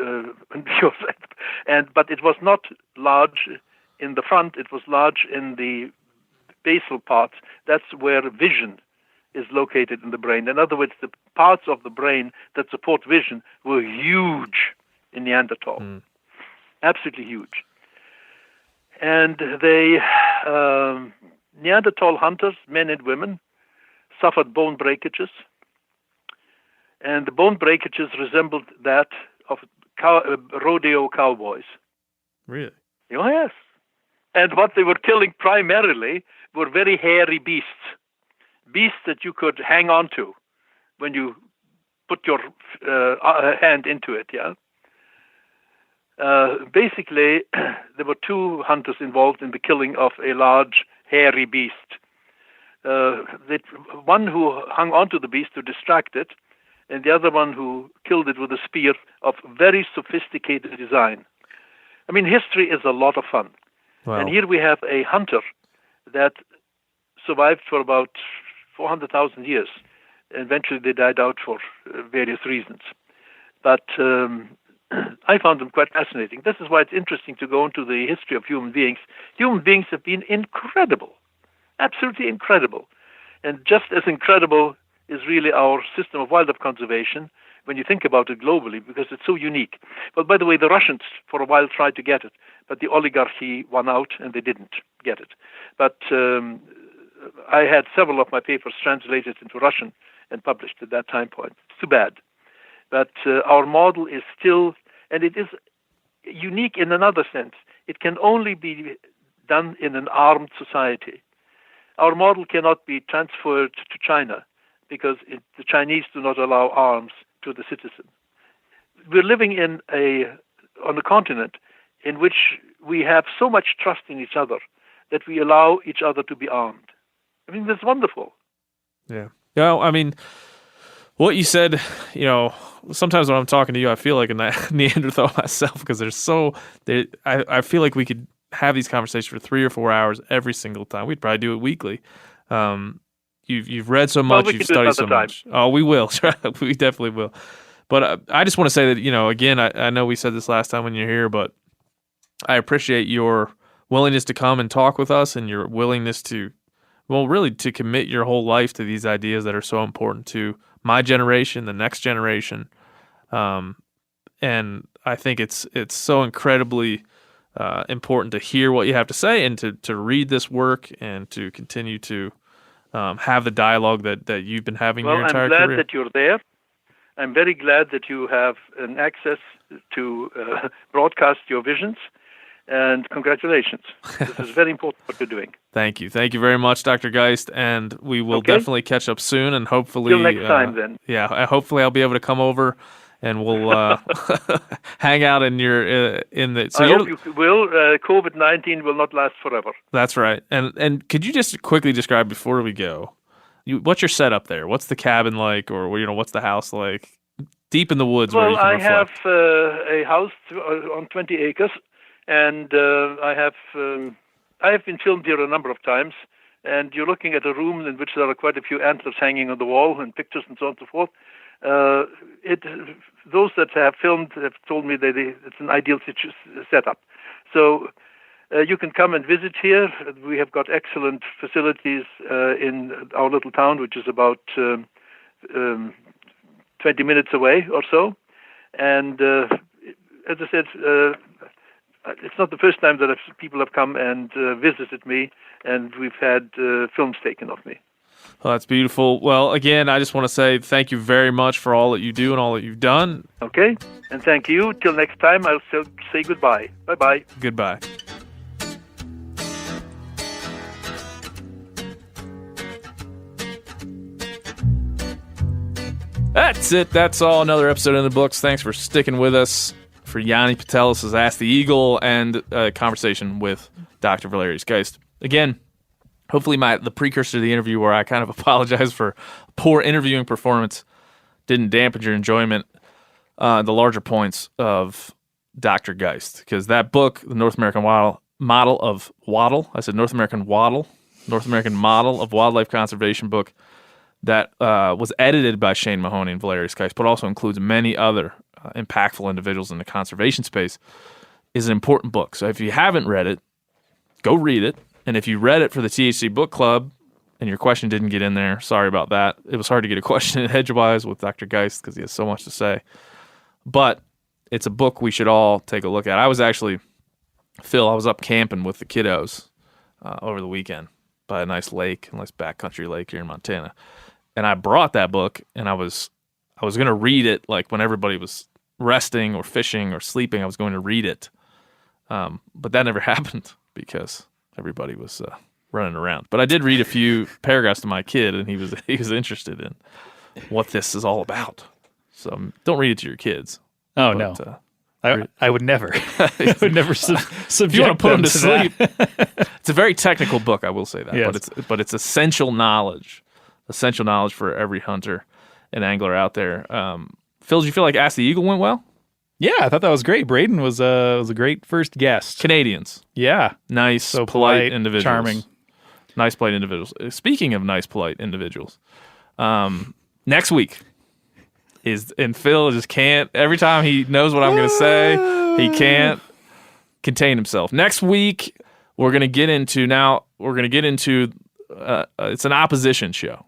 but it was not large in the front. It was large in the basal parts. That's where vision is located in the brain. In other words, the parts of the brain that support vision were huge in Neanderthal, absolutely huge. And they, Neanderthal hunters, men and women, suffered bone breakages. And the bone breakages resembled that of rodeo cowboys. Really? Oh, yes. And what they were killing primarily were very hairy beasts that you could hang on to when you put your hand into it, yeah? Basically, there were two hunters involved in the killing of a large, hairy beast. One who hung onto the beast to distract it, and the other one who killed it with a spear of very sophisticated design. I mean, history is a lot of fun. Wow. And here we have a hunter that survived for about 400,000 years. Eventually they died out for various reasons. But I found them quite fascinating. This is why it's interesting to go into the history of human beings. Human beings have been incredible, absolutely incredible. And just as incredible is really our system of wildlife conservation when you think about it globally, because it's so unique. Well, by the way, the Russians for a while tried to get it, but the oligarchy won out and they didn't get it. But I had several of my papers translated into Russian and published at that time point. It's too bad. But our model is still, and it is unique in another sense. It can only be done in an armed society. Our model cannot be transferred to China because the Chinese do not allow arms to the citizen. We're living on a continent in which we have so much trust in each other that we allow each other to be armed. I mean, that's wonderful. Yeah. I mean, what you said, sometimes when I'm talking to you, I feel like a Neanderthal myself, because I feel like we could have these conversations for 3 or 4 hours every single time. We'd probably do it weekly. you've read so Well, much, we you've can do it studied so another time. much. Oh, we will. We definitely will. But I just want to say that, again, I know we said this last time when you're here, but I appreciate your willingness to come and talk with us and your willingness to, really to commit your whole life to these ideas that are so important to my generation, the next generation. And I think it's so incredibly important to hear what you have to say and to read this work and to continue to have the dialogue that you've been having your entire career. I'm glad that you're there. I'm very glad that you have an access to broadcast your visions, and congratulations. This is very important what you're doing. Thank you. Thank you very much, Dr. Geist, and we will definitely catch up soon, and hopefully... Till next time, then. Yeah, hopefully I'll be able to come over, and we'll hang out in your... So I hope you will. COVID-19 will not last forever. That's right. And could you just quickly describe, before we go, what's your setup there? What's the cabin like, or what's the house like? Deep in the woods where you can reflect. Well, I have a house on 20 acres, and I have been filmed here a number of times, and you're looking at a room in which there are quite a few antlers hanging on the wall and pictures and so on and so forth. Those that have filmed have told me that it's an ideal setup. So you can come and visit here. We have got excellent facilities in our little town, which is about 20 minutes away or so. And as I said, it's not the first time that people have come and visited me, and we've had films taken of me. Well, that's beautiful. Well, again, I just want to say thank you very much for all that you do and all that you've done. Okay, and thank you. Till next time, I'll say goodbye. Bye-bye. Goodbye. That's it. That's all. Another episode in the books. Thanks for sticking with us for Janis Putelis' Ask the Eagle and a conversation with Dr. Valerius Geist. Again, hopefully the precursor to the interview where I kind of apologize for poor interviewing performance didn't dampen your enjoyment, the larger points of Dr. Geist. Because that book, The North American Model of Waddle, I said North American Model of Wildlife Conservation book, that was edited by Shane Mahoney and Valerius Geist, but also includes many other impactful individuals in the conservation space, is an important book. So if you haven't read it, go read it. And if you read it for the THC Book Club and your question didn't get in there, sorry about that. It was hard to get a question in edgewise with Dr. Geist because he has so much to say. But it's a book we should all take a look at. I was up camping with the kiddos over the weekend by a nice lake, a nice backcountry lake here in Montana. And I brought that book, and I was going to read it like when everybody was resting or fishing or sleeping. I was going to read it. But that never happened because everybody was running around. But I did read a few paragraphs to my kid, and he was interested in what this is all about. So don't read it to your kids. Oh, no. I would never. I would never subject you want to put them to sleep. That. It's a very technical book, I will say that. Yes. But it's essential knowledge for every hunter and angler out there. Phil, did you feel like Ask the Eagle went well? Yeah, I thought that was great. Braden was a great first guest. Canadians. Yeah. Nice, so polite individuals. Charming. Nice, polite individuals. Speaking of nice, polite individuals, next week and Phil just can't, every time he knows what I'm going to say, he can't contain himself. Next week, we're going to get into, it's an opposition show.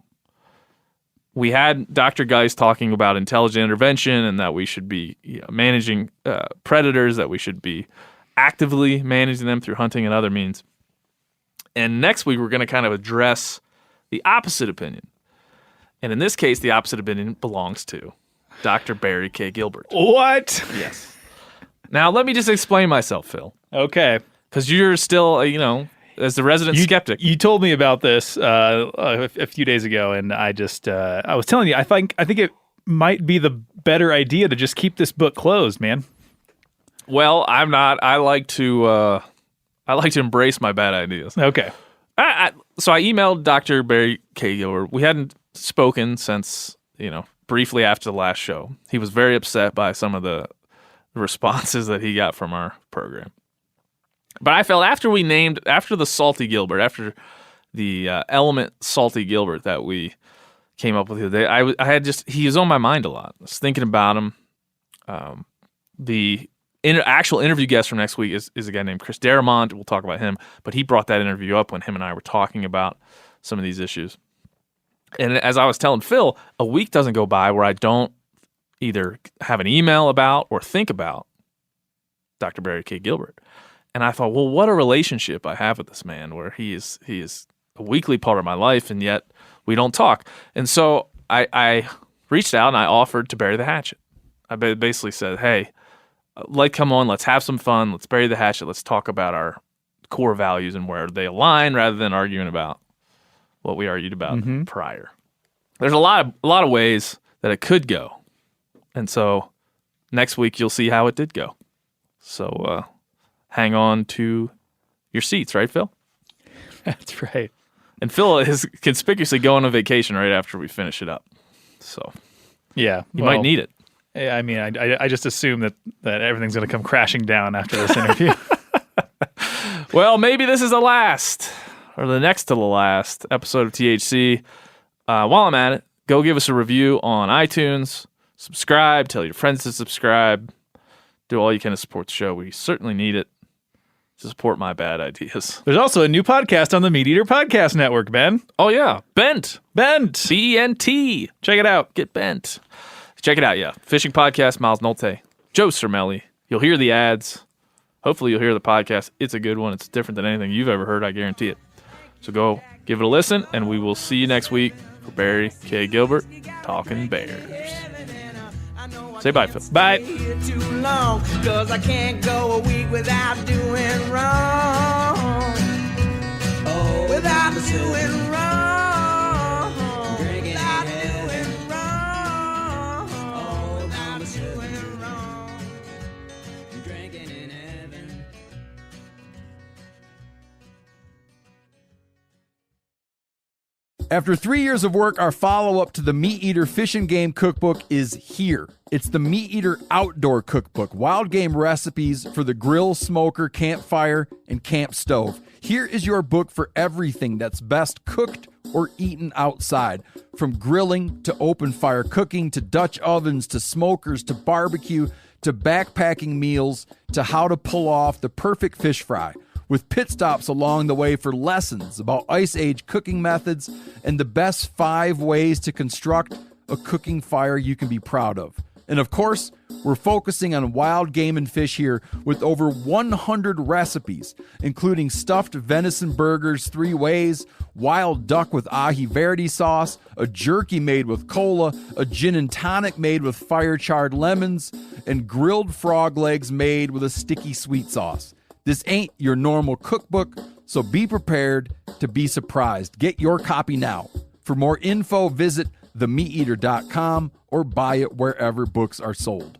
We had Dr. Geist talking about intelligent intervention and that we should be managing predators, that we should be actively managing them through hunting and other means. And next week, we're going to kind of address the opposite opinion. And in this case, the opposite opinion belongs to Dr. Barry K. Gilbert. What? Yes. Now, let me just explain myself, Phil. Okay. Because you're still, as the resident skeptic. You told me about this a few days ago, and I was telling you, I think it might be the better idea to just keep this book closed, man. Well, I'm not. I like to embrace my bad ideas. Okay. So I emailed Dr. Barry K. Gilbert. We hadn't spoken since, briefly after the last show. He was very upset by some of the responses that he got from our program. But I felt after the Salty Gilbert, after element salty Gilbert that we came up with the other day. I had he was on my mind a lot. I was thinking about him. The actual interview guest from next week is a guy named Chris Darramont. We'll talk about him, but he brought that interview up when him and I were talking about some of these issues. And as I was telling Phil, a week doesn't go by where I don't either have an email about or think about Dr. Barry K. Gilbert. And I thought, well, what a relationship I have with this man, where he is a weekly part of my life, and yet we don't talk. And so I reached out and I offered to bury the hatchet. I basically said, hey, come on, let's have some fun. Let's bury the hatchet. Let's talk about our core values and where they align, rather than arguing about what we argued about prior. There's a lot of ways that it could go. And so next week you'll see how it did go. So hang on to your seats, right, Phil? That's right. And Phil is conspicuously going on vacation right after we finish it up. So yeah, you might need it. I mean, I just assume that everything's going to come crashing down after this interview. Well, maybe this is the last, or the next to the last episode of THC. While I'm at it, go give us a review on iTunes. Subscribe. Tell your friends to subscribe. Do all you can to support the show. We certainly need it to support my bad ideas. There's also a new podcast on the MeatEater Podcast Network, Ben. Oh, yeah. Bent. B-E-N-T. Check it out. Get bent. Check it out, yeah. Fishing podcast, Miles Nolte, Joe Cermelli. You'll hear the ads. Hopefully you'll hear the podcast. It's a good one. It's different than anything you've ever heard, I guarantee it. So go give it a listen, and we will see you next week for Barry K. Gilbert talking bears. Say bye, Phil. Bye. Too long, 'cause I can't go a week without doing wrong. Oh, without doing wrong. Without doing wrong. Oh, without doing wrong. Drinking in heaven. After 3 years of work, our follow-up to the MeatEater Fish and Game Cookbook is here. It's the MeatEater Outdoor Cookbook, wild game recipes for the grill, smoker, campfire, and camp stove. Here is your book for everything that's best cooked or eaten outside. From grilling to open fire cooking to Dutch ovens to smokers to barbecue to backpacking meals to how to pull off the perfect fish fry, with pit stops along the way for lessons about Ice Age cooking methods and the best 5 ways to construct a cooking fire you can be proud of. And of course, we're focusing on wild game and fish here with over 100 recipes, including stuffed venison burgers 3 ways, wild duck with ahi verde sauce, a jerky made with cola, a gin and tonic made with fire-charred lemons, and grilled frog legs made with a sticky sweet sauce. This ain't your normal cookbook, so be prepared to be surprised. Get your copy now. For more info, visit themeateater.com or buy it wherever books are sold.